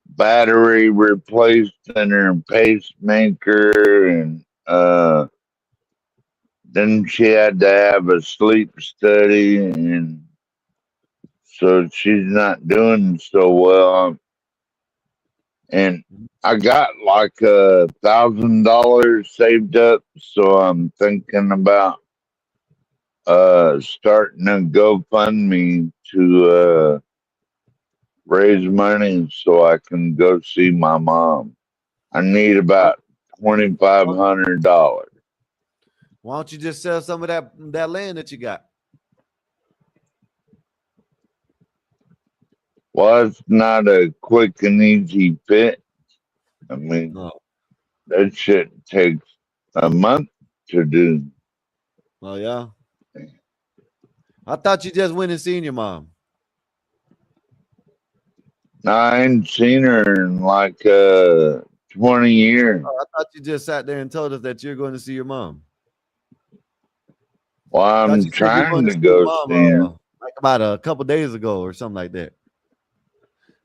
battery replaced in her pacemaker, and then she had to have a sleep study, and so she's not doing so well. And I got like $1,000 saved up, so I'm thinking about starting a GoFundMe to raise money so I can go see my mom. I need about $2,500. Why don't you just sell some of that land that you got? Well, it's not a quick and easy fix. I mean, that shit takes a month to do. Oh, yeah? I thought you just went and seen your mom. No, I ain't seen her in like 20 years. Oh, I thought you just sat there and told us that you're going to see your mom. Well, I'm trying to go see her. Like about a couple days ago or something like that.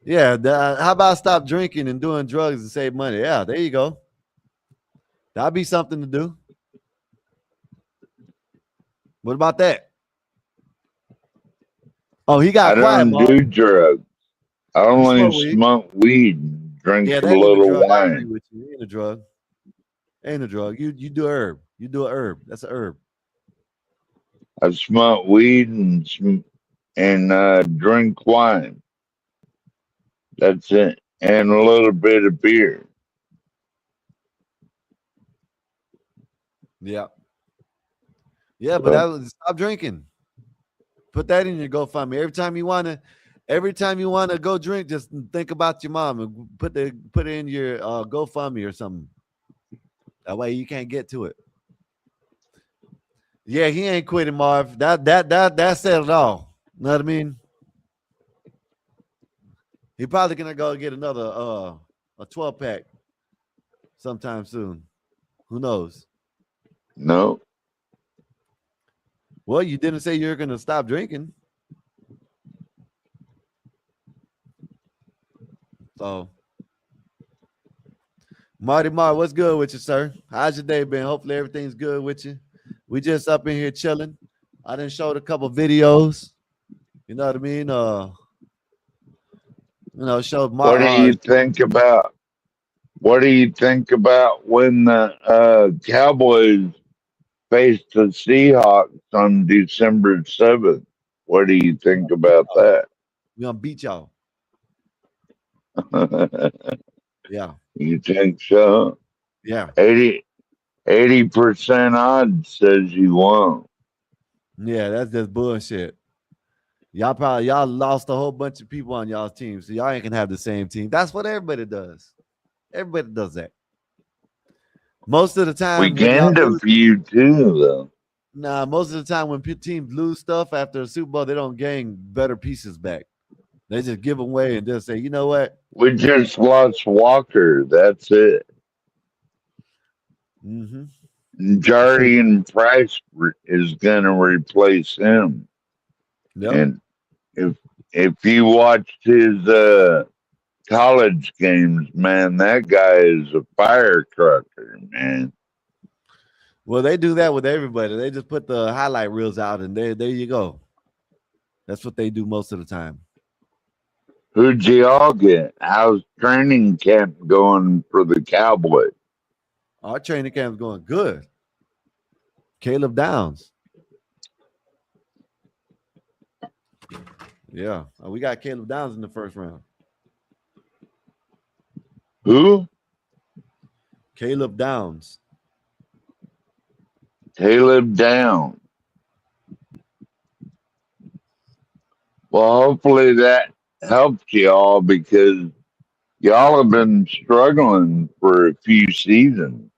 Yeah, how about stop drinking and doing drugs and save money? Yeah, there you go. That'd be something to do. What about that? Oh, he got quiet. I don't do drugs. I only smoke weed and drink a little wine. Ain't a drug. Ain't a drug. You do herb. You do a herb. That's a herb. I smoke weed and drink wine. That's it. And a little bit of beer. Yeah. Yeah, but stop drinking. Put that in your GoFundMe. Every time you wanna go drink, just think about your mom and put it in your GoFundMe or something. That way you can't get to it. Yeah, he ain't quitting, Marv. That said it all. Know what I mean? He probably gonna go get another a 12-pack sometime soon. Who knows? No. Well, you didn't say you're gonna stop drinking. So Marty Mar, what's good with you, sir? How's your day been? Hopefully everything's good with you. We just up in here chilling. I done showed a couple videos. You know what I mean? Show my. What do you think about? What do you think about when the Cowboys faced the Seahawks on December 7th? What do you think about that? We gonna beat y'all. Yeah. You think so? Yeah. 80% odds says you won't. Yeah, that's just bullshit. Y'all lost a whole bunch of people on y'all's team, so y'all ain't gonna have the same team. That's what everybody does. Everybody does that. Most of the time, We gained a few too, though. Nah, most of the time when teams lose stuff after a Super Bowl, they don't gain better pieces back. They just give away and just say, you know what? We just lost Walker. That's it. Mm-hmm. Jarian Price is going to replace him. Yep. And if you watched his college games, man, that guy is a firecracker, man. Well, they do that with everybody. They just put the highlight reels out, and there you go. That's what they do most of the time. Who'd you all get? How's training camp going for the Cowboys? Our training camp's going good. Caleb Downs. Yeah, we got Caleb Downs in the first round. Who? Caleb Downs. Caleb Downs. Well, hopefully that helped y'all because y'all have been struggling for a few seasons.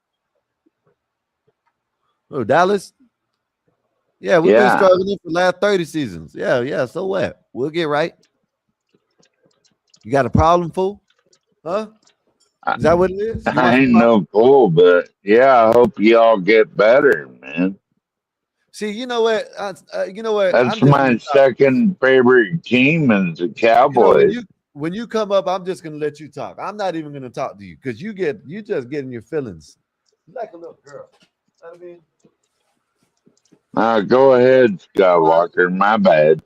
Oh, Dallas? Yeah, we've been struggling for the last 30 seasons. Yeah. So what? We'll get right. You got a problem, fool? Huh? Is that what it is? I ain't no fool, but yeah, I hope y'all get better, man. See, you know what? That's my second favorite team is the Cowboys. When you come up, I'm just gonna let you talk. I'm not even gonna talk to you because you just get in your feelings. You're like a little girl. You know what I mean? Go ahead, Skywalker. My bad.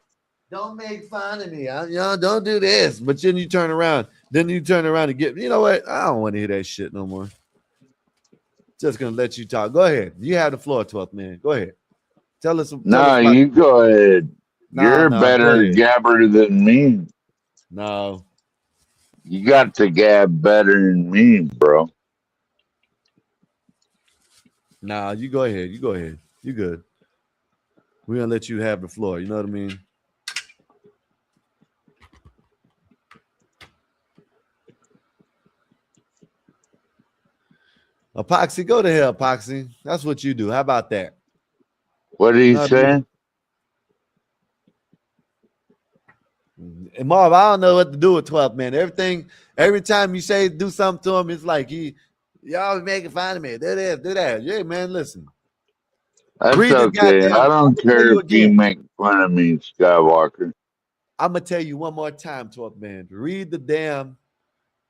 Don't make fun of me. Don't do this. But then you turn around. Then you turn around and get. You know what? I don't want to hear that shit no more. Just gonna let you talk. Go ahead. You have the floor, 12th man. Go ahead. Tell us. No, you go ahead. You're better gabber than me. No. You got to gab better than me, bro. Nah, you go ahead. You go ahead. You good. We're gonna let you have the floor. You know what I mean? Epoxy, go to hell, Epoxy. That's what you do. How about that? What did he say? And Marv, I don't know what to do with 12th man. Every time you say do something to him, it's like you always making fun of me. Do this, do that. Yeah, man, listen. That's okay. I don't care if you make fun of me, Skywalker. I'm gonna tell you one more time, 12th man. Read the damn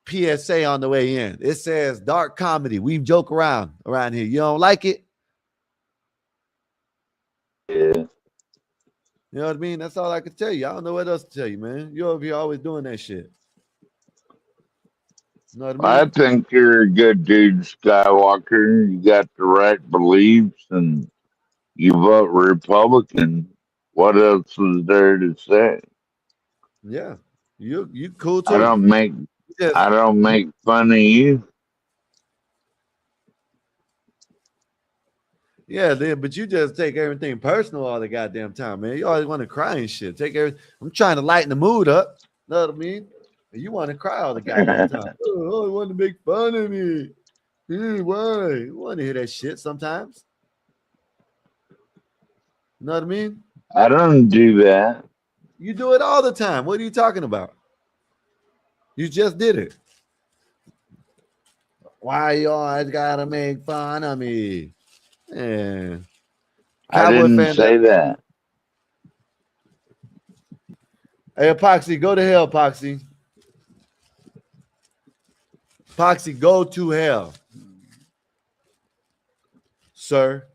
PSA on the way in. It says dark comedy. We joke around here. You don't like it? Yeah. You know what I mean? That's all I can tell you. I don't know what else to tell you, man. You're over here always doing that shit. You know what I mean? I think you're a good dude, Skywalker. You got the right beliefs and you vote Republican. What else is there to say? Yeah. You cool too. I don't make fun of you. Yeah, but you just take everything personal all the goddamn time, man. You always want to cry and shit. I'm trying to lighten the mood up. Know what I mean? And you want to cry all the goddamn time. Oh, you want to make fun of me. Why? You want to hear that shit sometimes. You know what I mean? I don't do that. You do it all the time. What are you talking about? You just did it. Why you always gotta make fun of me? Yeah. I didn't say that. Hey, Epoxy, go to hell, Epoxy. Epoxy, go to hell. Sir.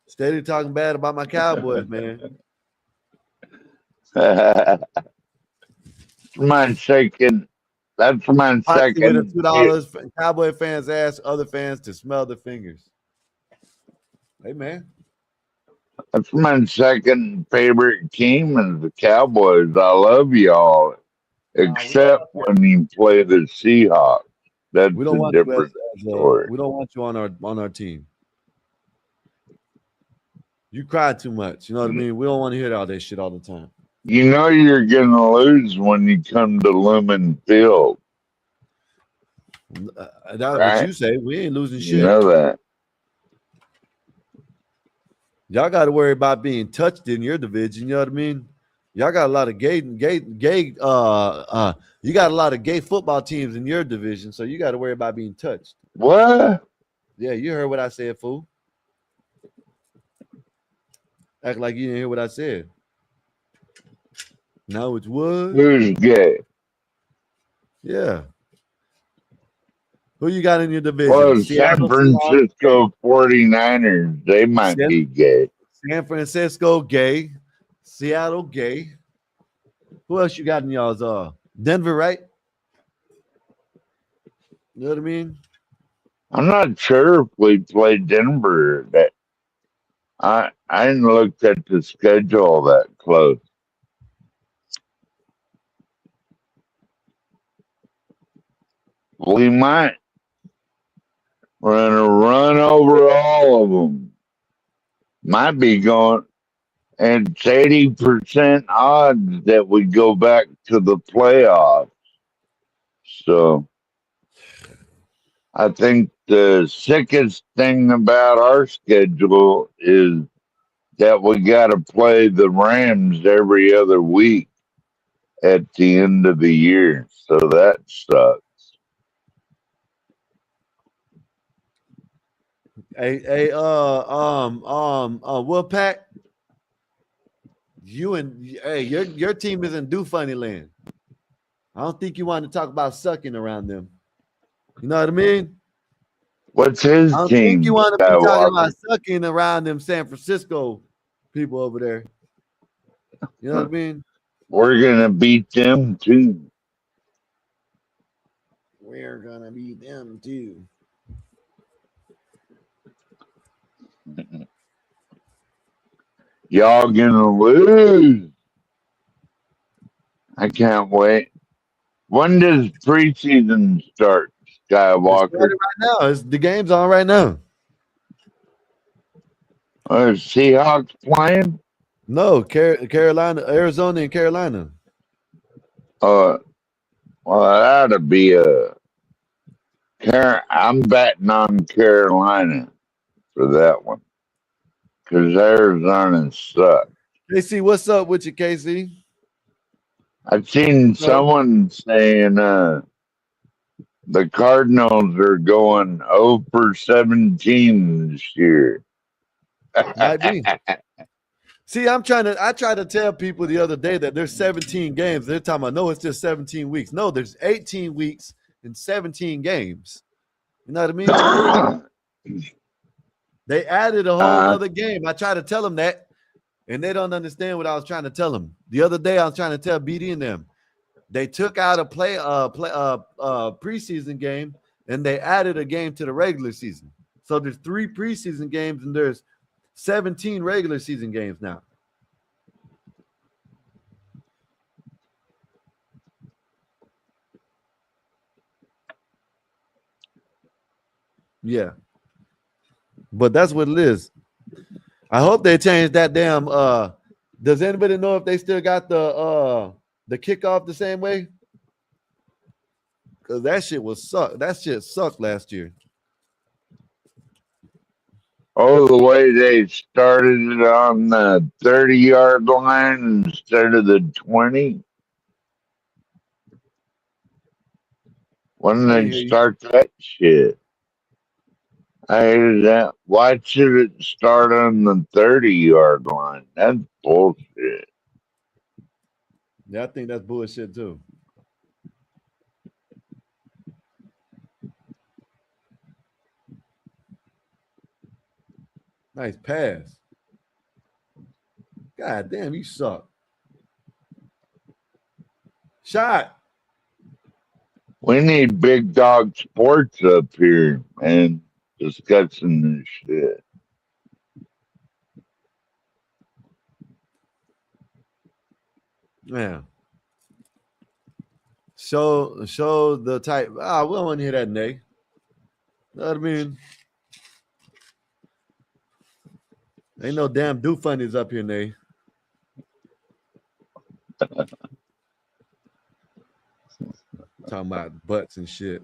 Steady talking bad about my Cowboys, man. That's my second. That's my Posse with a second. $2. Cowboy fans ask other fans to smell the fingers. Hey man, That's my second favorite team is the Cowboys. I love y'all, except when you play the Seahawks. That's we don't a want you different as story. we don't want you on our team. You cry too much. You know what I mean? We don't want to hear all that shit all the time. You know you're gonna lose when you come to Lumen Field. That's what Right? you say. We ain't losing You shit. know that. Y'all got to worry about being touched in your division. You know what I mean? Y'all got a lot of gay. You got a lot of gay football teams in your division, so you got to worry about being touched. What? Yeah, you heard what I said, fool. Act like you didn't hear what I said. Now it's what? Who's gay? Yeah. Who you got in your division? Well, San Seattle, Francisco 49ers, they might be gay. San Francisco gay. Seattle gay. Who else you got in y'all's Denver, right? You know what I mean? I'm not sure if we play Denver. That I didn't look at the schedule that close. We might. We're gonna run over all of them. Might be going, and it's 80% odds that we go back to the playoffs. So I think the sickest thing about our schedule is that we got to play the Rams every other week at the end of the year. So that sucks. Wolfpack, your team isn't do funny land. I don't think you want to talk about sucking around them. You know what I mean? What's his I don't team? think you want to be talking Skywalker? about sucking around them San Francisco people over there. You know what I mean? We're gonna beat them too. We're gonna beat them too. Y'all gonna lose. I can't wait. When does preseason start, Skywalker? Right now, the game's on right now. Seahawks playing? No, Carolina, Arizona, and Carolina. Well, that'd be I'm betting on Carolina for that one because Arizona sucks. KC, what's up with you, KC? I've seen someone saying the Cardinals are going 0 for 17 this year. Might be. See, I tried to tell people the other day that there's 17 games. They're talking about, no, it's just 17 weeks. No, there's 18 weeks and 17 games. You know what I mean? They added a whole other game. I try to tell them that, and they don't understand what I was trying to tell them. The other day, I was trying to tell BD and them. They took out a preseason game, and they added a game to the regular season. So there's 3 preseason games, and there's 17 regular season games now. Yeah. But that's what it is. I hope they change that damn does anybody know if they still got the kickoff the same way? Because that shit was suck. That shit sucked last year. Oh, the way they started it on the 30-yard line instead of the 20. When they start that shit, I hated that. Why should it start on the 30-yard line? That's bullshit. Yeah, I think that's bullshit too. Nice pass. God damn, you suck. Shot. We need big dog sports up here, man. Discussing this shit. Yeah. Show the type. We don't want to hear that, Nay. Know what I mean? Ain't no damn do funnies up here, Nay. Talking about butts and shit.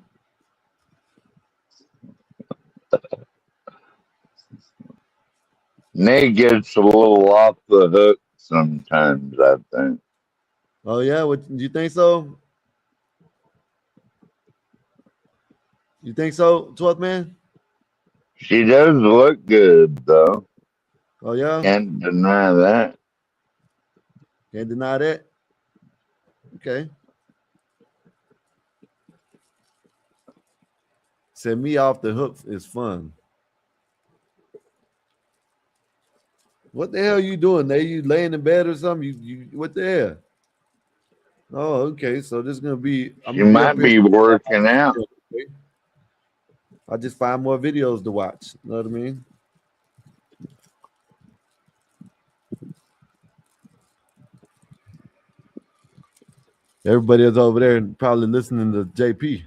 Nate gets a little off the hook sometimes, I think. Oh yeah, what you think so? You think so, 12th man? She does look good, though. Oh yeah? Can't deny that. Can't deny that. Okay. Send me off the hook is fun. What the hell you doing? There you laying in bed or something? You what the hell? Oh, okay. So this is gonna be. You might be working out. I'll just find more videos to watch. You know what I mean? Everybody is over there and probably listening to JP.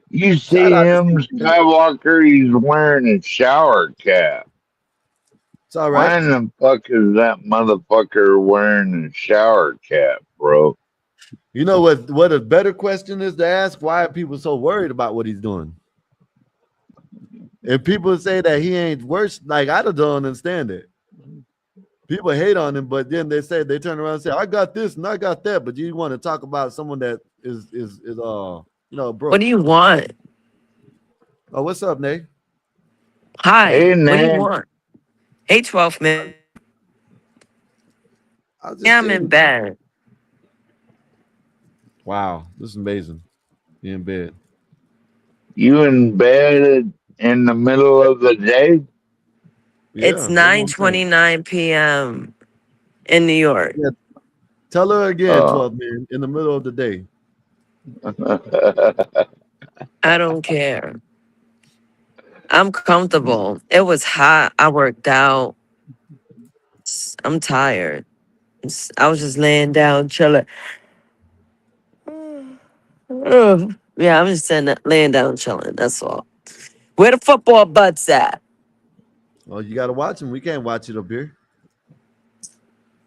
You see him, Skywalker, he's wearing a shower cap. It's all right. Why in the fuck is that motherfucker wearing a shower cap, bro? You know what a better question is to ask? Why are people so worried about what he's doing? If people say that he ain't worse, like I don't understand it. People hate on him, but then they turn around and say, I got this and I got that. But you want to talk about someone that is bro. What do you want? Oh, what's up, Nate? Hi. Hey, what do Nate. you want? Hey, 12 man. Yeah, I'm in bed. Wow, this is amazing. You in bed. You in bed in the middle of the day? It's 9:29 p.m. in New York. Yeah. Tell her again, 12 man, in the middle of the day. I don't care. I'm comfortable. It was hot. I worked out. I'm tired. I was just laying down, chilling. Yeah, I'm just laying down, chilling. That's all. Where the football butts at? Oh, you gotta watch him. We can't watch it up here.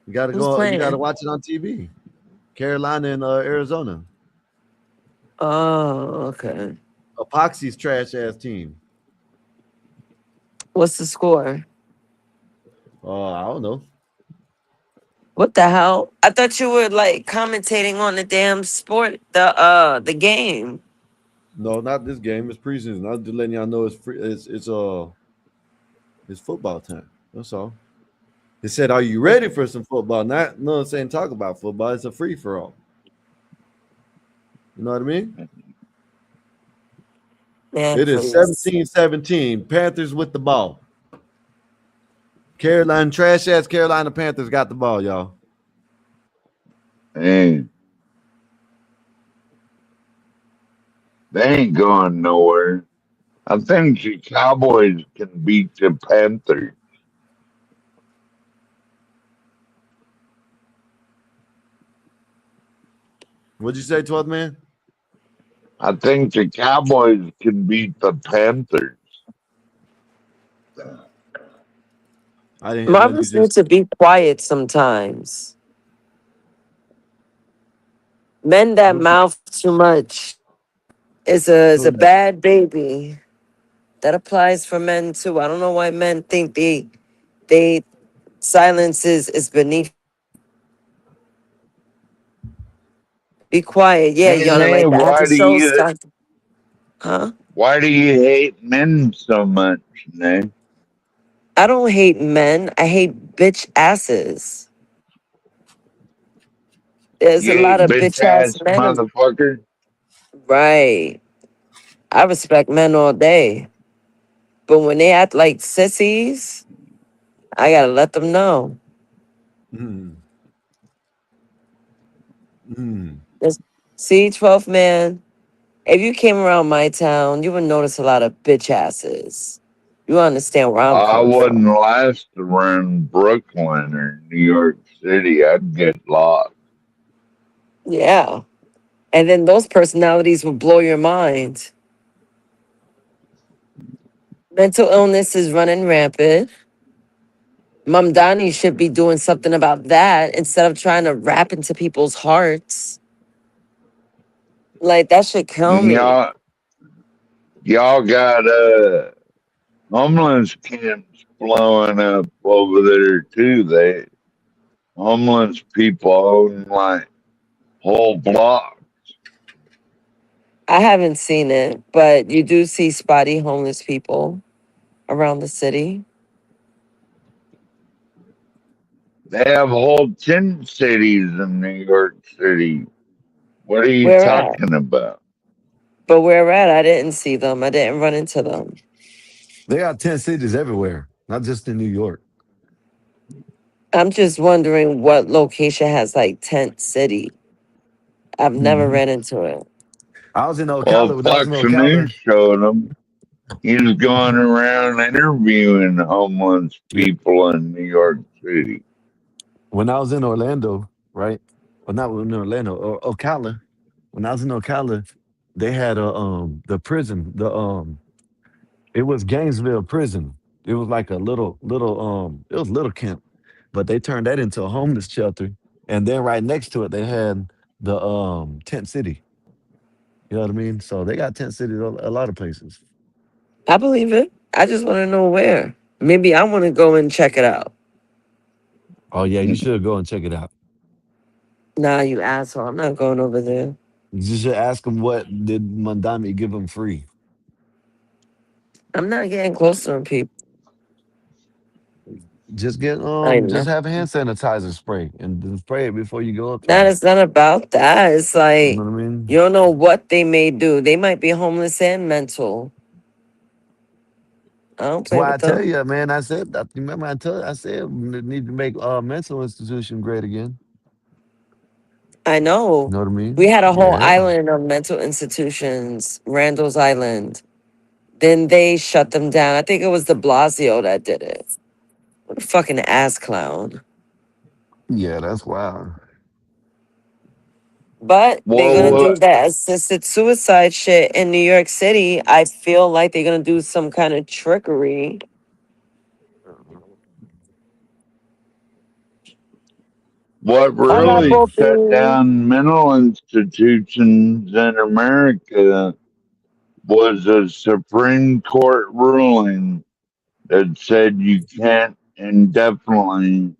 You gotta Who's go. playing? You gotta watch it on TV. Carolina and Arizona. Oh, okay. Epoxy's trash ass team. What's the score? Oh, I don't know. What the hell? I thought you were like commentating on the damn sport, the game. No, not this game. It's preseason. I'm just letting y'all know it's free. It's football time. That's all. They said, "Are you ready for some football?" Not no saying talk about football. It's a free for all. You know what I mean? Man, it is 17-17. Panthers with the ball. Carolina, trash ass Carolina Panthers got the ball, y'all. Hey. They ain't going nowhere. I think the Cowboys can beat the Panthers. What'd you say, 12th man? I think the Cowboys can beat the Panthers. I didn't. Marbles need to be quiet sometimes. Men that mouth too much is a bad baby. That applies for men too. I don't know why men think they silence is beneath. Be quiet. Yeah, Hey, y'all Nate, like the why after do show you- start. Huh? Why do you hate men so much, Nate? I don't hate men. I hate bitch asses. There's You a lot hate of bitch ass bitch-ass men. motherfucker? Right. I respect men all day. But when they act like sissies, I gotta let them know. See, 12th man, if you came around my town, you would notice a lot of bitch asses. You understand where I'm I coming wouldn't from. last around Brooklyn or New York City. I'd get lost. Yeah. And then those personalities will blow your mind. Mental illness is running rampant. Mamdani should be doing something about that instead of trying to rap into people's hearts. Like, that should kill And me. y'all got homeless camps blowing up over there too. They homeless people own like whole blocks. I haven't seen it, but you do see spotty homeless people around the city. They have whole tent cities in New York City. What are you Where at? talking about? But where at? I didn't see them. I didn't run into them. They got tent cities everywhere, not just in New York. I'm just wondering what location has like tent city. I've never ran into it. I was in Well, Ocala. When I was in Fox News Ocala, showed him. He was going around interviewing homeless people in New York City. when I was in Orlando, right? Well, not in Orlando or Ocala. When I was in Ocala, they had the prison. It was Gainesville prison. It was like a little it was a little camp, but they turned that into a homeless shelter. And then right next to it, they had the tent city. You know what I mean? So they got tent cities a lot of places. I believe it. I just want to know where. Maybe I want to go and check it out. Oh yeah, you should go and check it out. Nah, you asshole. I'm not going over there. You should ask them what did Mandami give them free. I'm not getting close to them, people. Just get I just know. have hand sanitizer spray and then spray it before you go up That there. is not about that. It's You like know what I mean? you don't know what they may do. They might be homeless and mental. I don't That's play why I with tell them. you, man. I said, remember I said we need to make mental institution great again. I You know. know what I We mean? had a whole Yeah. island of mental institutions, Randall's Island. Then they shut them down. I think it was de Blasio that did it. What a fucking ass clown. Yeah, that's wild. But they're Well, gonna do what? that assisted suicide shit in New York City. I feel like they're gonna do some kind of trickery. What Hola, really shut Poppy. down mental institutions in America was a Supreme Court ruling that said you can't indefinitely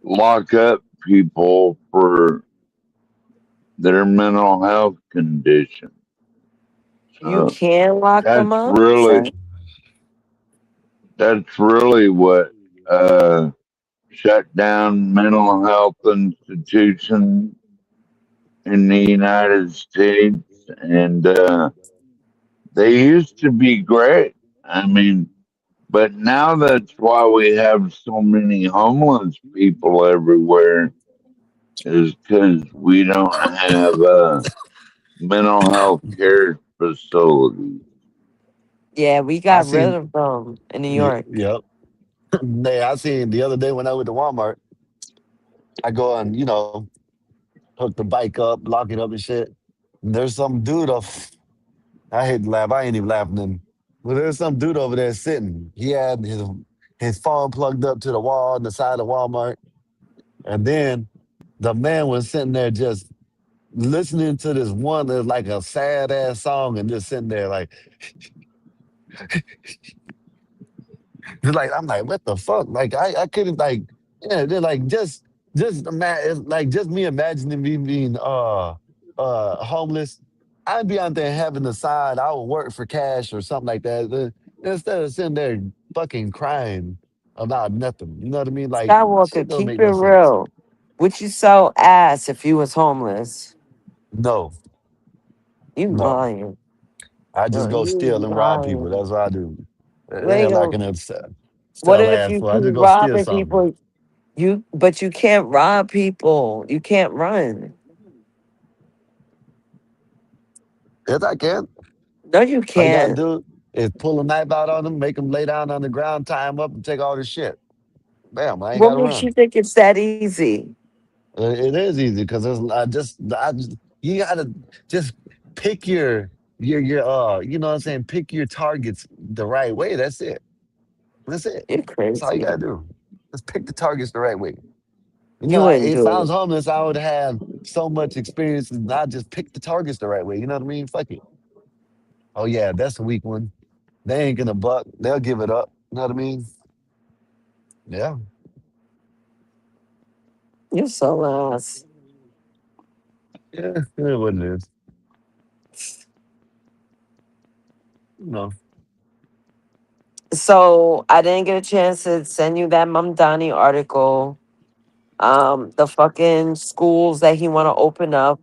lock up people for their mental health condition. You So can lock them that's up, you really said? that's really what uh, shut down mental health institutions in the United States, and they used to be great. I mean, but now that's why we have so many homeless people everywhere, is because we don't have mental health care facilities. Yeah, we I got rid seen of them in New York. yep. I seen the other day when I went to Walmart, I go and, hook the bike up, lock it up and shit. And there's some dude I hate to laugh, I ain't even laughing then. But there's some dude over there sitting. He had his phone plugged up to the wall on the side of Walmart. And then the man was sitting there just listening to this one that's like a sad ass song and just sitting there like I'm like, what the fuck? Like I couldn't they're like just me imagining me being homeless. I'd be out there having a side, I would work for cash or something like that. Instead of sitting there fucking crying about nothing. You know what I mean? Like shit Skywalker, don't keep make it no sense. real. Would you sell ass if you was homeless? No, You no. lying. I No, just go steal you and rob people. lying. That's what I do. The Wait, hell I can what sell if ass you for? I keep just go steal robbing something. people? But you can't rob people. You can't run. Yes, I can. No, you All you gotta can't. do is pull a knife out on them, make them lay down on the ground, tie them up, and take all the shit. Bam! I ain't What gotta makes you run. think it's that easy? It is easy because I just you gotta just pick your you know what I'm saying. Pick your targets the right way. That's it. That's it. You're That's all you crazy. gotta do. Just pick the targets the right way. You know, You wouldn't if do I was it. homeless, I would have so much experience and I just pick the targets the right way. You know what I mean? Fuck it. Oh yeah, that's a weak one. They ain't gonna buck. They'll give it up. You know what I mean? Yeah. You're so lost. Yeah, it is what it is. You know. So I didn't get a chance to send you that Mamdani article. The fucking schools that he want to open up.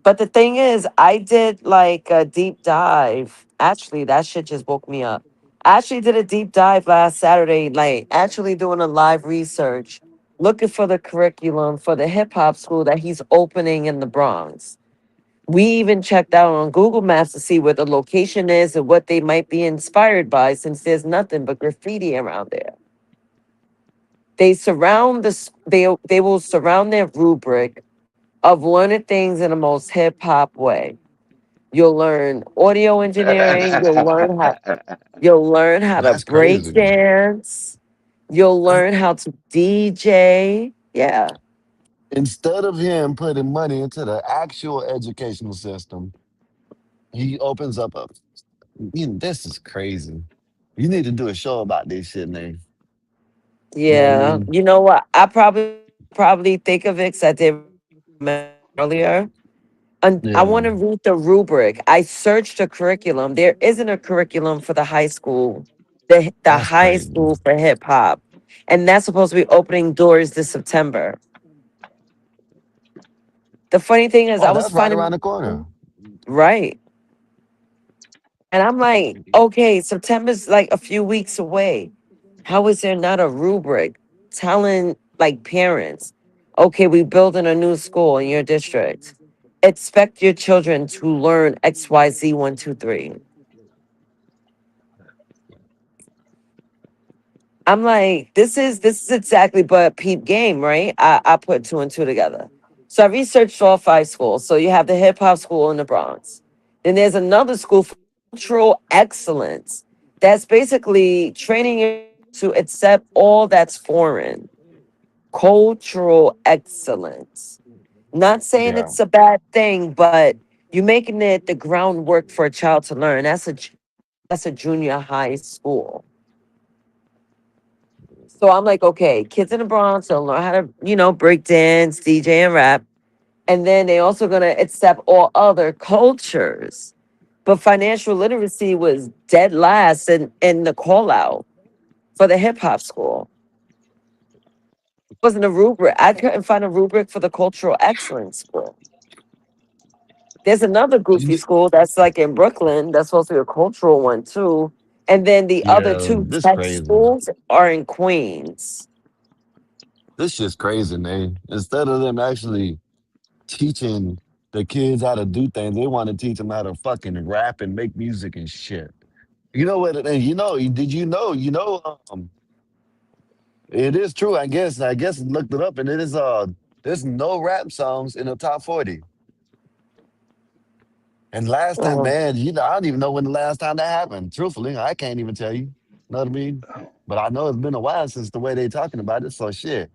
But the thing is, I did like a deep dive. Actually, that shit just woke me up. I actually did a deep dive last Saturday, like actually doing a live research, looking for the curriculum for the hip hop school that he's opening in the Bronx. We even checked out on Google Maps to see where the location is and what they might be inspired by, since there's nothing but graffiti around there. They surround they will surround their rubric of learning things in the most hip hop way. You'll learn audio engineering. You'll learn how to That's break crazy. dance. You'll learn how to DJ. Yeah, Instead of him putting money into the actual educational system, he opens up a. This is crazy. You need to do a show about this shit, man. You know what I yeah. mean? You know what? I probably think of it because I did earlier. And I Yeah, want to read the rubric. I searched a curriculum. There isn't a curriculum for the high school, the that's high crazy. school for hip hop, and that's supposed to be opening doors this September. The funny thing is, I Oh, was that's right finding around the corner. right, and I'm like, okay, September's like a few weeks away. How is there not a rubric telling like parents, okay, we building a new school in your district. Expect your children to learn XYZ 1, 2, 3. I'm like, this is exactly but peep game, right? I put two and two together. So I researched all 5 schools. So you have the hip hop school in the Bronx. Then there's another school for cultural excellence. That's basically training you to accept all that's foreign. Cultural excellence. Not saying Yeah, it's a bad thing, but you're making it the groundwork for a child to learn. That's a junior high school. So I'm like, okay, kids in the Bronx will learn how to, break dance, DJ, and rap. And then they also gonna accept all other cultures. But financial literacy was dead last in the call out for the hip hop school. It wasn't a rubric. I couldn't find a rubric for the cultural excellence school. There's another goofy school that's like in Brooklyn. That's supposed to be a cultural one too. And then the other yeah, two this tech crazy. schools are in Queens. This shit's crazy, man. Instead of them actually teaching the kids how to do things, they want to teach them how to fucking rap and make music and shit. You know what? And did you know? It is true. I guess looked it up, and it is there's no rap songs in the top 40. And last time, Oh, man, I don't even know when the last time that happened. Truthfully, I can't even tell you. Know what I mean? But I know it's been a while since the way they talking about it. So shit,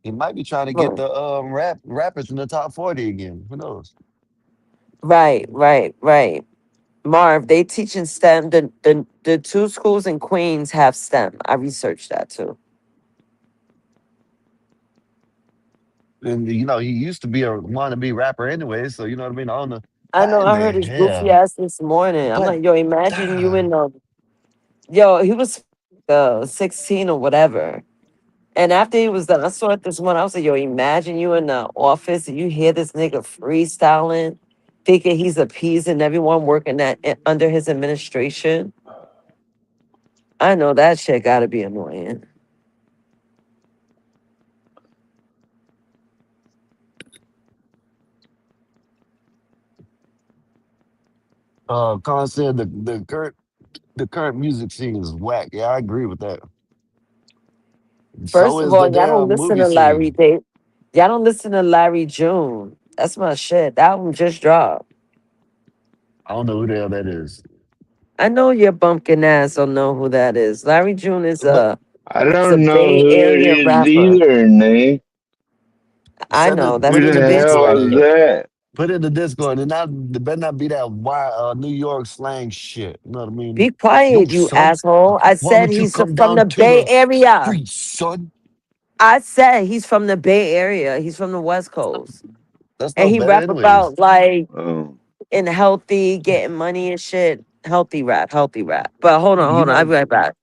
he might be trying to get oh. the rappers in the top 40 again. Who knows? Right, right, right. Marv, they teach in STEM. The 2 schools in Queens have STEM. I researched that too. And he used to be a wannabe rapper anyway. So you know what I mean? I don't know I how know in I the heard his goofy hell. ass this morning. I'm But like, yo, imagine you in he was 16 or whatever. And after he was done, I saw it this morning. I was like, yo, imagine you in the office and you hear this nigga freestyling, thinking he's appeasing everyone working under his administration. I know that shit gotta be annoying. Khan said the current music scene is whack. Yeah, I agree with that. So First of is the all, y'all don't damn listen movie to Larry. scene. Y'all don't listen to Larry June. That's my shit. That album just dropped. I don't know who the hell that is. I know your bumpkin ass don't know who that is. Larry June is But I it's a don't know Bay who that Area is rapper. either, Nate. I know. That's Who what the the bitch hell is said. that? Put it in the Discord, and not there better not be that New York slang shit. You know what I mean? Be Yo, quiet, you son, asshole. I why said don't you he's come from the down to Bay the Area. streets, son? I said he's from the Bay Area. He's from the West Coast. That's And no he better, rap anyways. about like Oh. in healthy, getting money and shit. Healthy rap, healthy rap. But hold on, You I'll know, be right back.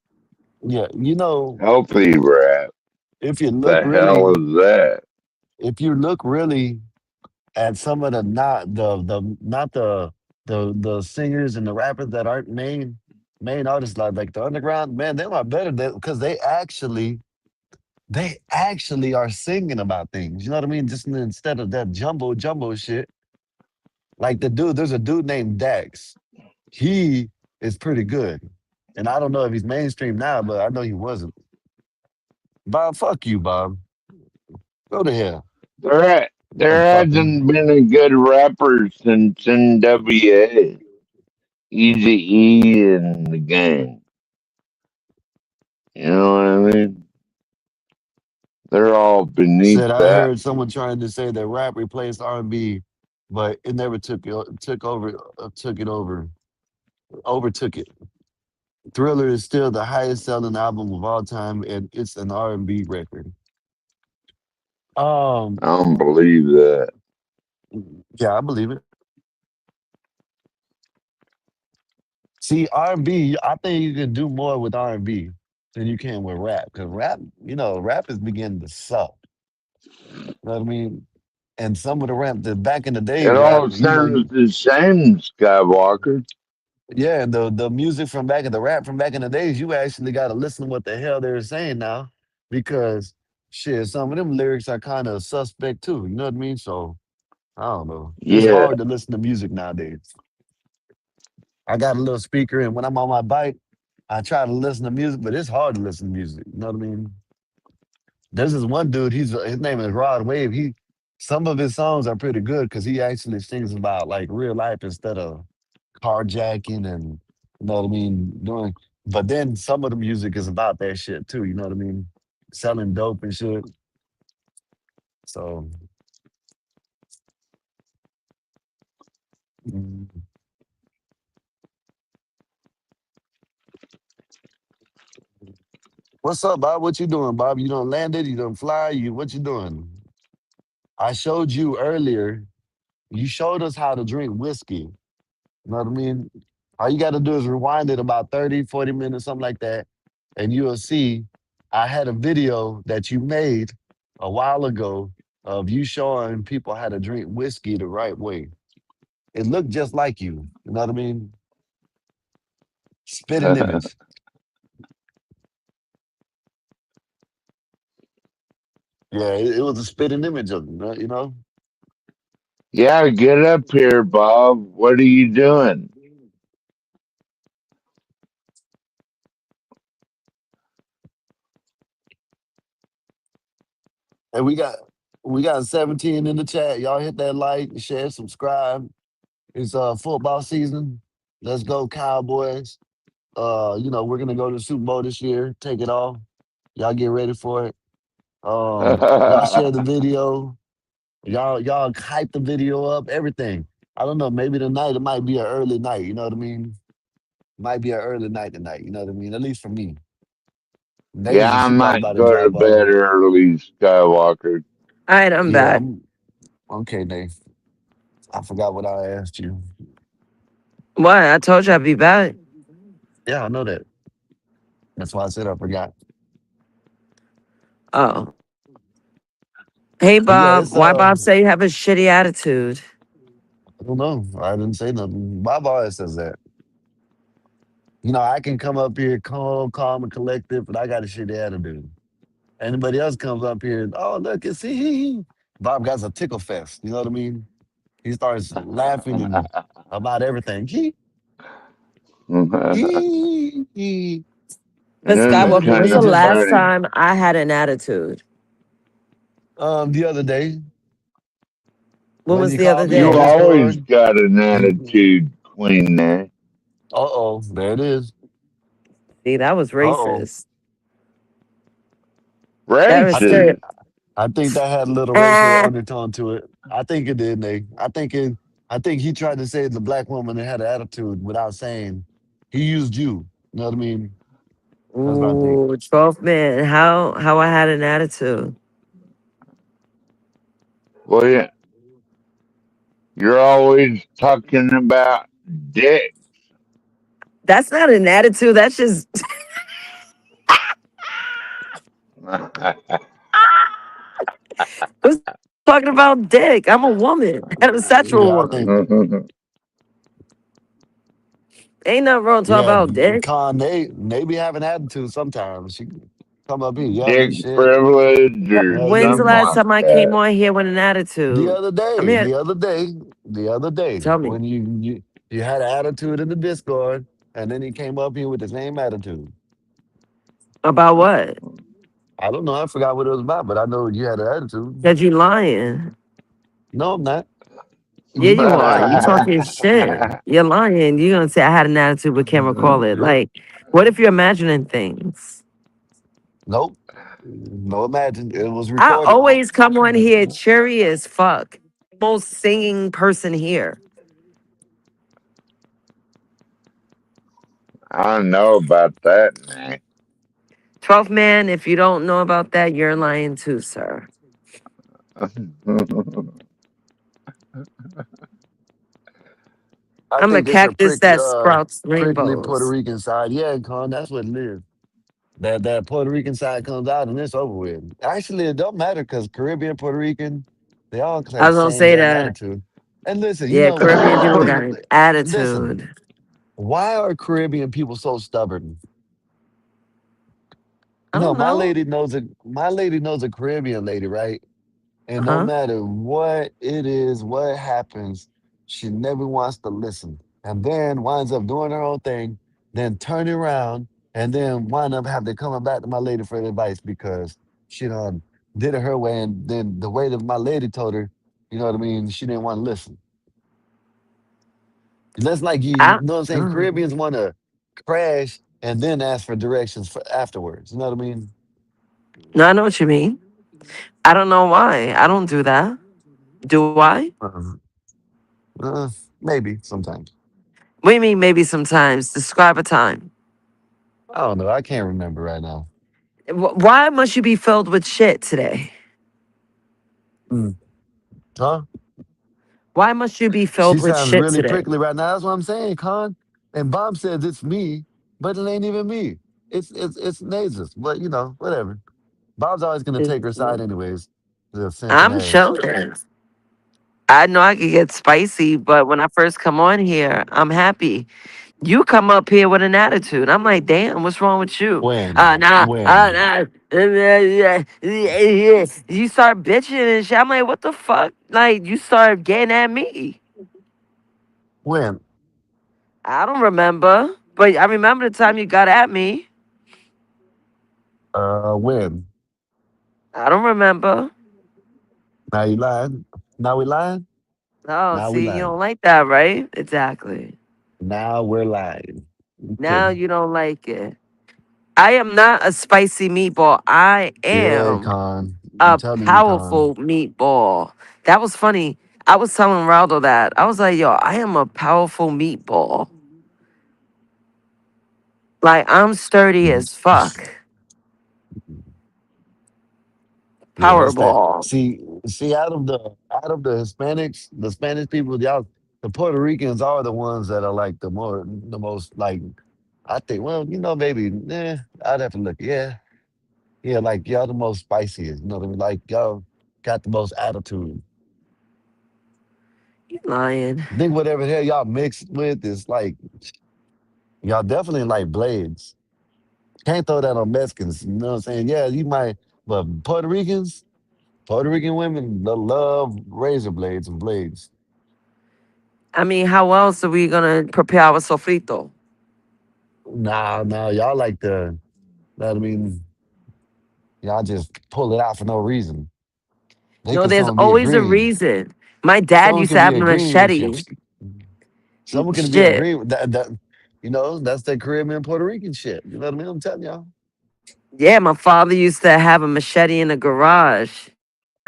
yeah, you know, Healthy rap. if you look The hell really, is that? if you look really at some of the not the singers and the rappers that aren't main artists like the underground, man, they are better because they actually are singing about things. You know what I mean? Just instead of that jumbo shit. Like there's a dude named Dax. He is pretty good. And I don't know if he's mainstream now, but I know he wasn't. Bob, fuck you, Bob. Go to hell. There Motherfucker. hasn't been a good rapper since NWA. Easy E and the gang. You know what I mean? They're all beneath Said I that. heard someone trying to say that rap replaced R&B, but it never overtook it. Thriller is still the highest selling album of all time, and it's an R&B record. I don't believe that. Yeah, I believe it. See, R&B, I think you can do more with R&B than you can with rap. Because rap is beginning to suck. You know what I mean? And some of the rap that back in the It days, rap, all sounds the same, Skywalker. yeah, and the music from back in the rap from back in the days, you actually got to listen to what the hell they're saying now, because shit, some of them lyrics are kind of suspect too. You know what I mean? So I don't know. It's Yeah. hard to listen to music nowadays. I got a little speaker, and when I'm on my bike, I try to listen to music, but it's hard to listen to music. You know what I mean? There's this one dude. His name is Rod Wave. Some of his songs are pretty good because he actually sings about like real life instead of carjacking and you know what I mean doing. But then some of the music is about that shit too. You know what I mean? Selling dope and shit. So mm. What's up, Bob? What you doing, Bob? You done landed? You done fly? What you doing? I showed you earlier. You showed us how to drink whiskey. You know what I mean? All you got to do is rewind it about 30, 40 minutes, something like that. And you'll see I had a video that you made a while ago of you showing people how to drink whiskey the right way. It looked just like you. You know what I mean? Spitting image. Yeah, it was a spitting image of him, you know? Yeah, get up here, Bob. What are you doing? And we got 17 in the chat. Y'all hit that like, share, subscribe. It's football season. Let's go, Cowboys. We're gonna go to the Super Bowl this year. Take it off. Y'all get ready for it. Y'all share the video. Y'all hype the video up. Everything. I don't know. Maybe tonight it might be an early night. You know what I mean? Might be an early night tonight. You know what I mean? At least for me. Yeah, Nasia, I she probably might about to go to drop off. bed early, Skywalker. All right, I'm Yeah, back. okay, Nate. I forgot what I asked you. What? I told you I'd be back. Yeah, I know that. That's why I said I forgot. Oh. Hey, But yeah, Bob. it's Why Bob say you have a shitty attitude? I don't know. I didn't say nothing. Bob always says that. You know, I can come up here calm and collective, but I got a shitty attitude. Anybody else comes up here, oh look, and see, Bob got a tickle fest. You know what I mean? He starts laughing and about everything. But Then Scott, it's when kind was the of last funny. time I had an attitude? The other day When when was you the other called me in You the day? always Discord. got an attitude, Queen. There, Uh-oh, there it is. See, that was Uh-oh. racist. That was I racist. straight. think I think that had a little racial Ah, undertone to it. I think it did, Nate. I think he tried to say the black woman that had an attitude without saying he used you. You know what I mean? That's what I think. ooh, 12 man. How I had an attitude. Well, yeah, you're always talking about dick. That's not an attitude. That's just who's talking about dick. I'm a woman, heterosexual Yeah, I think. woman. Ain't nothing wrong talking Yeah, about dick. Con, they be having attitude sometimes. She come up here yelling Dick and shit. privilege or When's the something last like time I came that. on here with an The attitude? other I'm day, here. the other day, Tell me when you had an attitude in the Discord, and then he came up here with the same attitude. about what? I don't know. I forgot what it was about, but I know you had an attitude. Cause you lying. No, I'm not. Yeah, You you got an are. You attitude. talking shit. You're lying. You're gonna say I had an attitude, but can't recall it. Like, what if you're imagining things? Nope. No, imagine it was I recorded. always come on here cheery as fuck. Most singing person here. I don't know about that, man. 12th man, if you don't know about that, you're lying too, sir. I I'm a think it's a cactus that sprouts prickly Puerto rainbows. Rican side. Yeah, Con, that's what it is. That Puerto Rican side comes out and it's over with. Actually, it don't matter because Caribbean, Puerto Rican, they all I have was the gonna same say damn that. attitude. And listen, Yeah, Caribbean people got an listen, attitude. why are Caribbean people so stubborn? I No, don't know. my lady knows a Caribbean lady, right? And no Huh? matter what it is, what happens, she never wants to listen. And then winds up doing her own thing, then turning around and then wind up having to coming back to my lady for advice because she done did it her way. And then the way that my lady told her, you know what I mean, she didn't want to listen. That's like you I, know what I'm saying? mm. Caribbeans want to crash and then ask for directions for afterwards. You know what I mean? No, I know what you mean. I don't know why. I don't do that. Do I? Uh, uh, maybe sometimes. What do you mean maybe sometimes? Describe a time. I don't know. I can't remember right now. Why must you be filled with shit today? Mm. Huh? Why must you be She filled with sounds shit really today? prickly right now. That's what I'm saying, Con. And Bob says it's me, but it ain't even me. It's Nasus. But you know, whatever. Bob's always gonna take her side anyways. The simping I'm ass. chilling. I know I could get spicy, but when I first come on here, I'm happy. You come up here with an attitude. I'm like, damn, what's wrong with you? When? Nah, When? you start bitching and shit. I'm like, what the fuck? Like, you start getting at me. When? I don't remember, but I remember the time you got at me. When? I don't remember. Now you lying? Now we lying? Oh, Now we see, you lying. don't like that, right? Exactly. Now we're lying. Okay. Now you don't like it. I am not a spicy meatball. I Yeah, am Con. I'm a telling you, Con. powerful meatball. That was funny. I was telling Raldo that. I was like, yo, I am a powerful meatball. Like, I'm sturdy as fuck. Yeah, that's that. Powerball. See, out of the Hispanics, the Spanish people, y'all, the Puerto Ricans are the ones that are like the most like. I think, well, maybe, I'd have to look. Yeah, yeah, like y'all the most spiciest. You know what I mean? Like y'all got the most attitude. You lying. I think whatever the hell y'all mixed with is like y'all definitely like blades. Can't throw that on Mexicans. You know what I'm saying? Yeah, you might, but Puerto Rican women love razor blades and blades. I mean, how else are we gonna prepare our sofrito? Nah, y'all like the. I mean, y'all just pull it out for no reason. They No, can there's someone be always a agreeing. reason. My dad Someone used to can be have a agreeing with you. machete. Someone can be Shit. agreeing with that. That's that Caribbean Puerto Rican shit. You know what I mean? I'm telling y'all. Yeah, my father used to have a machete in the garage.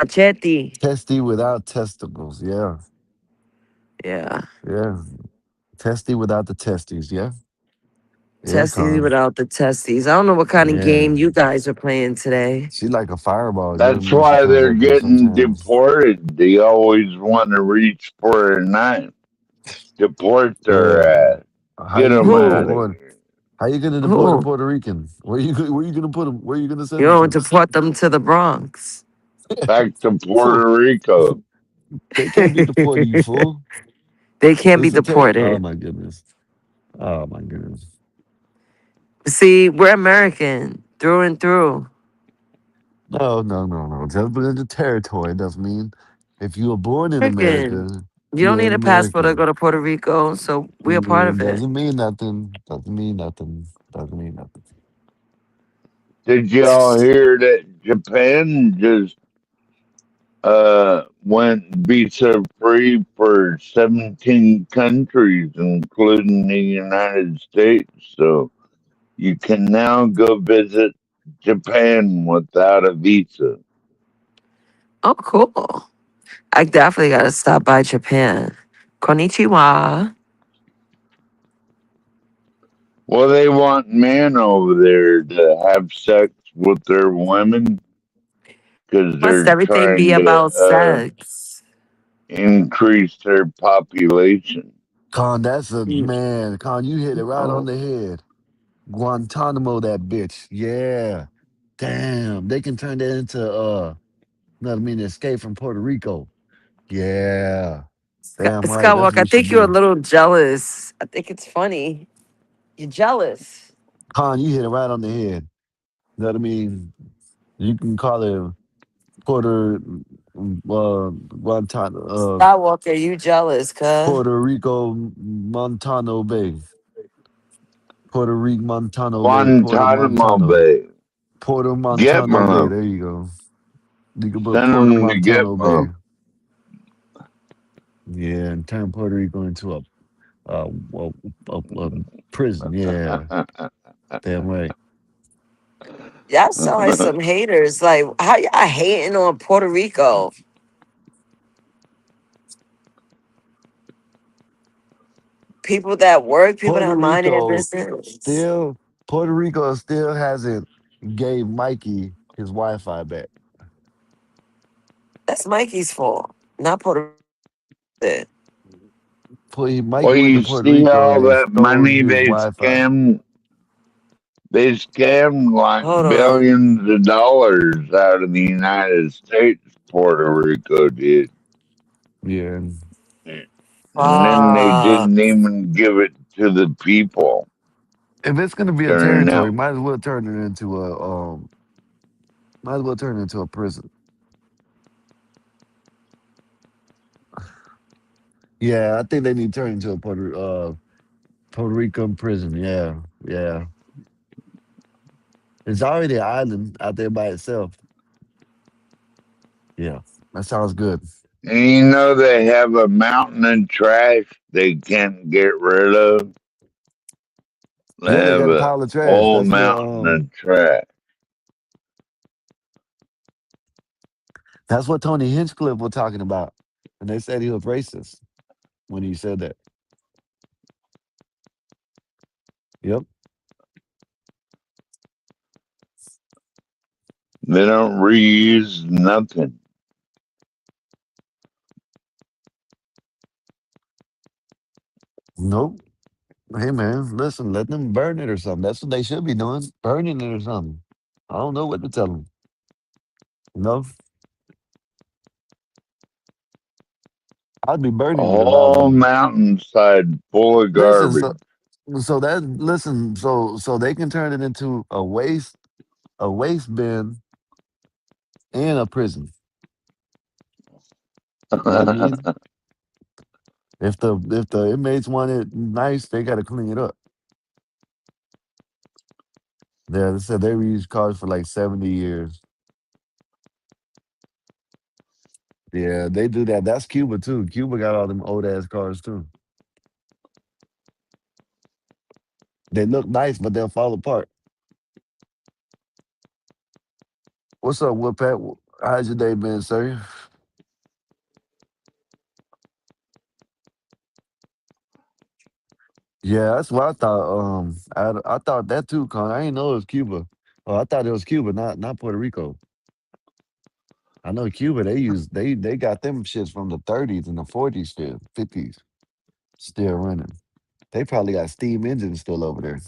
Machete. Testy without testicles. Yeah. Yeah. Yeah. Testy without the testes. Yeah. Yeah, Testes Con. without the testes. I don't know what kind of Yeah. game you guys are playing today. She like a fireball. You know what I That's mean? She why comes they're up here getting sometimes. deported. They always want to reach for a knife. Deport their Yeah. ass. How Get you them gonna out of Who? deport? here. How you gonna deport a Who? Puerto Rican? Where you gonna put him? Where you gonna You send him know, to? deport them to the Bronx. Back to Fool. Puerto Rico. They can't be deported, you fool. They can't be It's a oh deported. my goodness. Oh my goodness. See, we're American through and through. No. Just because the territory doesn't mean if you were born in American. America, You don't you're need an a passport to American. go to Puerto Rico, so we're a part It of it. doesn't mean nothing. Doesn't mean nothing. Doesn't mean nothing. Did y'all hear that Japan just went visa free for 17 countries, including the United States? So you can now go visit Japan without a visa. Oh, cool. I definitely got to stop by Japan. Konnichiwa. Well, they want men over there to have sex with their women because Must they're everything be trying to about sex? increase their population. Con, that's a Mm. man. Con, you hit it right on Oh, the head. Guantanamo, that bitch. Yeah. Damn. They can turn that into you know what I mean, escape from Puerto Rico. Yeah. Damn right. That's Skywalker, what I we should think you're a do. little jealous. I think it's funny. You're jealous. Con, you hit it right on the head. You know what I mean? You can call it Puerto Skywalker, you jealous, cuz. Puerto Rico Montano Bay. Puerto Rico Montano Bay. Guantanamo Bay. Puerto Get Montano Bay. mom. There you go. You can put Send Puerto them to get Montano Bay. mom. Yeah, and turn Puerto Rico into a, a prison. Yeah, damn right. Y'all sound like some haters. Like, how y'all hating on Puerto Rico? People that work, people Puerto that mind their Rico business. Puerto Rico still hasn't gave Mikey his Wi-Fi back. That's Mikey's fault, not Puerto Rico. Mikey Well, went to you Puerto see Rico all and that stole money his they Wi-Fi. scammed? They scammed like Hold on. billions of dollars out of the United States, Puerto Rico did. Yeah. And then they Fuck. didn't even give it to the people. If it's gonna be a Turning territory, out. might as well turn it into a prison. Yeah, I think they need to turn into a Puerto Rican prison. Yeah. It's already an island out there by itself. Yeah, that sounds good. And you know they have a mountain of trash they can't get rid of. They Yeah, they have got a a pile of trash. whole That's mountain of trash. what Tony Hinchcliffe was talking about, and they said he was racist when he said that. Yep. They don't reuse nothing. Nope. Hey man, listen, let them burn it or something. That's what they should be doing, burning it or something. I don't know what to tell them. No, I'd be A burning it if I was whole them. mountainside full of Listen, garbage. so they can turn it into a waste bin and a prison. You know what I mean? If the inmates want it nice, they got to clean it up. Yeah, they said they reused cars for like 70 years. Yeah, they do that. That's Cuba too. Cuba got all them old ass cars too. They look nice, but they'll fall apart. What's up, Woodpat? How's your day been, sir? Yeah, that's what I thought. I thought that too, Con. I didn't know it was Cuba. Oh, I thought it was Cuba, not Puerto Rico. I know Cuba. They got them shits from the 30s and the 40s, still 50s, still running. They probably got steam engines still over there.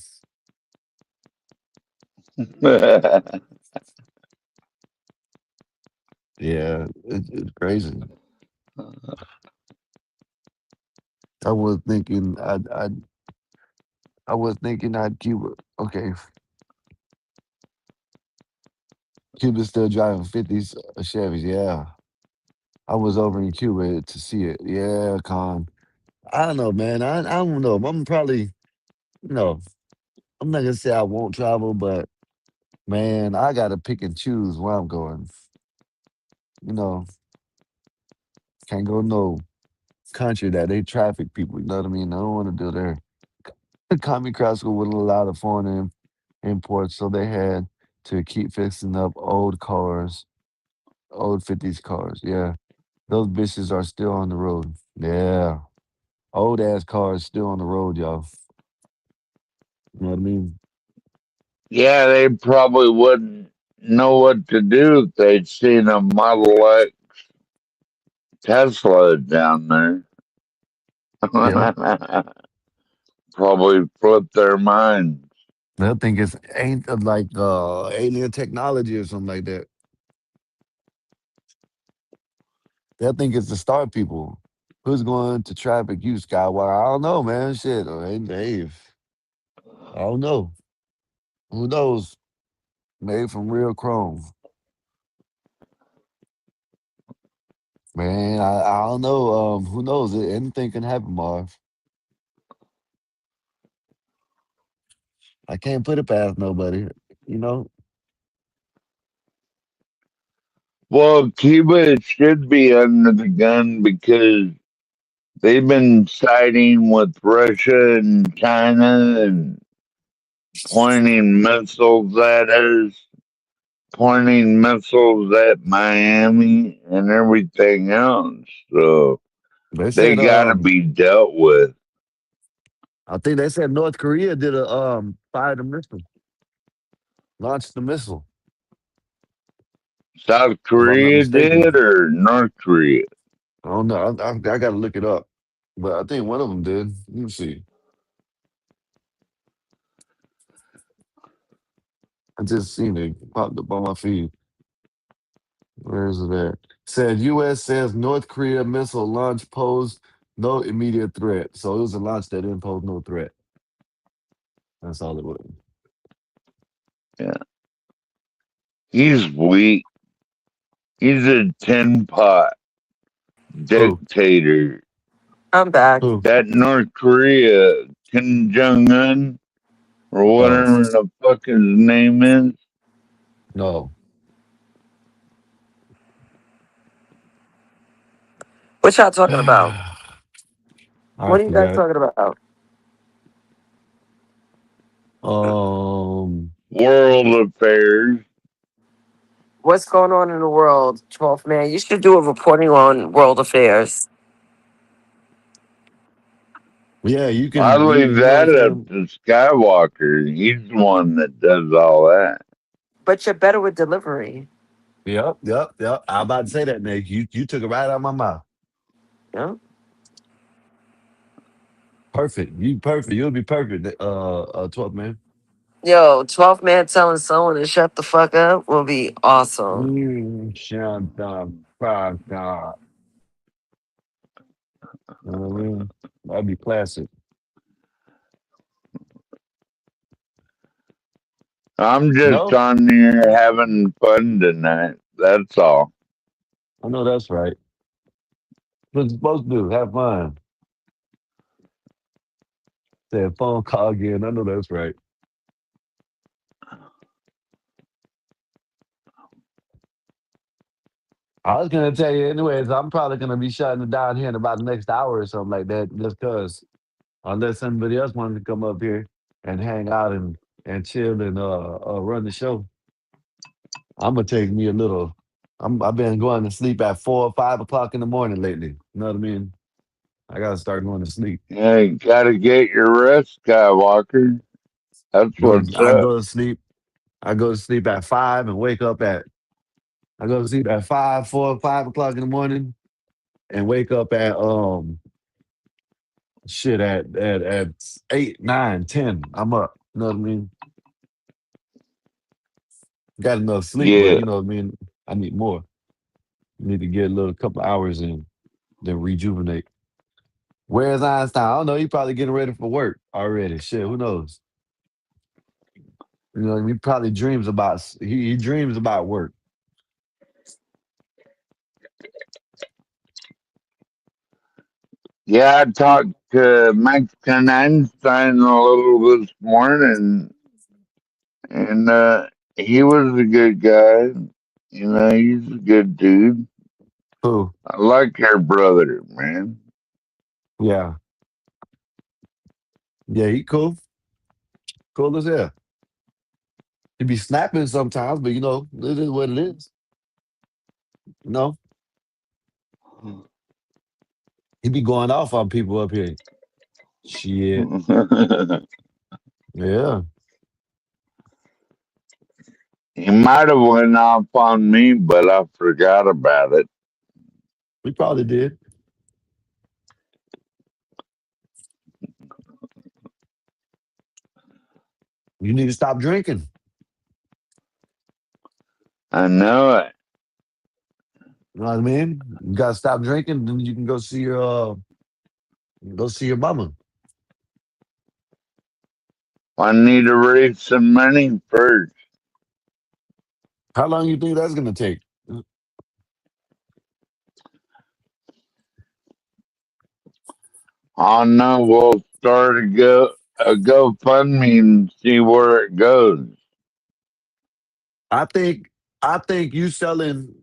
Yeah, it's crazy. I was thinking I'd Cuba. Okay, Cuba's still driving 50s Chevys. Yeah, I was over in Cuba to see it. Yeah, Con. I don't know, man. I don't know. I'm probably, you know, I'm not gonna say I won't travel, but man, I gotta pick and choose where I'm going. You know, can't go no country that they traffic people. You know what I mean? I don't want to do there. Commie Crash wouldn't allow the foreign imports, so they had to keep fixing up old cars, old 50s cars. Yeah, those bitches are still on the road. Yeah, old ass cars still on the road, y'all. You know what I mean? Yeah, they probably wouldn't know what to do if they'd seen a Model X Tesla down there. Yeah, Probably flip their minds. they'll think it's ain't like alien technology or something like that. They'll think it's the star people. Who's going to traffic you, Skywalker? I don't know, man. Shit, hey, Dave. I don't know. Who knows? Made from real chrome. Man, I don't know. Who knows? Anything can happen, Marv. I can't put it past nobody. You know? Well, Cuba should be under the gun because they've been siding with Russia and China and pointing missiles at us, pointing missiles at Miami and everything else. So They they said gotta be dealt with. I think they said North Korea did a fired a missile. Launched the missile. South If I'm not Korea mistaken. did or North Korea? I don't know. I gotta look it up. But I think one of them did. Let me see. I just seen it popped up on my feed. Where is it at? Said U.S. says North Korea missile launch posed no immediate threat. So it was a launch that didn't pose no threat. That's all it was. Yeah. He's weak. He's a tin pot dictator. I'm back. That North Korea, Kim Jong Un, or whatever the fuck his name is. No. What y'all talking about? I What are you guys forgot. talking about? World affairs. What's going on in the world, 12th man? You should do a reporting on world affairs. Yeah, you I can. leave You know what that I'm up saying? to Skywalker. He's the one that does all that. But you're better with delivery. Yep. I'm about to say that, Nick. You took it right out of my mouth. Yeah. Perfect. You perfect. You'll be perfect. 12th man. Yo, 12th man telling someone to shut the fuck up will be awesome. Shut the fuck up. You know what I mean? That'd be classic. I'm just No? on here having fun tonight. That's all. I know that's right. What you supposed to do? Have fun. Say a phone call again. I know that's right. I was gonna tell you anyways, I'm probably gonna be shutting it down here in about the next hour or something like that, just cause unless somebody else wanted to come up here and hang out and chill and run the show. I'm gonna take me a little. I've been going to sleep at 4 or 5 o'clock in the morning lately. You know what I mean? I gotta start going to sleep. Yeah, you gotta get your rest, Skywalker. That's what's I up. go to sleep. I go to sleep at 5 and wake up at. I go to sleep at 5 or 5 o'clock in the morning and wake up at shit at 8, 9, 10. I'm up. You know what I mean? Got enough sleep, but Yeah. you know what I mean. I need more. Need to get a little couple hours in, then rejuvenate. Where's Einstein? I don't know. He probably getting ready for work already. Shit, who knows? You know, he probably dreams about he dreams about work. Yeah, I talked to Mexican Einstein a little this morning, and he was a good guy. You know, he's a good dude. Who? I like your brother, man. Yeah. Yeah, he cool. Cool as hell. He be snapping sometimes, but you know, it is what it is. You know? He be going off on people up here. Shit. Yeah. He might have went off on me, but I forgot about it. We probably did. You need to stop drinking. I know it. You know what I mean? You gotta stop drinking, then you can go see your mama. I need to raise some money first. How long you think that's gonna take? I know we'll start a GoFundMe and see where it goes. I think you selling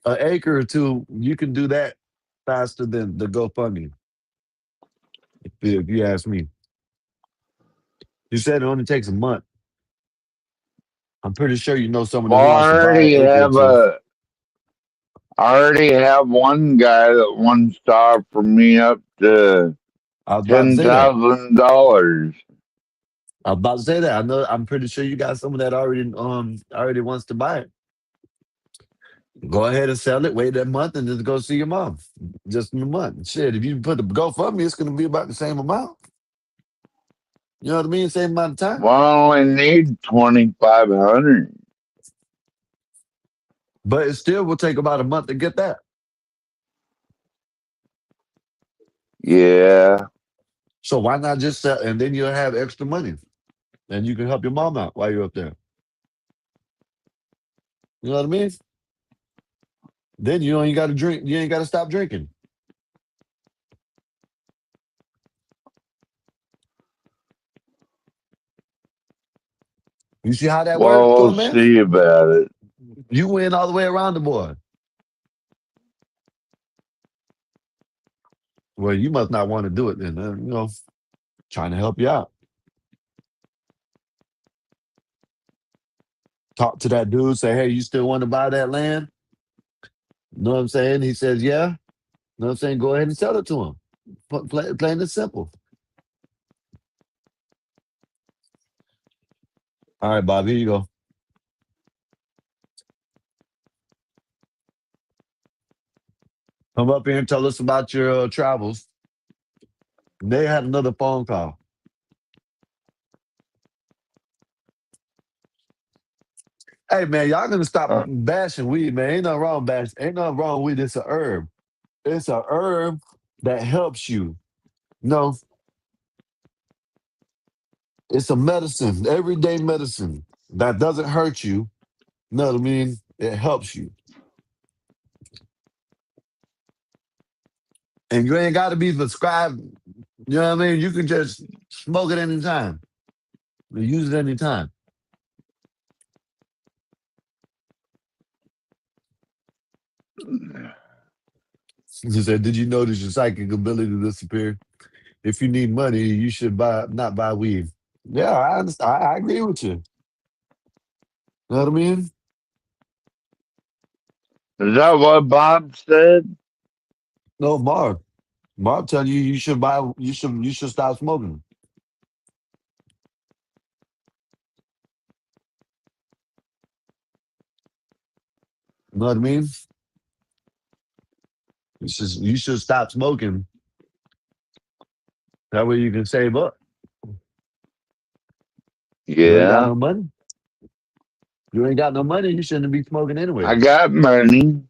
an acre or two, you can do that faster than the GoFundMe. If you ask me. You said it only takes a month. I'm pretty sure you know someone Well, who wants to buy an acre or two. I already have one guy that wants to offer me up to I was about to say that. $10,000. I was about to say that. I know. I'm pretty sure you got someone that already wants to buy it. Go ahead and sell it. Wait that month and just go see your mom. Just in a month. Shit, if you put the GoFundMe, it's going to be about the same amount. You know what I mean? Same amount of time. Well, I only need 2,500. But it still will take about a month to get that. Yeah. So why not just sell, and then you'll have extra money, and you can help your mom out while you're up there. You know what I mean? Then you ain't got to drink. You ain't got to stop drinking. You see how that works, Well, cool we'll man? see about it. You win all the way around the board. Well, you must not want to do it then. You know, trying to help you out. Talk to that dude. Say, hey, you still want to buy that land? You know what I'm saying? He says, yeah. You know what I'm saying? Go ahead and sell it to him. Plain and simple. All right, Bob, here you go. Come up here and tell us about your travels. They had another phone call. Hey, man, y'all gonna stop bashing weed, man. Ain't nothing wrong with bashing. Ain't nothing wrong with it. It's a herb. It's a herb that helps you. No, it's a medicine, everyday medicine that doesn't hurt you. You know what I mean? It helps you. And you ain't got to be prescribed. You know what I mean? You can just smoke it anytime. Use it anytime. She said, "Did you notice your psychic ability to disappear? If you need money, you should not buy weed." Yeah, I understand. I agree with you. Know what I mean? Is that what Bob said? No, Marv. Marv telling you should buy. You should stop smoking. You know what I mean? You should stop smoking. That way you can save up. You ain't got Yeah, no money. You ain't got no money. You shouldn't be smoking anyway. I got money.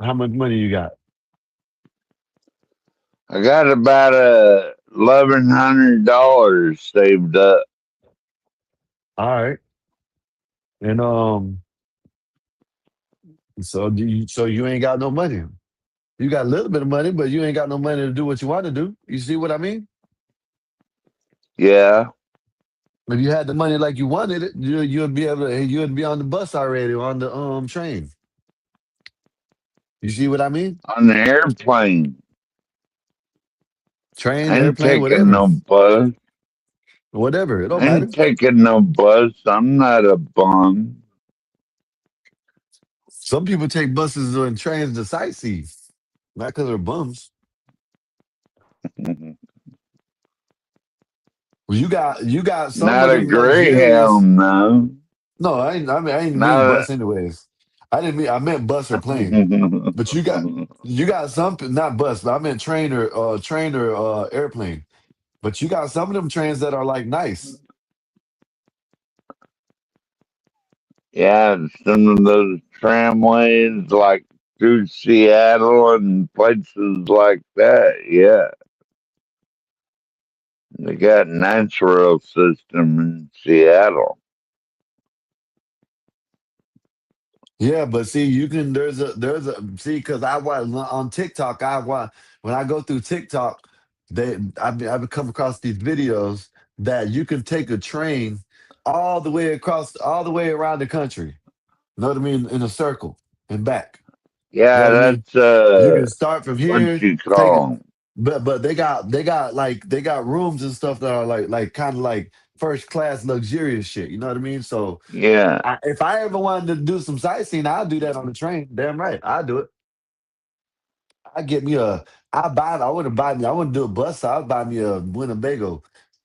How much money you got? I got about $1,100 saved up. All right. And so you ain't got no money. You got a little bit of money, but you ain't got no money to do what you want to do. You see what I mean? Yeah, If you had the money like you wanted it, you'd be on the bus already, on the train. You see what I mean? on the airplane. Train, I ain't airplane, taking whatever. no bus. Whatever. It don't I matter. ain't taking no bus. I'm not a bum. Some people take buses and trains to sightsee. Not because they're bums. Well, you got some Not of a them luxurious. Greyhound, no. No, I didn't mean Not bus anyways. I meant bus or plane. But you got some, not bus, but I meant train or airplane. But you got some of them trains that are like nice. Yeah, some of those tramways like through Seattle and places like that. Yeah, they got natural system in Seattle. Yeah, but see, you can. There's a see because I watch on TikTok. When I go through TikTok, I've come across these videos that you can take a train all the way around the country. Know what I mean? In a circle and back. Know Yeah, what I mean? that's You can start from what here, you take it, call 'em. but they got rooms and stuff that are like kind of like first class luxurious shit. You know what I mean? So Yeah, if I ever wanted to do some sightseeing, I'll do that on the train. Damn right, I'll do it. I get me a. I wouldn't do a bus. I'll buy me a Winnebago,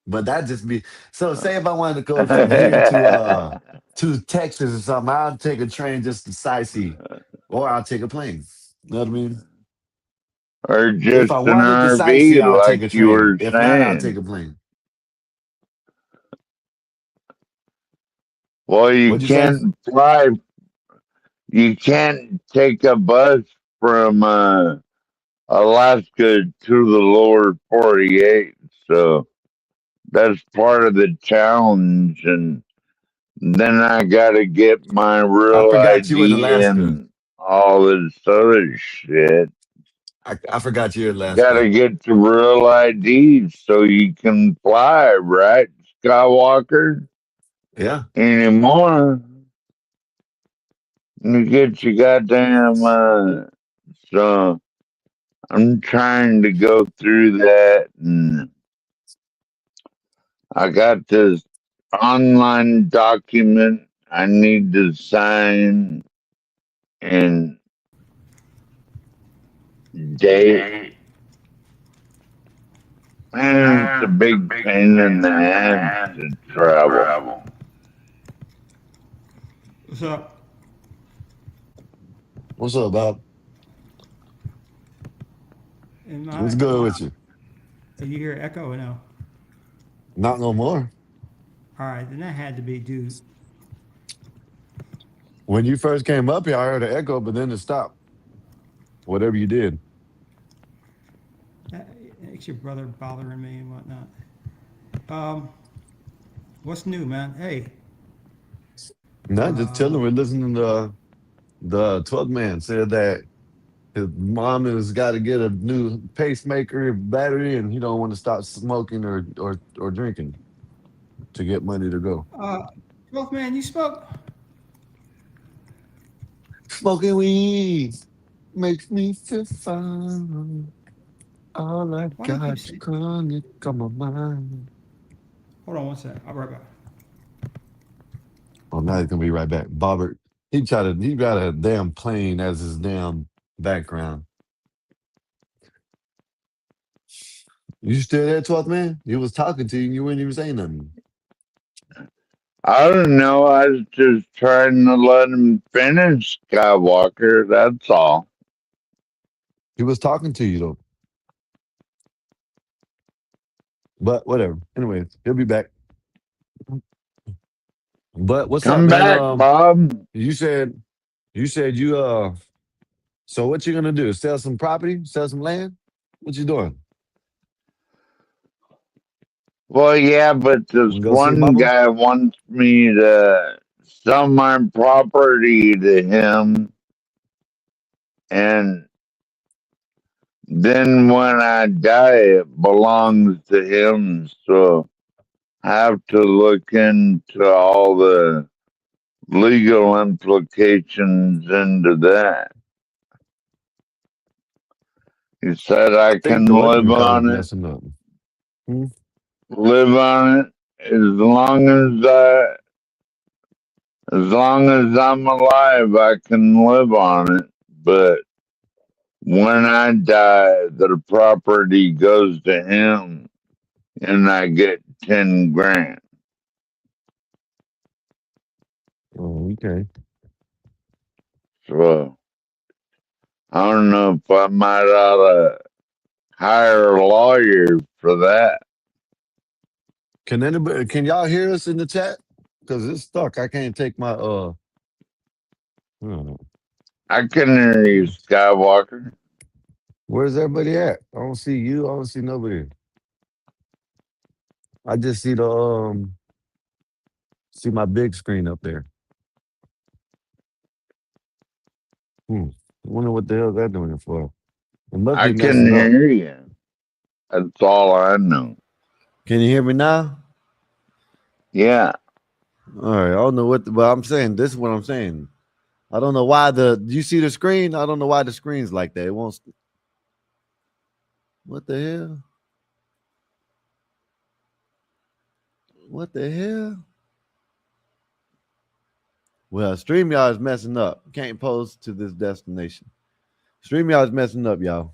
but that just be so. Say if I wanted to go from here to Texas or something, I'll take a train just to sightsee, or I'll take a plane. You know what I mean? or If just I an wanted to sightsee, RV, I'll take like a you train. were If not, I'll take saying. a plane. Well, you What'd you say? can't fly. You can't take a bus from Alaska to the lower 48. So that's part of the challenge. And then I got to get my I real forgot you in ID Alaska. and all this other shit. I forgot you in Got Alaska. to get the real ID so you can fly, right, Skywalker? Yeah. Anymore. You get your goddamn. So I'm trying to go through that, and I got this online document I need to sign and date. And it's a big pain in the ass to travel. What's up? What's up, Bob? What's good with you? You hear echo or no? Not no more. All right, then that had to be due. When you first came up here, I heard an echo, but then it stopped. Whatever you did. It's your brother bothering me and whatnot. What's new, man? Hey. Not just chilling. We're listening to the 12th man said that his mom has got to get a new pacemaker battery, and he don't want to stop smoking or drinking to get money to go. 12th man, you spoke? Smoking weed makes me feel fine. All I Why do I keep got saying- chronic on my mind. Hold on one sec. I'll be right back. Oh, now he's gonna be right back. Bobbert, he got a damn plane as his damn background. You still there, 12th man? He was talking to you and you weren't even saying nothing. I don't know. I was just trying to let him finish, Skywalker. That's all. He was talking to you though. But whatever. Anyways, he'll be back. But what's Come up, back, man? Bob. You said so what you gonna do? Sell some property? Sell some land? What you doing? Well, yeah, but this You go see one Bubba? guy wants me to sell my property to him, and then when I die, it belongs to him. So I have to look into all the legal implications into that. He said I think can the live electrical is on it, messing up. live on it as long as I'm alive. I can live on it, but when I die, the property goes to him, and I get 10 grand. Oh, okay. So I don't know if I might ought to hire a lawyer for that. Can y'all hear us in the chat? Because it's stuck. I can't take my I can hear you, Skywalker. Where's everybody at? I don't see you. I don't see nobody. I just see see my big screen up there. I wonder what the hell they're doing it for. It must I be can messing up. hear you. That's all I know. Can you hear me now? Yeah. All right. I don't know but I'm saying this is what I'm saying. I don't know why you see the screen? I don't know why the screen's like that. It won't. What the hell? What the hell? Well, StreamYard is messing up. Can't post to this destination. StreamYard is messing up, y'all.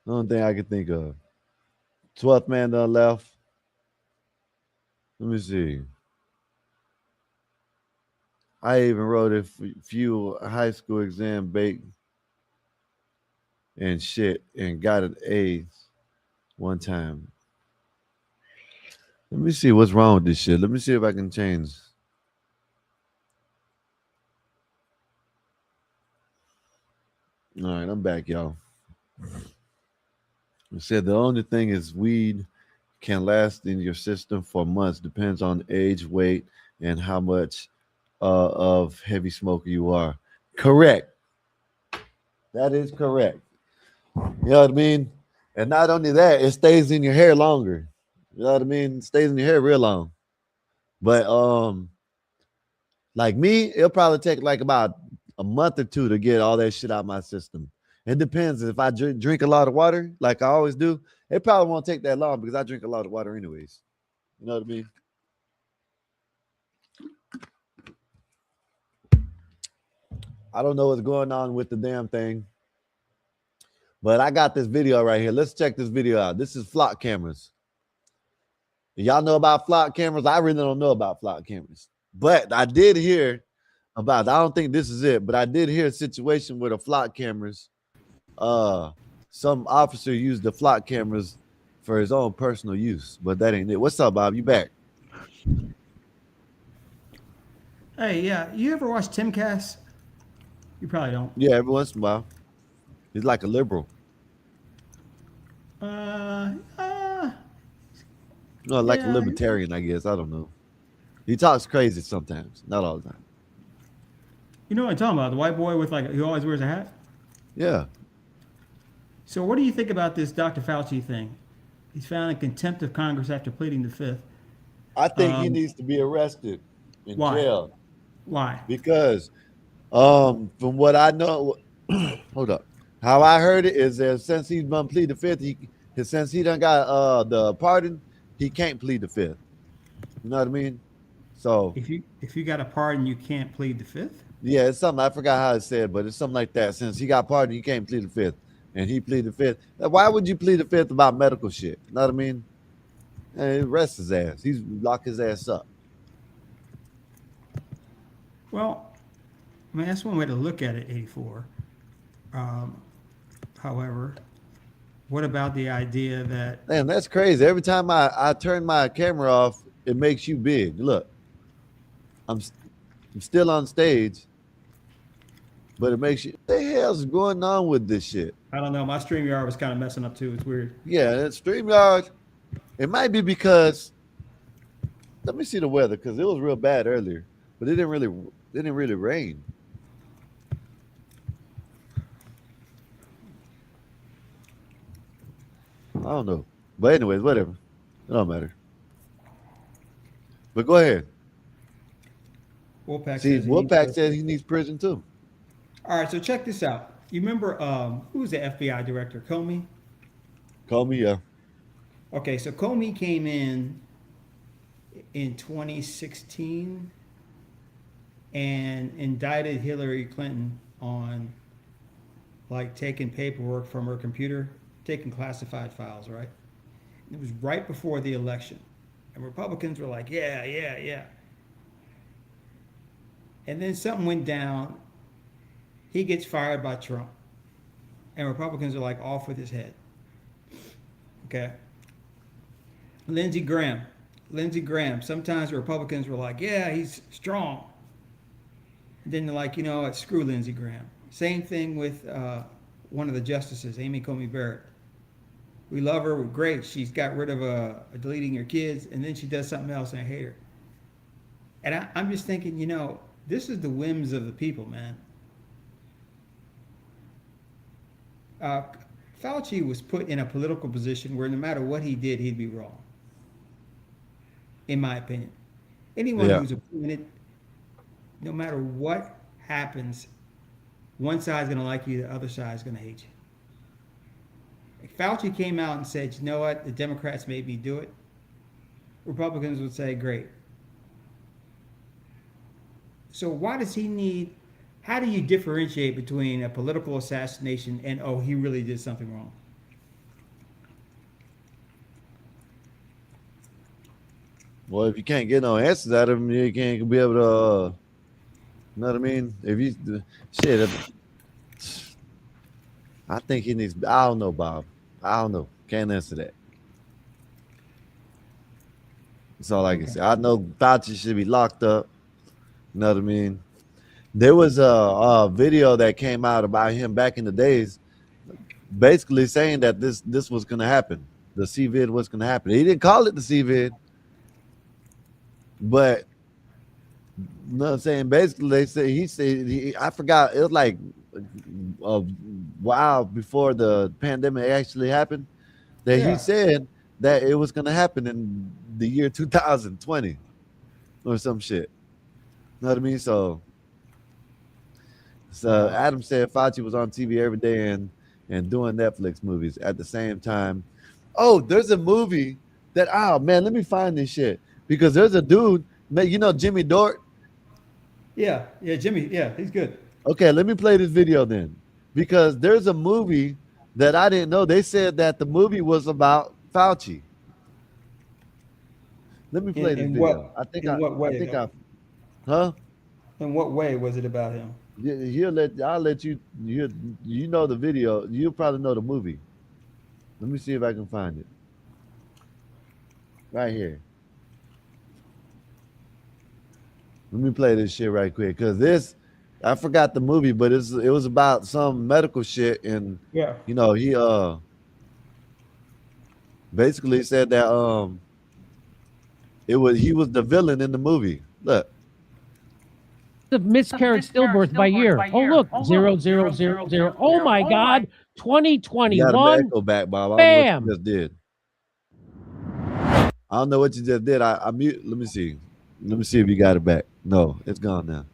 The only thing I can think of. 12th man done left. Let me see. I even wrote a few high school exam bait and shit and got an A one time. Let me see what's wrong with this shit. Let me see if I can change. All right, I'm back, y'all. I said the only thing is weed can last in your system for months. Depends on age, weight, and how much of heavy smoker you are. Correct. That is correct. You know what I mean? And not only that, it stays in your hair longer. You know what I mean? It stays in your hair real long. But like me, it'll probably take like about a month or two to get all that shit out of my system. It depends. If I drink a lot of water, like I always do, it probably won't take that long because I drink a lot of water anyways. You know what I mean? I don't know what's going on with the damn thing, but I got this video right here. Let's check this video out. This is flock cameras. Y'all know about flock cameras? I really don't know about flock cameras, but I did hear about, I don't think this is it, but I did hear a situation where the flock cameras, some officer used the flock cameras for his own personal use, but that ain't it. What's up, Bob? You back? Hey, yeah, you ever watch Timcast? You probably don't. Yeah, every once in a while. He's like a liberal. No, like a libertarian, I guess. I don't know. He talks crazy sometimes, not all the time. You know what I'm talking about? The white boy with like, he always wears a hat? Yeah. So what do you think about this Dr. Fauci thing? He's found in contempt of Congress after pleading the fifth. I think he needs to be arrested in jail. Why? Because from what I know, hold up. How I heard it is that since he's done plead the fifth, since he done got the pardon, he can't plead the fifth. You know what I mean? So if you got a pardon, you can't plead the fifth. yeah, it's something I forgot how it said, but it's something like that. Since he got pardoned, he can't plead the fifth, and he pleaded the fifth. Why would you plead the fifth about medical shit? You know what I mean? And rest his ass. He's lock his ass up. Well, I mean, that's one way to look at it, 84. However, what about the idea that... Man, that's crazy. Every time I turn my camera off, it makes you big. Look, I'm still on stage, but it makes you... What the hell's going on with this shit? I don't know. My StreamYard was kind of messing up, too. It's weird. Yeah, that StreamYard, it might be because... Let me see the weather, because it was real bad earlier, but it didn't really rain. I don't know. But anyways, whatever. It don't matter. But go ahead. Wolfpack says he needs prison too. All right, so check this out. You remember who was the FBI director? Comey? Comey, yeah. Okay, so Comey came in 2016 and indicted Hillary Clinton on like taking paperwork from her computer, taking classified files, right? It was right before the election. And Republicans were like, yeah. And then something went down. He gets fired by Trump. And Republicans are like off with his head. Okay. Lindsey Graham. Sometimes the Republicans were like, yeah, he's strong. And then they're like, you know what, screw Lindsey Graham. Same thing with one of the justices, Amy Coney Barrett. We love her, we're great. She's got rid of deleting her kids, and then she does something else and I hate her. And I'm just thinking, you know, this is the whims of the people, man. Fauci was put in a political position where no matter what he did, he'd be wrong. In my opinion. Anyone who's appointed, no matter what happens, one side's going to like you, the other side's going to hate you. If Fauci came out and said, you know what, the Democrats made me do it, Republicans would say, great. So why does he need, how do you differentiate between a political assassination and, oh, he really did something wrong? Well, if you can't get no answers out of him, you can't be able to, you know what I mean? If you, I think he needs, I don't know, Bob. I don't know. Can't answer that. That's all I can say. I know Fauci should be locked up. You know what I mean? There was a video that came out about him back in the days, basically saying that this was going to happen. The CVID was going to happen. He didn't call it the CVID, but you know what I'm saying? Basically, they say he said I forgot. It was like a while before the pandemic actually happened that he said that it was going to happen in the year 2020 or some shit. You know what I mean? So Adam said Fauci was on TV every day and doing Netflix movies at the same time. Oh, there's a movie that, oh man, let me find this shit. Because there's a dude, you know Jimmy Dort? Yeah, Jimmy, he's good. Okay, let me play this video then. Because there's a movie that I didn't know. They said that the movie was about Fauci. Let me play this video. In what way was it about him? I'll let you know the video. You'll probably know the movie. Let me see if I can find it. Right here. Let me play this shit right quick, because I forgot the movie, but it was about some medical shit, and you know, he basically said that he was the villain in the movie. Look. The miscarriage stillbirth by year. Oh look, 0000. Oh my God, 2021. You gotta go back, Bob. Bam. I don't know what you just did. I don't know what you just did. I mute. Let me see. Let me see if you got it back. No, it's gone now.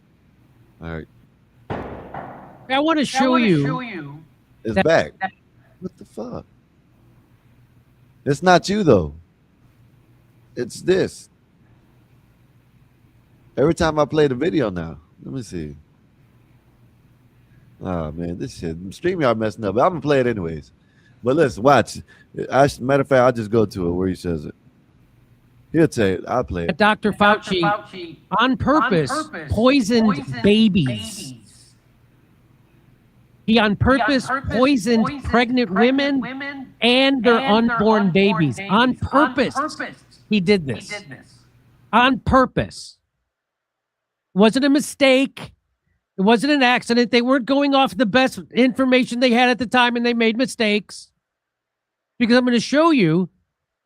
All right. I want to show you. It's that- back. What the fuck? It's not you though. It's this. Every time I play the video now. Let me see. Oh man, this shit. StreamYard messing up. But I'm gonna play it anyways. But listen, watch. Matter of fact, I'll just go to it where he says it. He'll tell you. I'll play it. Dr. Fauci, on purpose, poisoned babies. He on purpose poisoned pregnant women and their unborn babies. On purpose. He did this. On purpose. Wasn't a mistake. It wasn't an accident. They weren't going off the best information they had at the time, and they made mistakes. Because I'm going to show you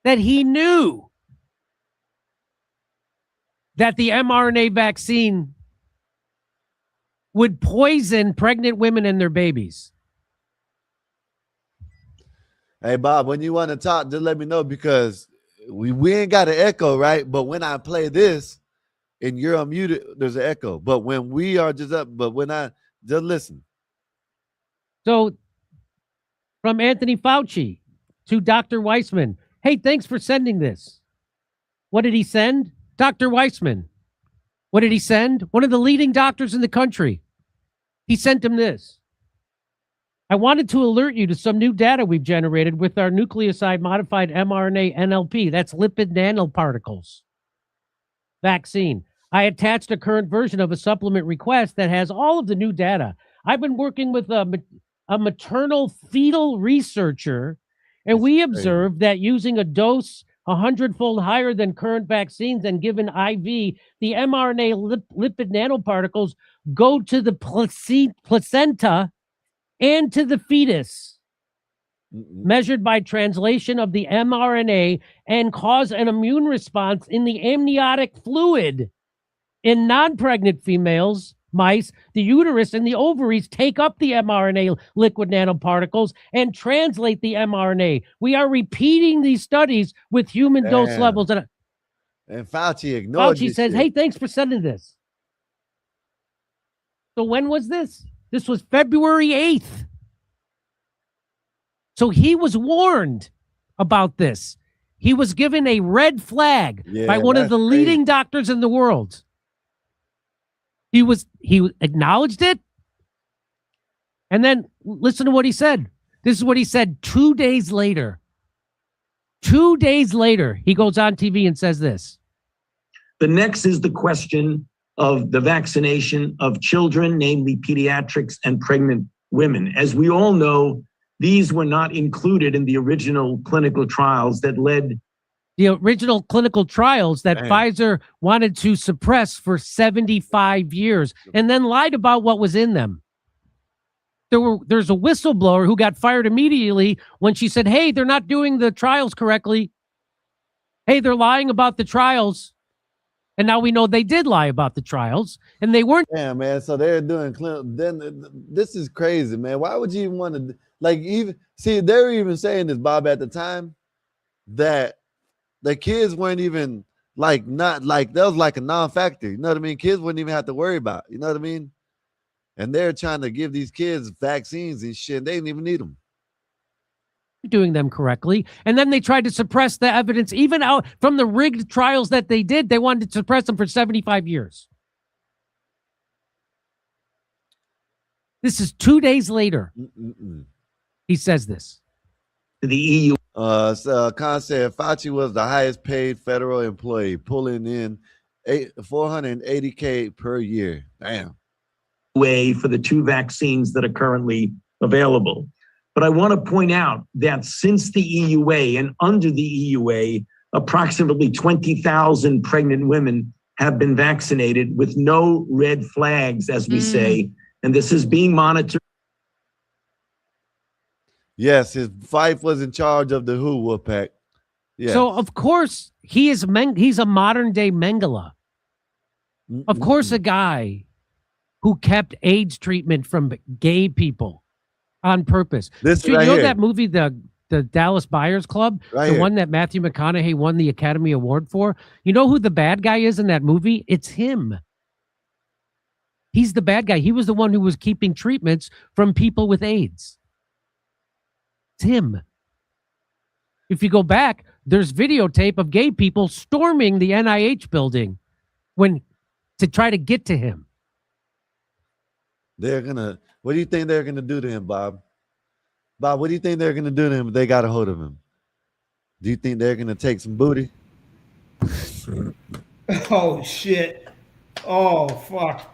that he knew that the mRNA vaccine would poison pregnant women and their babies. Hey Bob, when you want to talk, just let me know because we ain't got an echo, right? But when I play this and you're unmuted, there's an echo. But when we are just up, but when I just listen. So from Anthony Fauci to Dr. Weissman, hey, thanks for sending this. What did he send? Dr. Weissman. What did he send? One of the leading doctors in the country. He sent him this. I wanted to alert you to some new data we've generated with our nucleoside modified mRNA NLP. That's lipid nanoparticles vaccine. I attached a current version of a supplement request that has all of the new data. I've been working with a maternal fetal researcher, and we observed that using a dose 100-fold higher than current vaccines and given IV, the mRNA lipid nanoparticles go to the placenta and to the fetus, measured by translation of the mRNA, and cause an immune response in the amniotic fluid. In non-pregnant females, mice, the uterus and the ovaries take up the mRNA liquid nanoparticles and translate the mRNA. We are repeating these studies with human dose levels. And Fauci ignored Fauci says, hey, thanks for sending this. So when was this? This was February 8th. So he was warned about this. He was given a red flag by one of the leading doctors in the world. He acknowledged it. And then listen to what he said. This is what he said 2 days later. 2 days later, he goes on TV and says this. The next is the question of the vaccination of children, namely pediatrics and pregnant women. As we all know, these were not included in the original clinical trials that led the original clinical trials that Pfizer wanted to suppress for 75 years and then lied about what was in them. There's a whistleblower who got fired immediately when she said, hey, they're not doing the trials correctly. Hey, they're lying about the trials. And now we know they did lie about the trials and they weren't. Yeah, man. So they're doing then this is crazy, man. Why would you even want to they were even saying this, Bob, at the time that the kids weren't even that was like a non-factor. You know what I mean? Kids wouldn't even have to worry about, you know what I mean? And they're trying to give these kids vaccines and shit. They didn't even need them. Doing them correctly. And then they tried to suppress the evidence, even out from the rigged trials that they did. They wanted to suppress them for 75 years. This is 2 days later. He says this. The EU. Khan said Fauci was the highest paid federal employee, pulling in $480K per year. Damn. Way for the two vaccines that are currently available. But I want to point out that since the EUA and under the EUA, approximately 20,000 pregnant women have been vaccinated with no red flags, as we say, and this is being monitored. Yes, his wife was in charge of the WHO, Wolfpack. Yes. So, of course, he's a modern-day Mengele. Of course, a guy who kept AIDS treatment from gay people on purpose. This you right know here. that movie, the Dallas Buyers Club, Right the here. one that Matthew McConaughey won the Academy Award for? You know who the bad guy is in that movie? It's him. He's the bad guy. He was the one who was keeping treatments from people with AIDS. It's him. If you go back, there's videotape of gay people storming the NIH building to try to get to him. What do you think they're gonna do to him, Bob? Bob, what do you think they're gonna do to him if they got a hold of him? Do you think they're gonna take some booty? Oh shit. Oh fuck.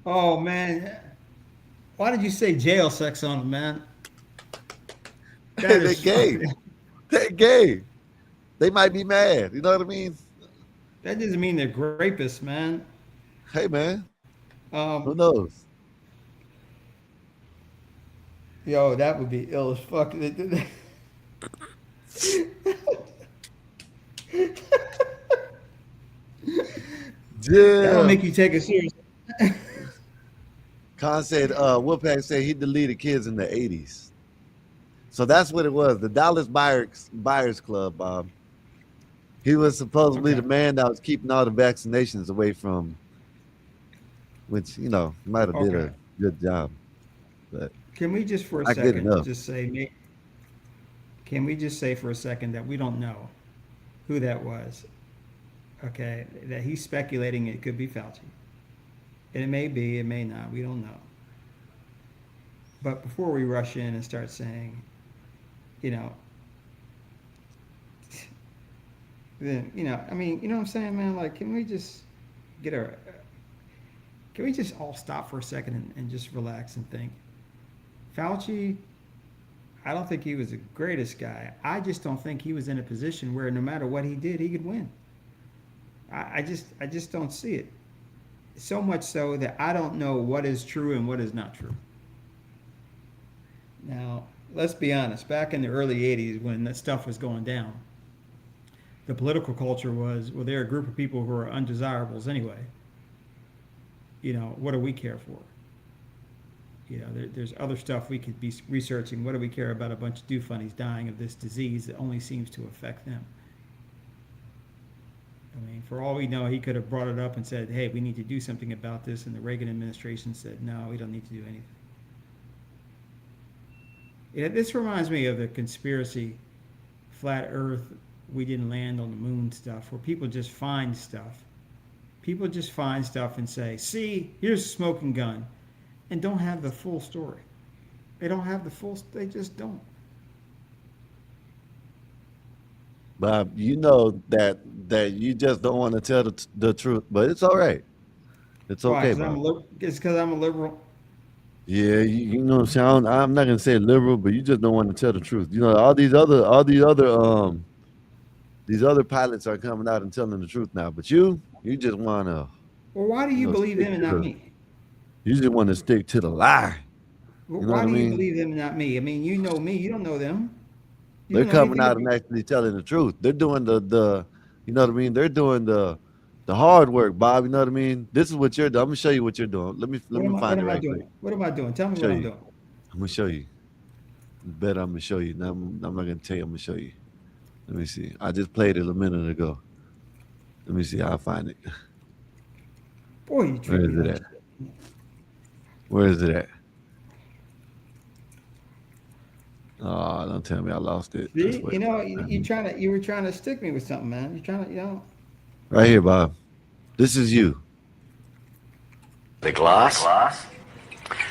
Oh man. Why did you say jail sex on him, man? They're gay. They're gay. They might be mad. You know what I mean? That doesn't mean they're rapists, man. Hey, man. Who knows? Yo, that would be ill as fuck. That'll make you take it serious. Khan said, Wolfpack said he deleted kids in the 80s. So that's what it was. The Dallas Buyers Club. He was supposedly the man that was keeping all the vaccinations away from, which, you know, might have did a good job. But can we just for a second just say, can we just say for a second that we don't know who that was? Okay, that he's speculating it could be Fauci. And it may be, it may not, we don't know. But before we rush in and start saying, you know, then, you know, I mean, you know what I'm saying, man? Like, can we just can we just all stop for a second and just relax and think? Fauci, I don't think he was the greatest guy. I just don't think he was in a position where no matter what he did, he could win. I just don't see it. So much so that I don't know what is true and what is not true. Now, let's be honest. Back in the early 80s when that stuff was going down, the political culture was, well, they're a group of people who are undesirables anyway. You know, what do we care for? You know, there's other stuff we could be researching. What do we care about a bunch of do-funnies dying of this disease that only seems to affect them? I mean, for all we know, he could have brought it up and said, hey, we need to do something about this. And the Reagan administration said, no, we don't need to do anything. Yeah, this reminds me of the conspiracy, flat earth, we didn't land on the moon stuff, where people just find stuff. People just find stuff and say, see, here's a smoking gun, and don't have the full story. They don't have the full, they just don't. Bob, you know that you just don't want to tell the truth, but it's all right. It's okay, Bob. It's because I'm a liberal. Yeah, you know what I'm saying. I'm not gonna say liberal, but you just don't want to tell the truth. You know, all these other pilots are coming out and telling the truth now, but you just want to. Well, why do you believe them and not me? You just want to stick to the lie. Well, why do you believe them and not me? I mean, you know me. You don't know them. They're coming out and actually telling the truth. They're doing the you know what I mean? They're doing the hard work, Bob. You know what I mean? This is what you're doing. I'm gonna show you what you're doing. Let me find it right quick. What am I doing? Tell me what I'm doing. I'm gonna show you. Bet I'm gonna show you. Now I'm not gonna tell you. I'm gonna show you. Let me see. I just played it a minute ago. Let me see. I'll find it. Boy, you Where is it at? Where is it at? Oh, don't tell me I lost it. See, you know, you were trying to stick me with something, man. You're trying to, you know. Right here, Bob. This is you. The glass.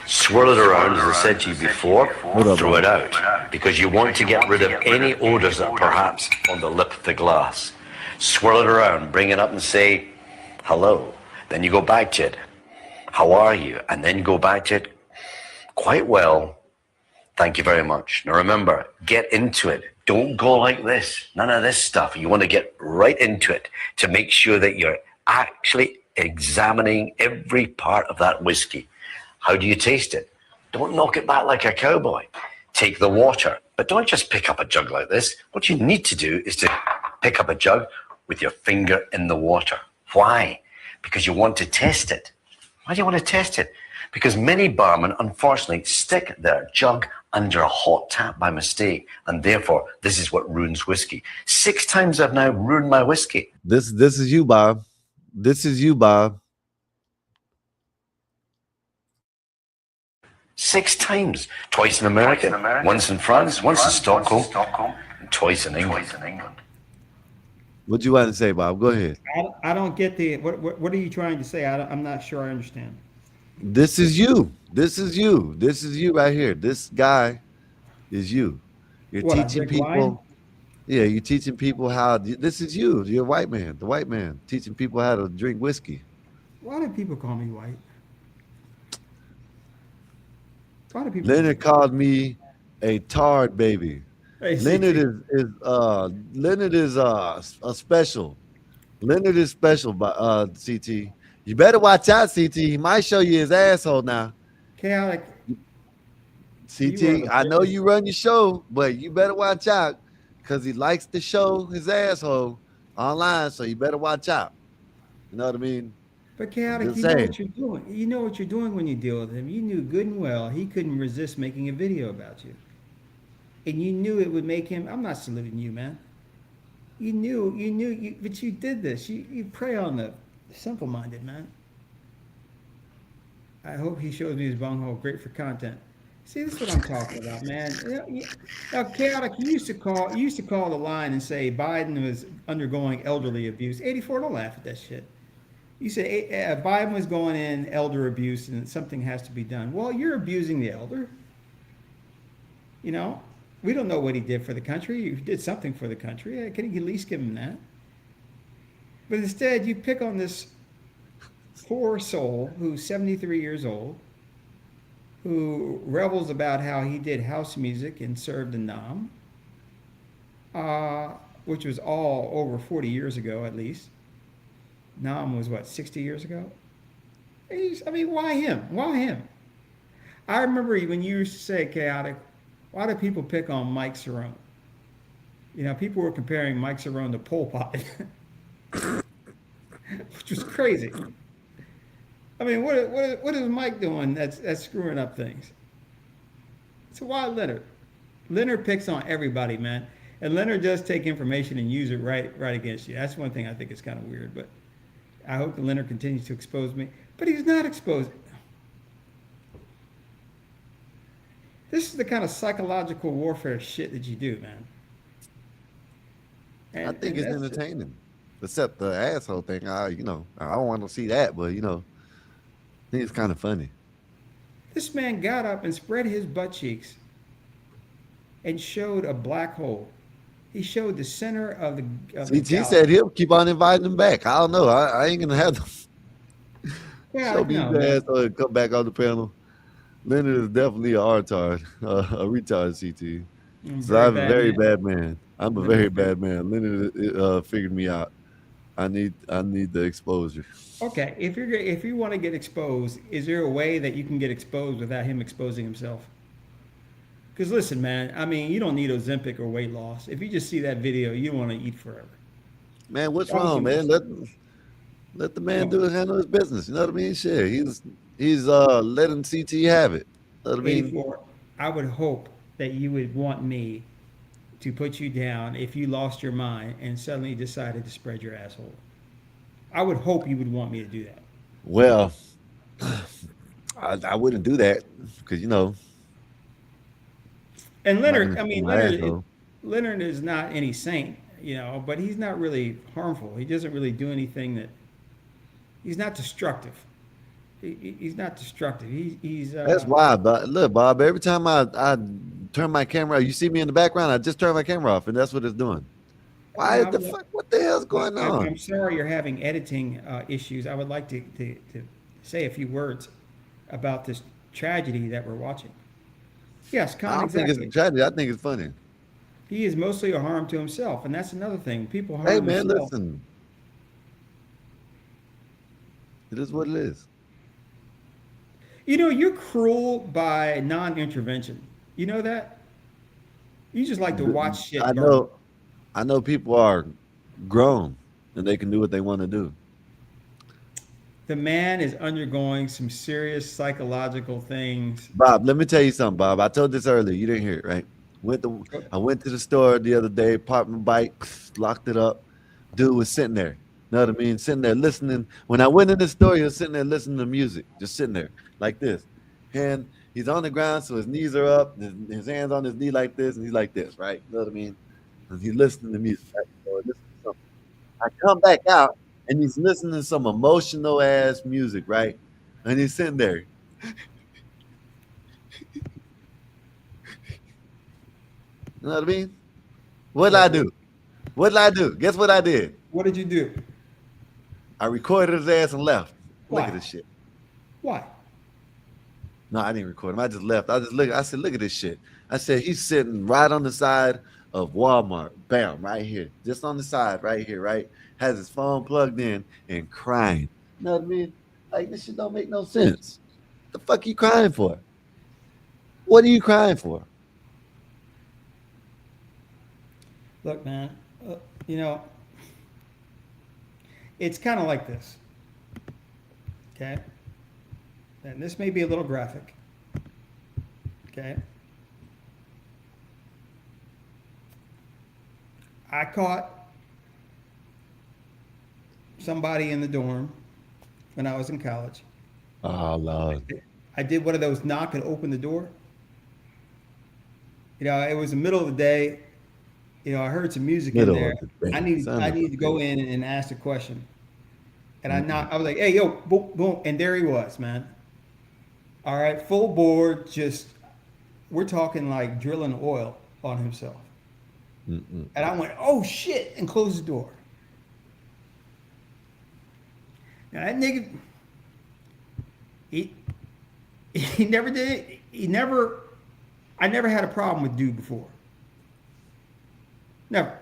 Swirl it around, as I said to you before, throw it out, because you want to get rid of any odors that are perhaps on the lip of the glass. Swirl it around, bring it up and say, hello. Then you go back to it. How are you? And then go back to it. Quite well. Thank you very much. Now remember, get into it. Don't go like this. None of this stuff. You want to get right into it to make sure that you're actually examining every part of that whiskey. How do you taste it? Don't knock it back like a cowboy. Take the water, but don't just pick up a jug like this. What you need to do is to pick up a jug with your finger in the water. Why? Because you want to test it. Why do you want to test it? Because many barmen, unfortunately, stick their jug under a hot tap by mistake, and therefore, this is what ruins whiskey. 6 times I've now ruined my whiskey. This is you, Bob. This is you, Bob. 6 times. Twice in America, once in France, once in Stockholm, and twice in England. What you want to say, Bob? Go ahead. I don't get the, what are you trying to say? I'm not sure I understand. This is you. This is you. This is you right here. This guy is you. You're What, teaching Rick people. Ryan? Yeah, you're teaching people how. This is you. You're a white man. The white man teaching people how to drink whiskey. Why do people call me white? Why do people? Leonard called me a tard baby. Hey, Leonard CT. Leonard is a special. Leonard is special, but CT. You better watch out, CT. He might show you his asshole now. Chaotic. CT, I know you run your show, but you better watch out because he likes to show his asshole online, so you better watch out. You know what I mean? But Chaotic, Just you know saying. what you're doing. You know what you're doing when you deal with him. You knew good and well he couldn't resist making a video about you. And you knew it would make him, I'm not saluting you, man. You knew, but you did this. You prey on the simple-minded, man. I hope he shows me his bunghole. Great for content. See, this is what I'm talking about, man. Now, Chaotic, you used to call the line and say Biden was undergoing elderly abuse. 84, don't laugh at that shit. You say Biden was going in elder abuse and something has to be done. Well, you're abusing the elder. You know, we don't know what he did for the country. You did something for the country. Can you at least give him that? But instead, you pick on this poor soul who's 73 years old, who revels about how he did house music and served in Nam, which was all over 40 years ago at least. Nam was what, 60 years ago? Why him? Why him? I remember when you used to say, Chaotic, why do people pick on Mike Cerrone? You know, people were comparing Mike Cerrone to Pol Pot, which was crazy. I mean, what is Mike doing that's screwing up things? So why Leonard? Leonard picks on everybody, man. And Leonard does take information and use it right against you. That's one thing I think is kind of weird, but I hope that Leonard continues to expose me. But he's not exposing. This is the kind of psychological warfare shit that you do, man. I think it's entertaining. Except the asshole thing. I don't want to see that, but I think it's kind of funny. This man got up and spread his butt cheeks and showed a black hole. He showed the center of the CT said he'll keep on inviting him back. I don't know. I ain't gonna have them. Yeah, Show me his asshole and come back on the panel. Leonard is definitely a retard, a retard, CT. So I'm a very bad man. I'm a very bad man. Leonard figured me out. I need the exposure. Okay, if you want to get exposed, is there a way that you can get exposed without him exposing himself? Because listen, man, I mean, you don't need Ozempic or weight loss. If you just see that video, you want to eat forever. Man, what's wrong, man? Let the man handle his business. You know what I mean? Shit, he's letting CT have it. You know what I mean? 84, I would hope that you would want me to put you down if you lost your mind and suddenly decided to spread your asshole. I would hope you would want me to do that. Well, I wouldn't do that because And Leonard, Leonard is not any saint, but he's not really harmful. He doesn't really do anything he's not destructive. He's not destructive. He's that's why. But look, Bob, every time I turn my camera, you see me in the background, I just turn my camera off, and that's what it's doing. Why the fuck? What the hell's going on? I'm sorry you're having editing issues. I would like to say a few words about this tragedy that we're watching. Yes, I don't think it's a tragedy. I think it's funny. He is mostly a harm to himself, and that's another thing. People harm Hey, man, themselves. listen. It is what it is. You're cruel by non-intervention. You know that? You just like to watch shit burn. I know people are grown and they can do what they want to do. The man is undergoing some serious psychological things. Bob, let me tell you something, Bob. I told this earlier. You didn't hear it, right? I went to the store the other day, parked my bike, locked it up. Dude was sitting there. Know what I mean? Sitting there listening. When I went in the store, he was sitting there listening to music, just sitting there like this. And He's on the ground, so his knees are up, his hands on his knee like this, and he's like this, right? You know what I mean? And he's listening to music. Right? So listen to something. I come back out, and he's listening to some emotional ass music, right? And he's sitting there. You know what I mean? What did I do? What did I do? Guess what I did? What did you do? I recorded his ass and left. Why? Look at this shit. Why? No, I didn't record him. I just left. I said, look at this shit. I said, he's sitting right on the side of Walmart. Bam, right here. Just on the side, right here, right? Has his phone plugged in and crying. You know what I mean? Like, this shit don't make no sense. What the fuck are you crying for? What are you crying for? Look, man, you know, it's kind of like this. Okay? And this may be a little graphic. Okay? I caught somebody in the dorm when I was in college. Oh, Lord. I did one of those knock and open the door. You know, it was the middle of the day. You know, I heard some music in there. I need to go in and ask a question. And I was like, hey, yo, boom, boom. And there he was, man. All right, full board, just, we're talking like drilling oil on himself. And I went, oh shit, and closed the door. Now that nigga, he never did, I never had a problem with dude before. Never.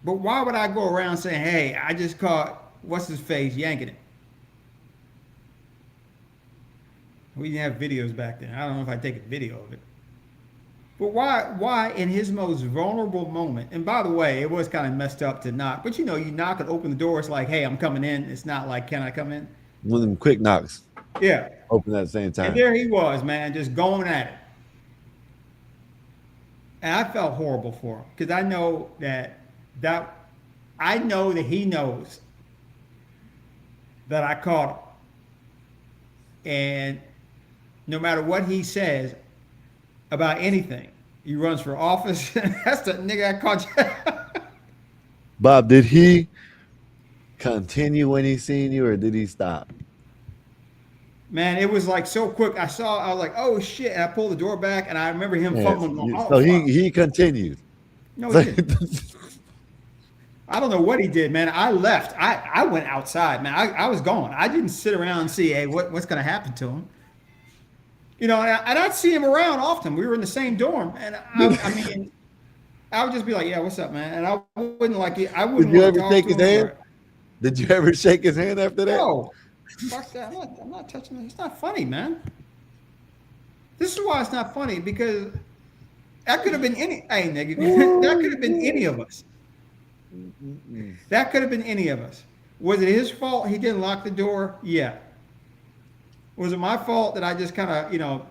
But why would I go around saying, hey, I just caught what's his face yanking it? We didn't have videos back then. I don't know if I'd take a video of it. But why in his most vulnerable moment, and by the way, it was kind of messed up to knock, but you know, you knock and open the door, it's like, hey, I'm coming in. It's not like, can I come in? One of them quick knocks. Yeah. Open at the same time. And there he was, man, just going at it. And I felt horrible for him because I know that he knows that I caught him. And no matter what he says about anything, he runs for office. That's the nigga I caught you. Bob, did he continue when he seen you, or did he stop? Man, it was like so quick. I was like, oh shit. And I pulled the door back and I remember him fumbling. So he continued. No, he didn't. I don't know what he did, man. I left. I went outside, man. I was gone. I didn't sit around and see, hey, what's going to happen to him? You know, and I'd see him around often. We were in the same dorm. And I mean, I would just be like, yeah, what's up, man? And I wouldn't like it. I wouldn't. Did you ever shake his hand? Did you ever shake his hand after that? No. Fuck that. I'm not touching it. It's not funny, man. This is why it's not funny, because that could have been any, hey, nigga, that could have been any of us. That could have been any of us. Was it his fault he didn't lock the door? Yeah. Was it my fault that I just kind of, you know,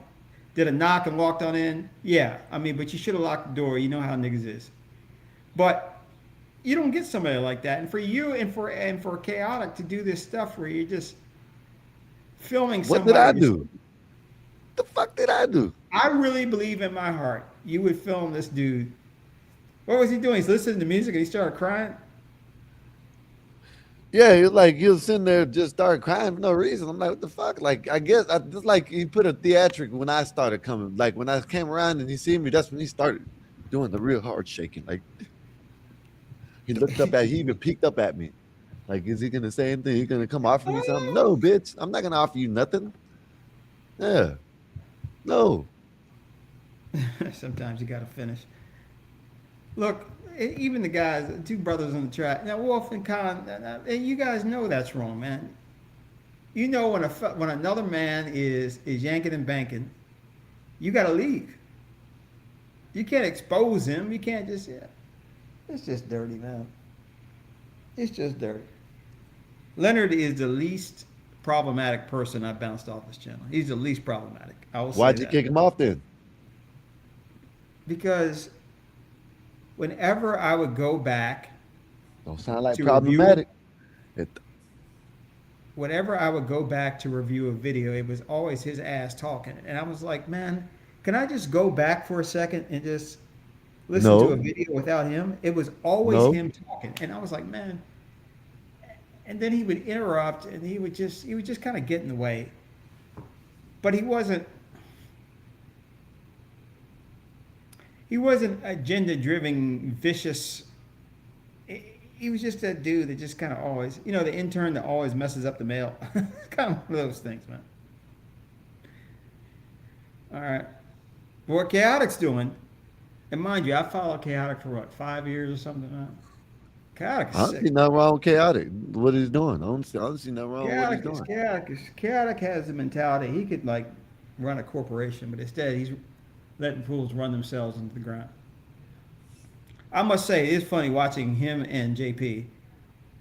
did a knock and walked on in? Yeah. I mean, but you should have locked the door. You know how niggas is. But you don't get somebody like that. And for you and for Chaotic to do this stuff where you're just filming somebody. What did I do? The fuck did I do? I really believe in my heart you would film this dude. What was he doing? He's listening to music and he started crying? Yeah, he was sitting there just started crying for no reason. I'm like, what the fuck? Like, I guess just like he put a theatric when I started coming. Like when I came around and he seen me, that's when he started doing the real hard shaking. Like he looked up he even peeked up at me. Like, is he gonna say anything? He gonna come offer me something? No, bitch. I'm not gonna offer you nothing. Yeah. No. Sometimes you gotta finish. Look, even the guys, two brothers on the track. Now, Wolf and Khan, and you guys know that's wrong, man. You know when another man is yanking and banking, you got to leave. You can't expose him. You can't just, yeah. It's just dirty, man. It's just dirty. Leonard is the least problematic person I bounced off this channel. He's the least problematic. Why'd you kick him off then? Because whenever I would go back, don't sound like problematic. whenever I would go back to review a video, it was always his ass talking. And I was like, man, can I just go back for a second and just listen to a video without him? It was always him talking. And I was like, man. And then he would interrupt and he would just kind of get in the way. But he wasn't agenda-driven, vicious. He was just that dude that just kind of always, the intern that always messes up the mail. Kind of one of those things, man. All right. But what Chaotic's doing, and mind you, I followed Chaotic for what, 5 years or something? Chaotic is I don't sick. see nothing wrong with Chaotic. What he's doing. I don't see nothing wrong with what he's doing. Chaotic has the mentality. He could run a corporation, but instead he's letting fools run themselves into the ground. I must say, it's funny watching him and JP,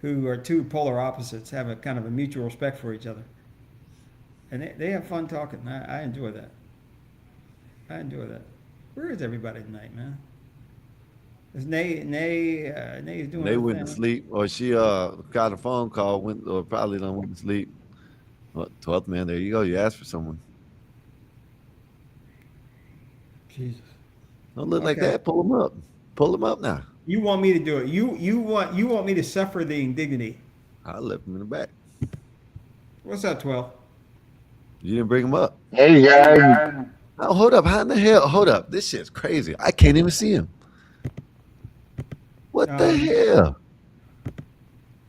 who are two polar opposites, have a kind of a mutual respect for each other. And they have fun talking. I enjoy that. Where is everybody tonight, man? Is Nay is doing They her went to thing. sleep, or she got a phone call, or probably done went to sleep. Well, 12th man, there you go. You asked for someone. Jesus. Don't look like Okay. that. Pull him up. Pull him up now. You want me to do it. You want me to suffer the indignity. I left him in the back. What's up, 12? You didn't bring him up. Hey guys. Oh, hold up. How in the hell? Hold up. This shit's crazy. I can't even see him. What the hell?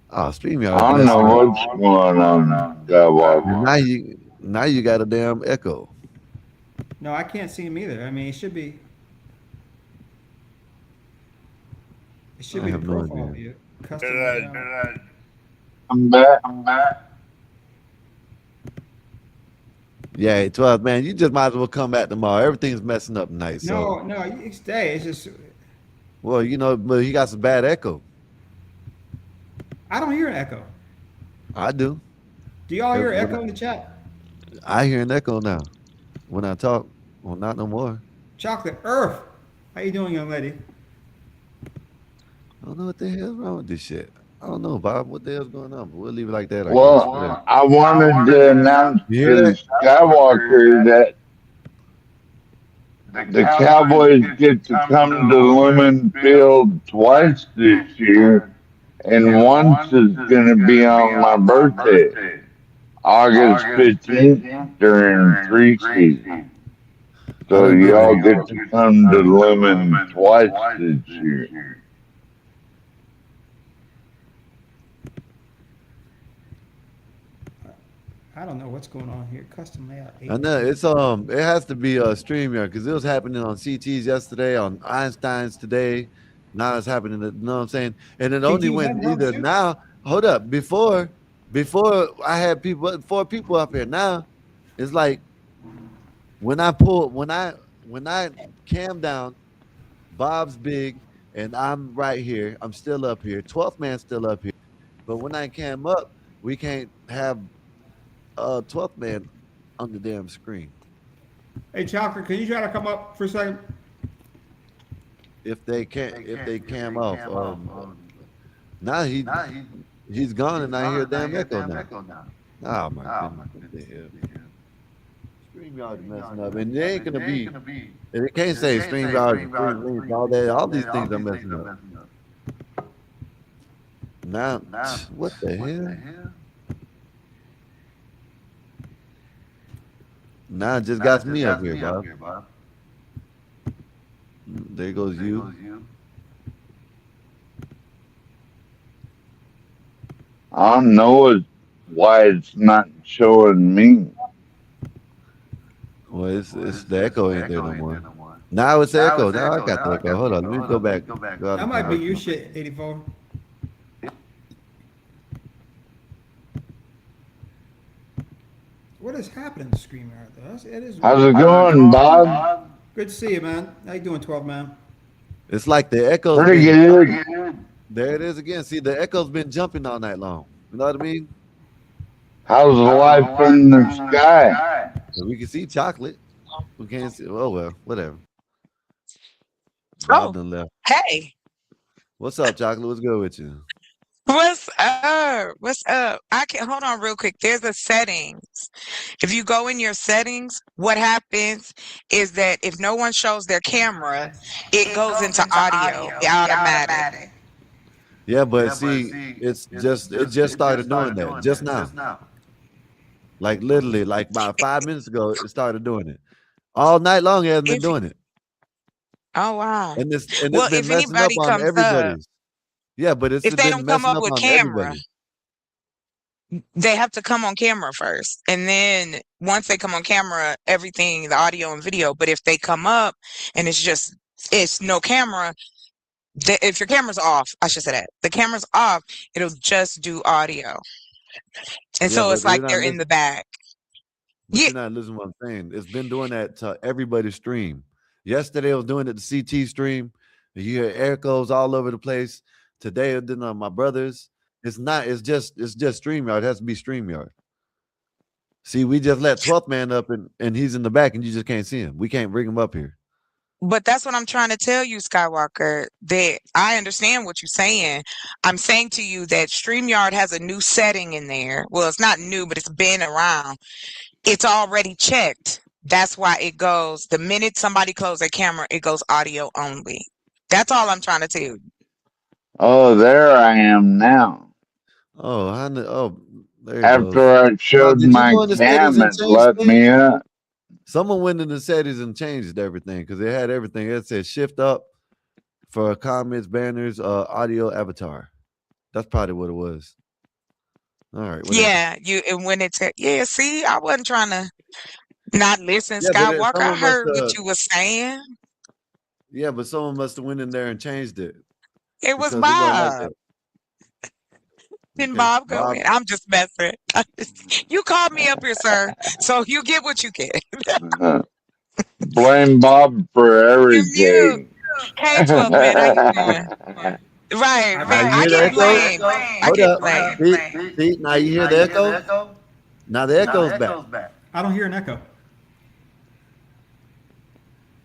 Oh, StreamYard. I don't know what's going on. Now you got a damn echo. No, I can't see him either. I mean, it should be. It should I be the have no profile idea. view. Custom. I'm back. Yeah, 12 man. You just might as well come back tomorrow. Everything's messing up tonight. So, No, you stay. It's just well, but he got some bad echo. I don't hear an echo. I do. Do y'all hear echo in the chat? I hear an echo now when I talk. Well, not no more. Chocolate Earth. How you doing, young lady? I don't know what the hell's wrong with this shit. I don't know, Bob. What the hell's going on? But we'll leave it like that. Well, I wanted to announce to Skywalker that the Cowboys get to come to Lumen Field twice this year, and once is going to be on my birthday, August 15th during preseason. So y'all get to come to Lumen twice this year. I don't know what's going on here. Custom layout. I know it's it has to be a StreamYard because it was happening on CT's yesterday, on Einstein's today. Now it's happening. You know what I'm saying? And it only CT's went had either one too? now. Hold up, before I had 4 people up here. Now it's like when I cam down, Bob's big and I'm right here. I'm still up here. 12th man's still up here. But when I cam up, we can't have 12th man on the damn screen. Hey, Chocolate, can you try to come up for a second? If they cam off. Now he's gone and I hear a damn echo now. Oh my goodness. StreamYard is messing up. And it ain't gonna be, and it can't say StreamYard, all that, all these things are messing up. Now, what the hell? Now it just got me up here, Bob. There goes you. I don't know why it's not showing me. Well, it's the echo ain't there no more. Now it's the echo. Now I got the echo. Hold on, let me go back. That might be your shit, 84. What is happening to StreamYard though? It is. How's it going, Bob? Good to see you, man. How you doing, 12 man? It's like the echo. Pretty good. There it is again. See, the echo's been jumping all night long. You know what I mean? How's the life in the sky? So we can see chocolate. We can't see. Oh well, whatever. Oh, Bob done left. hey, What's up, chocolate? What's good with you? What's up? What's up? I can hold on real quick. There's a settings. If you go in your settings, what happens is that if no one shows their camera, it goes into audio, automatic. Yeah, but see, it just started doing that just now. Like literally, like about 5 minutes ago, it started doing it. All night long, it has been doing it. Oh wow! And it's been Well, if messing up anybody on comes up, everybody's. Yeah, but it's if they been don't come messing up up with on camera, everybody. they have to come on camera first. And then once they come on camera, everything, the audio and video. But if they come up and it's no camera, if your camera's off, I should say that. The camera's off, it'll just do audio. And Yeah, so but it's like you're not they're in the back. But you're not listening to what I'm saying. It's been doing that to everybody's stream. Yesterday it was doing it to CT stream. You hear echoes all over the place. Today it did on my brother's. It's just StreamYard. It has to be StreamYard. See, we just let 12th man up and he's in the back and you just can't see him. We can't bring him up here. But that's what I'm trying to tell you, Skywalker, that I understand what you're saying. I'm saying to you that StreamYard has a new setting in there. Well, it's not new, but it's been around. It's already checked. That's why it goes, the minute somebody closes their camera, it goes audio only. That's all I'm trying to tell you. Oh, there I am now. Oh, there you After go. I showed Did you my go in the settings cam, and it change let things? me up. Someone went in the settings and changed everything because they had everything. It said shift up for comments, banners, audio, avatar. That's probably what it was. All right. Whatever. Yeah, and when it's see, I wasn't trying to not listen, Yeah, but Skywalker. I someone must heard have. what you were saying. Yeah, but someone must have went in there and changed it. It was because it wasn't like Bob. that. Didn't Okay, Bob go Bob. in? I'm just messing. You called me up here, sir. So you get what you get. Blame Bob for everything. Hey, 12th man, how you doing? Right. Now I you hear the get echo? blamed. I Hold get up. blamed. See, now you hear the echo? Now the echo's back. I don't hear an echo.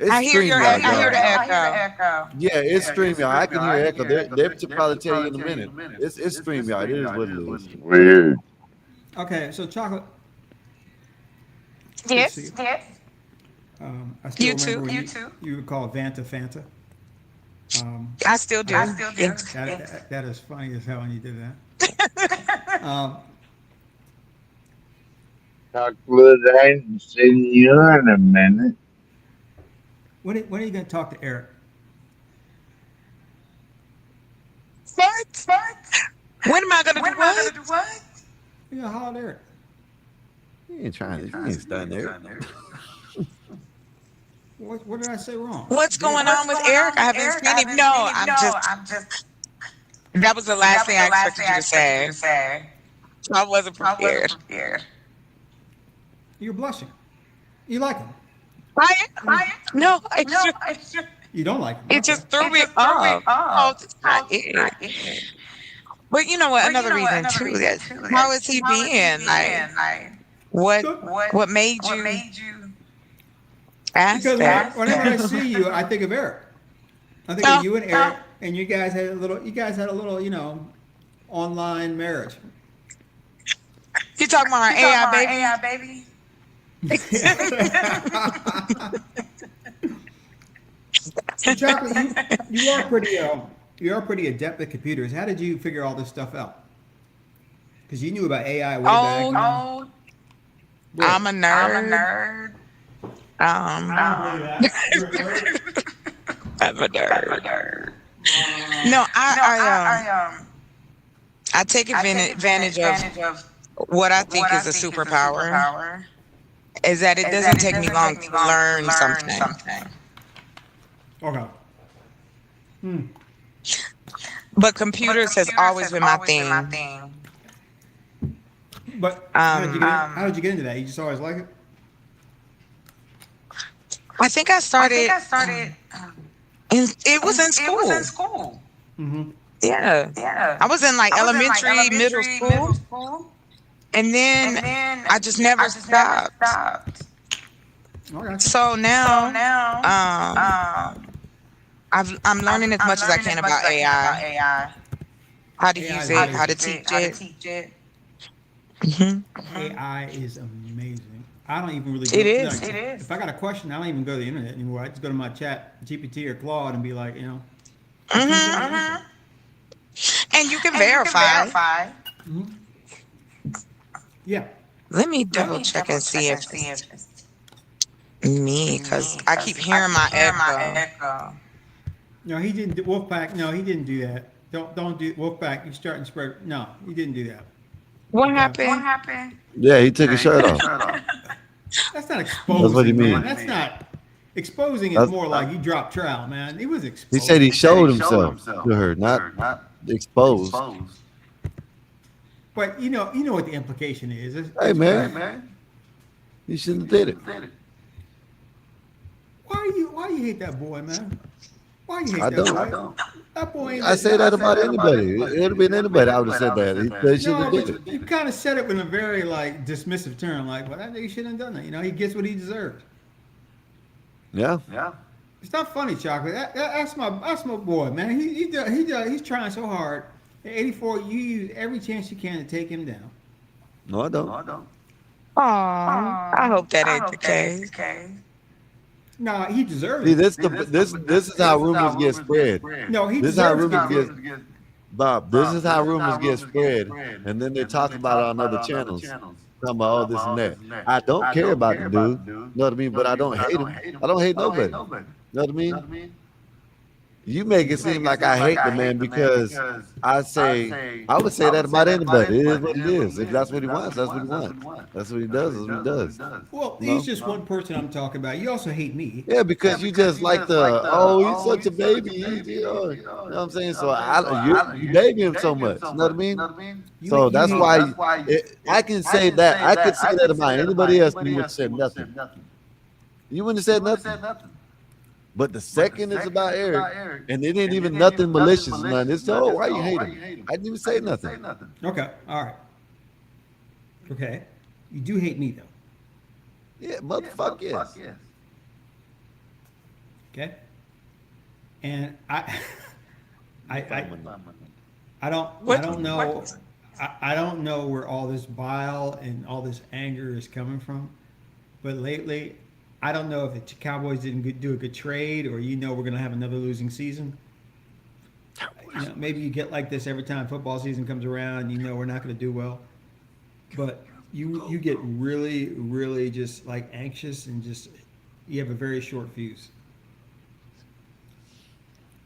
It's I hear your StreamYard, I hear y'all. the echo. Yeah, it's StreamYard. I can hear echo. They should probably tell you in a minute. It's StreamYard. It is what it is. Weird. Okay, so Chocolate. Yes. I still You remember too. when You too. You would call Vanta Fanta. I still do. Yes. That is funny as hell when you did that. Chocolate, I ain't seen you in a minute. When are you going to talk to Eric? What? When am I going to do what? You know, holler at Eric. You ain't trying to. You ain't studying there. What did I say wrong? What's going on with Eric? I haven't seen him. No, I'm just. That was the last thing I expected you to say. I wasn't prepared. You're blushing. You like him. No, You don't like him. it just threw me off. Oh, it's not it. But you know what? Another reason too. That how is he being? Like, what made you ask Because that? whenever I see you, I think of Eric. I think of you and Eric, and you guys had a little, online marriage. You talking about our AI baby? So, Chocolate, you are pretty adept at computers. How did you figure all this stuff out? Because you knew about AI way back. I'm a nerd. I'm a nerd. No, I take advantage of what I think is a superpower. Is that it doesn't take me long to learn something. Okay. But computers has always been my thing. But how did you get into that? You just always like it? I think I started. It was in school. Mm-hmm. Yeah. I was in elementary, middle school, and then I just never stopped. Okay. So now, I'm learning as much as I can about AI. how to use it, how to teach it. Hmm. AI is amazing. I don't even really. It is. Like, if I got a question, I don't even go to the internet anymore. I just go to my chat GPT or Claude and be like, you know. And you can verify. Yeah. Let me double check and see if me, because I keep hearing my echo. No, he didn't. Wolfpack. No, he didn't do that. Don't do Wolfpack. You start and spread. No, he didn't do that. What happened? Yeah, he took his shirt off. That's not exposing. That's what he mean. Man. That's not exposing. Is more like you dropped trout, man. He was exposed. He said he showed himself to her, not exposed. But you know what the implication is. Hey man, you shouldn't have did it. Why you hate that boy, man? Why you hate that boy? I don't. That boy ain't I say that about anybody. It would have been anybody. I would have said that. They should have did it. You kind of said it in a very like dismissive term, like, "Well, he shouldn't have done that." You know, he gets what he deserved. Yeah. It's not funny, Chocolate. That's my boy, man. He's trying so hard. At 84, you use every chance you can to take him down. No, I don't. Aw, I hope that ain't the case. No, he deserves See, it. this is how rumors get spread. No, he This is how deserves rumors get. Bob, this is how rumors get spread, and then they talk about it on other channels. Talking about all this and that. I don't care about the dude. You know what I mean? But I don't hate him. I don't hate nobody. You know what I mean? You make it seem like I hate the man because I would say that about anybody. It is what it is. If that's what he wants, that's what he wants. That's what he does. That's what he does. Well, he's just one person I'm talking about. You also hate me. Yeah, because you just like he's such a baby. You know what I'm saying? So you baby him so much. You know what I mean? So that's why I can say that. I could say that about anybody else, and you would have said nothing. You wouldn't have said nothing. But the second is about Eric, and it ain't even nothing malicious. Nothing. It's why you hate him? I didn't even say nothing. Okay, all right. Okay, you do hate me though. Yeah, motherfucker, yes. Okay, and I don't know. I don't know where all this bile and all this anger is coming from, but lately. I don't know if the Cowboys didn't do a good trade or we're going to have another losing season. Maybe you get like this every time football season comes around, we're not going to do well. But you get really, really just like anxious and just you have a very short fuse.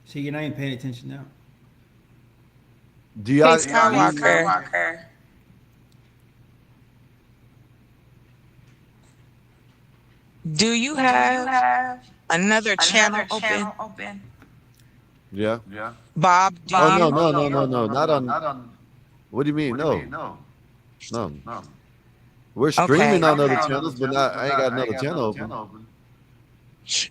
See, you're not even paying attention now. Do you Skywalker. Do you have another channel open? Yeah. Bob, do you? No. Not on. What do you mean? No. We're streaming on other channels, but I ain't got another channel open.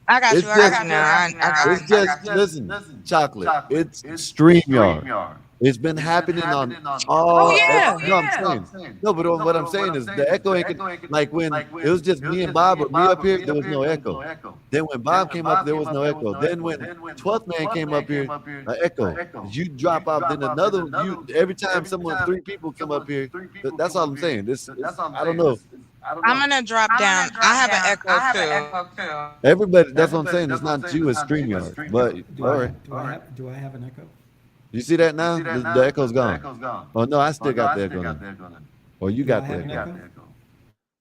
I got you. It's just listen, Chocolate. It's StreamYard. It's been happening on all. I'm saying. No, but what I'm saying is the echo ain't like when it was just me and Bob or me up here, there was no echo. Then when Bob came up, there was no echo. Then when 12th man came up here, an echo. You drop off, then another. Every time three people come up here, that's all I'm saying. I don't know. I'm gonna drop down. I have an echo too. Everybody, that's what I'm saying. It's not you, it's StreamYard. But all right. Do I have an echo? You see that now? The echo's gone. Oh no, I still got the echo now. Or you got the echo.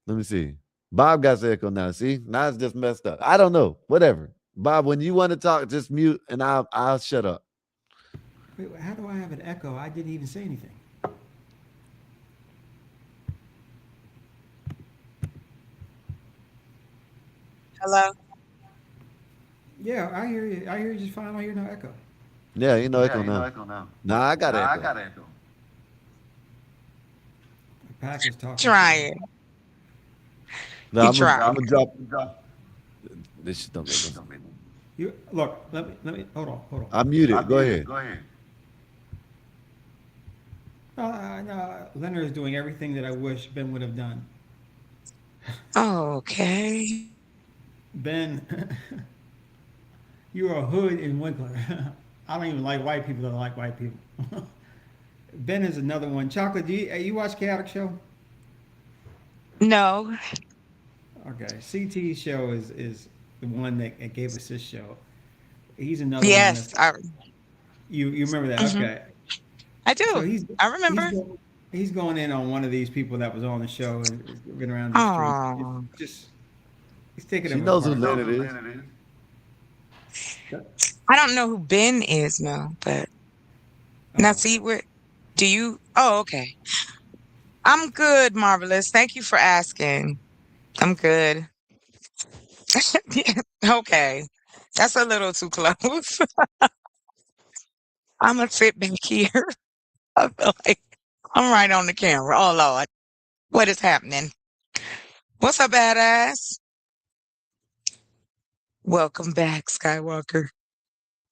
Let me see. Bob got the echo now. See? Now it's just messed up. I don't know. Whatever. Bob, when you want to talk, just mute and I'll shut up. Wait, how do I have an echo? I didn't even say anything. Hello? Yeah, I hear you. I hear you just fine. I hear no echo. Yeah, you know echo now. Nah, I got echo. The pack is talking. Try it. No, I'm gonna drop. This shit don't make sense. You look. Let me. Hold on. I'm muted. Go ahead. No, Leonard is doing everything that I wish Ben would have done. Okay. Ben, you're a hood in Winkler. I don't even like white people that like white people. Ben is another one. Chocolate, you watch Chaotic Show? No. Okay. CT show is the one that gave us this show. He's another one. Yes, You remember that? Mhm. Okay. I do. So I remember. He's going in on one of these people that was on the show and is been around the Aw. street. Just he's taking She them knows who apart. Leonard is. I don't know who Ben is, no, but now see where do you? Oh, okay. I'm good, Marvelous. Thank you for asking. I'm good. Yeah, okay. That's a little too close. I'm gonna sit back here. I feel like I'm right on the camera. Oh Lord, what is happening? What's up, badass? Welcome back, Skywalker.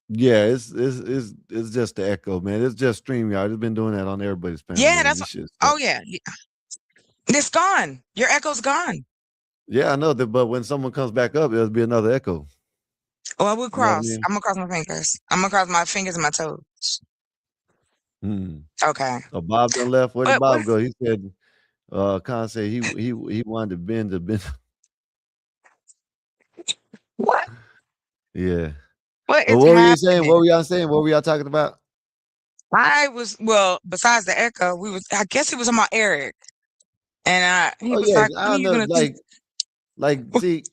Yeah, it's just the echo, man. It's just StreamYard. It's been doing that on everybody's panel. Yeah, man. that's. This shit's Oh yeah, it's gone. Your echo's gone. yeah, I know that, but when someone comes back up, there'll be another echo. Well, we'll You know what I cross. mean? I'm gonna cross my fingers. I'm gonna cross my fingers and my toes. Hmm. Okay. So Bob done left. Where did But Bob go? He said, Khan said he wanted to bend. What? Yeah. What Well, is what were you saying? happening? What were y'all saying? What were y'all talking about? Besides the echo, I guess he was on my Eric. And he Oh was yeah, like, I when are don't you know. gonna do Like see,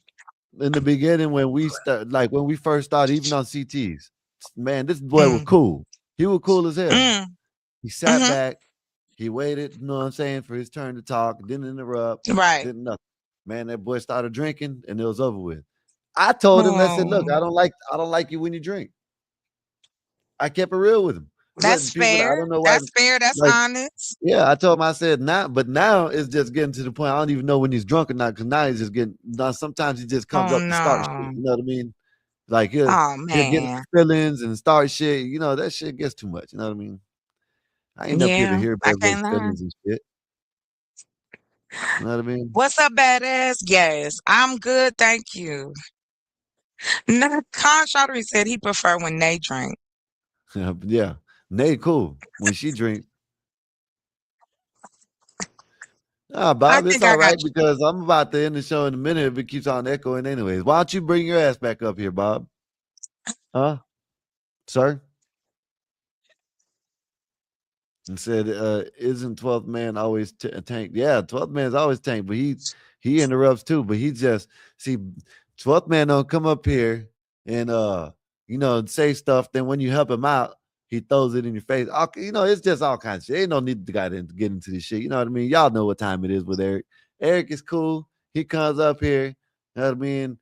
in the beginning when we first started, even on CTs, man, this boy was cool. He was cool as hell. He sat back, he waited, you know what I'm saying, for his turn to talk, didn't interrupt, Right. didn't nothing. Man, that boy started drinking and it was over with. I told him, I said, look, I don't like you when you drink. I kept it real with him. That's fair. I don't know why. That's fair. That's like, honest. yeah, I told him, I said, but now it's just getting to the point. I don't even know when he's drunk or not, because now he's just getting, now sometimes he just comes Oh up to start no. shit. You know what I mean? Like he'll get man. feelings and start shit. You know, that shit gets too much. You know what I mean? I ain't up here to Yeah, hear I everybody's can't lie. feelings and shit. You know what I mean? What's up, badass? Yes, I'm good, thank you. No, Con Chaudhry said he prefer when they drink. Yeah. Nate cool when she drink. Bob, it's think I all got right because I'm about to end the show in a minute if it keeps on echoing anyways. Why don't you bring your ass back up here, Bob? Huh? Sir? And said, isn't 12th man always tanked? Yeah, 12th man's always tanked, but he interrupts too. But he just, see, 12th man don't come up here and say stuff. Then when you help him out, he throws it in your face. It's just all kinds of shit. Ain't no need to get into this shit. You know what I mean? Y'all know what time it is with Eric. Eric is cool. He comes up here. You know what I mean?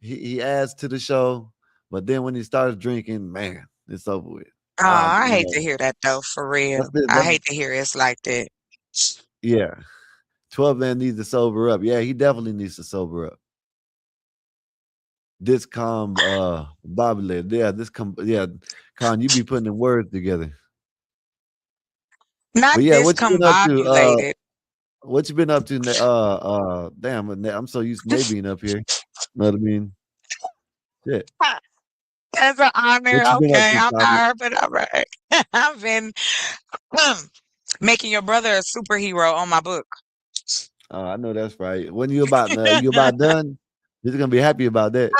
He adds to the show. But then when he starts drinking, man, it's over with. Oh, I hate to hear that though, for real. I hate to hear it's like that. Yeah. 12 man needs to sober up. Yeah, he definitely needs to sober up. This calm Bobby led. Yeah, Con, you be putting the words together. Not but yeah, this what you been up to? combobulated. What you been up to? Damn, I'm so used to Nate being up here. Know what I mean? Shit. That's an honor. What you been up Okay, to, I'm Bobby? tired, but all right. I've been making your brother a superhero on my book. I know that's right. When you about done? He's gonna be happy about that.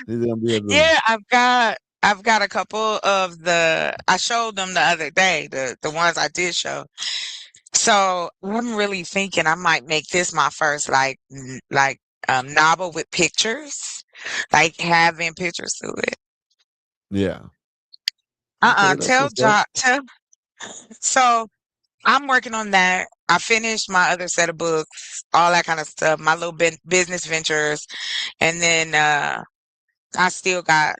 He's gonna be able to, Yeah, I've got a couple of I showed them the other day, the ones I did show. So I'm really thinking I might make this my first novel with pictures, like having pictures to it. yeah. Okay, that's Tell what's up. So I'm working on that. I finished my other set of books, all that kind of stuff, my little business ventures, and then I still got,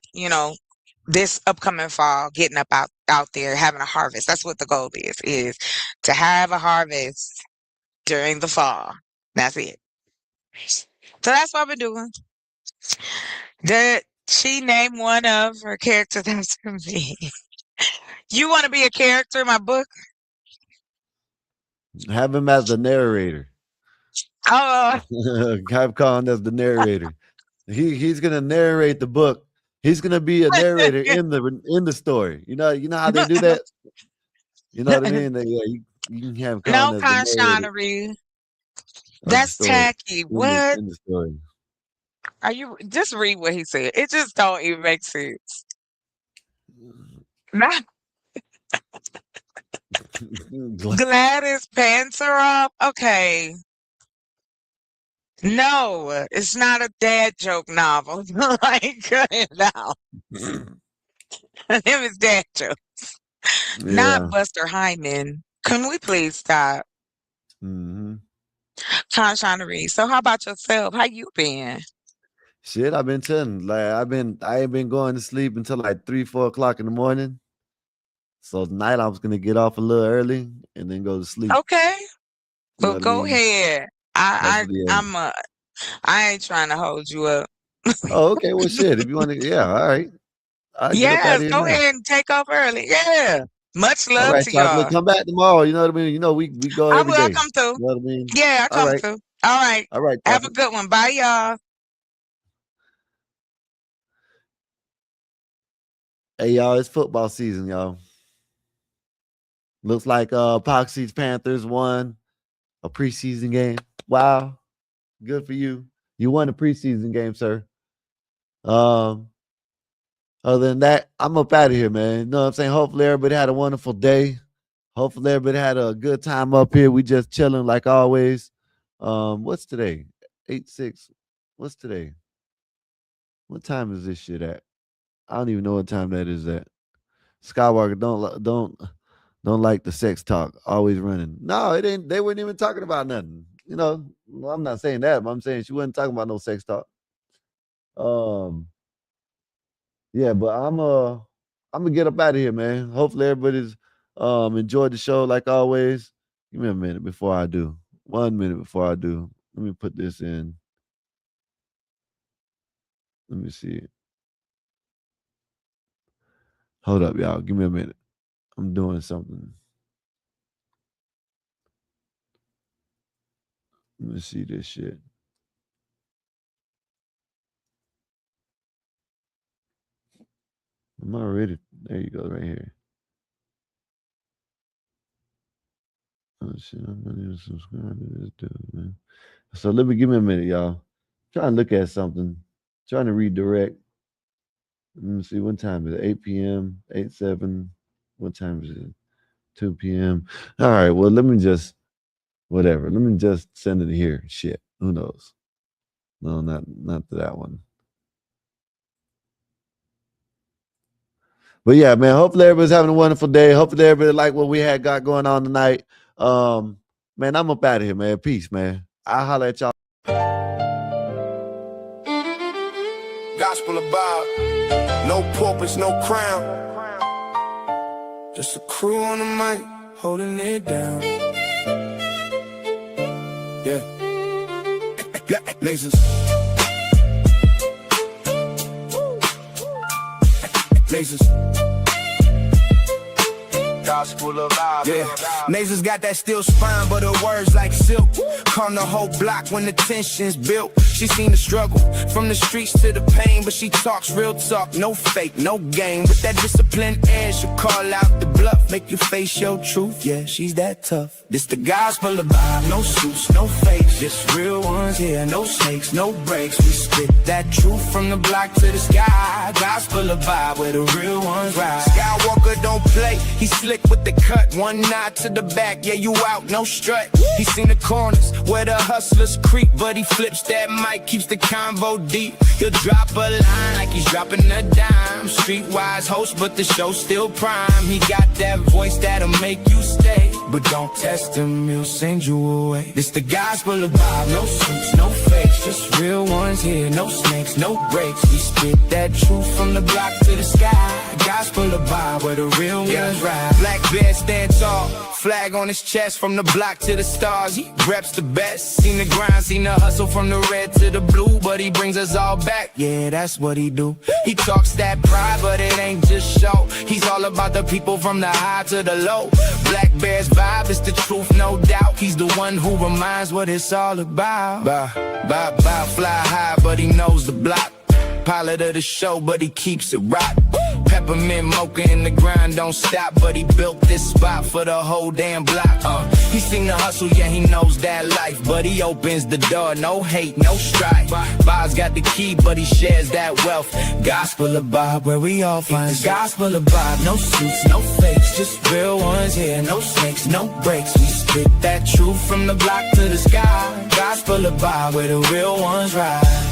this upcoming fall, getting up out there, having a harvest. That's what the goal is to have a harvest during the fall. That's it. So that's what I've been doing. She named one of her characters after me. You want to be a character in my book? Have him as the narrator. Oh, Have Khan as the narrator. He's gonna narrate the book. He's gonna be a narrator in the story. You know how they do that. You know what I mean? Yeah, you can have him No calling us the nerd conscientiousry. of That's the story. tacky. In What the story. are you? Just read what he said. It just don't even make sense. Not Gladys pants are up. Okay. No, it's not a dad joke novel. Like, cut it out. Them is dad jokes, Yeah. not Buster Hyman. Can we please stop? hmm Conscientiousry. So, how about yourself? How you been? Shit, I've been telling. Like I ain't been going to sleep until like 3-4 o'clock in the morning. So tonight I was gonna get off a little early and then go to sleep. Okay, You know well, what I go mean? ahead. Yeah. I ain't trying to hold you up. Oh, okay. Well, shit. If you want to, yeah. All right. I'll get up out Yes, of here go now. ahead and take off early. Yeah. Much All love right, to chocolate. y'all. Come back tomorrow. You know what I mean? You know we go I every will day. come through. You know what I mean? Yeah, I All come right. through. All right. All right, Have a chocolate. good one. Bye, y'all. Hey, y'all. It's football season, y'all. Looks like Epoxy's Panthers won a preseason game. Wow. Good for you. You won a preseason game, sir. Other than that, I'm up out of here, man. You know what I'm saying? Hopefully everybody had a wonderful day. Hopefully everybody had a good time up here. We just chilling like always. What's today? 8/6. What's today? What time is this shit at? I don't even know what time that is at. Skywalker, don't like the sex talk. Always running. No, it ain't. They weren't even talking about nothing. You know, well, I'm not saying that, but I'm saying she wasn't talking about no sex talk. Yeah, but I'm gonna get up out of here, man. Hopefully everybody's enjoyed the show like always. Give me a minute before I do. 1 minute before I do. Let me put this in. Let me see it. Hold up, y'all. Give me a minute. I'm doing something. Let me see this shit. Am I ready? There you go, right here. Oh shit, I'm not even subscribed to this dude, man. So give me a minute, y'all. Trying to look at something. Trying to redirect. Let me see, what time is it? 8 p.m., 8/7. What time is it? 2 p.m. All right, well, let me just, whatever. Let me just send it here. Shit, who knows? No, not to that one. But yeah, man, hopefully everybody's having a wonderful day. Hopefully everybody like what we had got going on tonight. Man, I'm up out of here, man. Peace, man. I'll holler at y'all. Gospel about no purpose, no crown. Just a crew on the mic, holding it down. Yeah. Lasers. Lasers. Gospel of yeah. Nasers got that steel spine, but her words like silk. Calm the whole block when the tension's built. She seen the struggle from the streets to the pain, but she talks real talk, no fake, no game. With that disciplined air, she'll call out the bluff, make you face your truth. Yeah, she's that tough. This the gospel of vibe, no suits, no fakes, just real ones here, no snakes, no breaks. We spit that truth from the block to the sky. Gospel of vibe, where the real ones ride. Skywalker don't play, he slick with the cut. One nod to the back, yeah, you out, no strut. He seen the corners where the hustlers creep, but he flips that mic, keeps the convo deep. He'll drop a line like he's dropping a dime. Streetwise host, but the show's still prime. He got that voice that'll make you stay, but don't test him, he'll send you away. This the gospel of vibe, no suits, no fakes, just real ones here, no snakes, no breaks. We spit that truth from the block to the sky. Gospel of vibe, where the real ones ride. Black bear stand tall, flag on his chest, from the block to the stars. He reps the best. Seen the grind, seen the hustle from the red to the blue, but he brings us all back. Yeah, that's what he do. He talks that pride, but it ain't just show. He's all about the people from the high to the low. Black Bear's vibe is the truth, no doubt. He's the one who reminds what it's all about. Fly high, but he knows the block. Pilot of the show, but he keeps it rock. Peppermint mocha in the grind don't stop, but he built this spot for the whole damn block. He seen the hustle, yeah, he knows that life, but he opens the door, no hate, no strife. Bob's got the key, but he shares that wealth. Gospel of Bob, where we all find the gospel of Bob. No suits, no fakes, just real ones here, no snakes, no breaks. We spit that truth from the block to the sky. Gospel of Bob, where the real ones ride.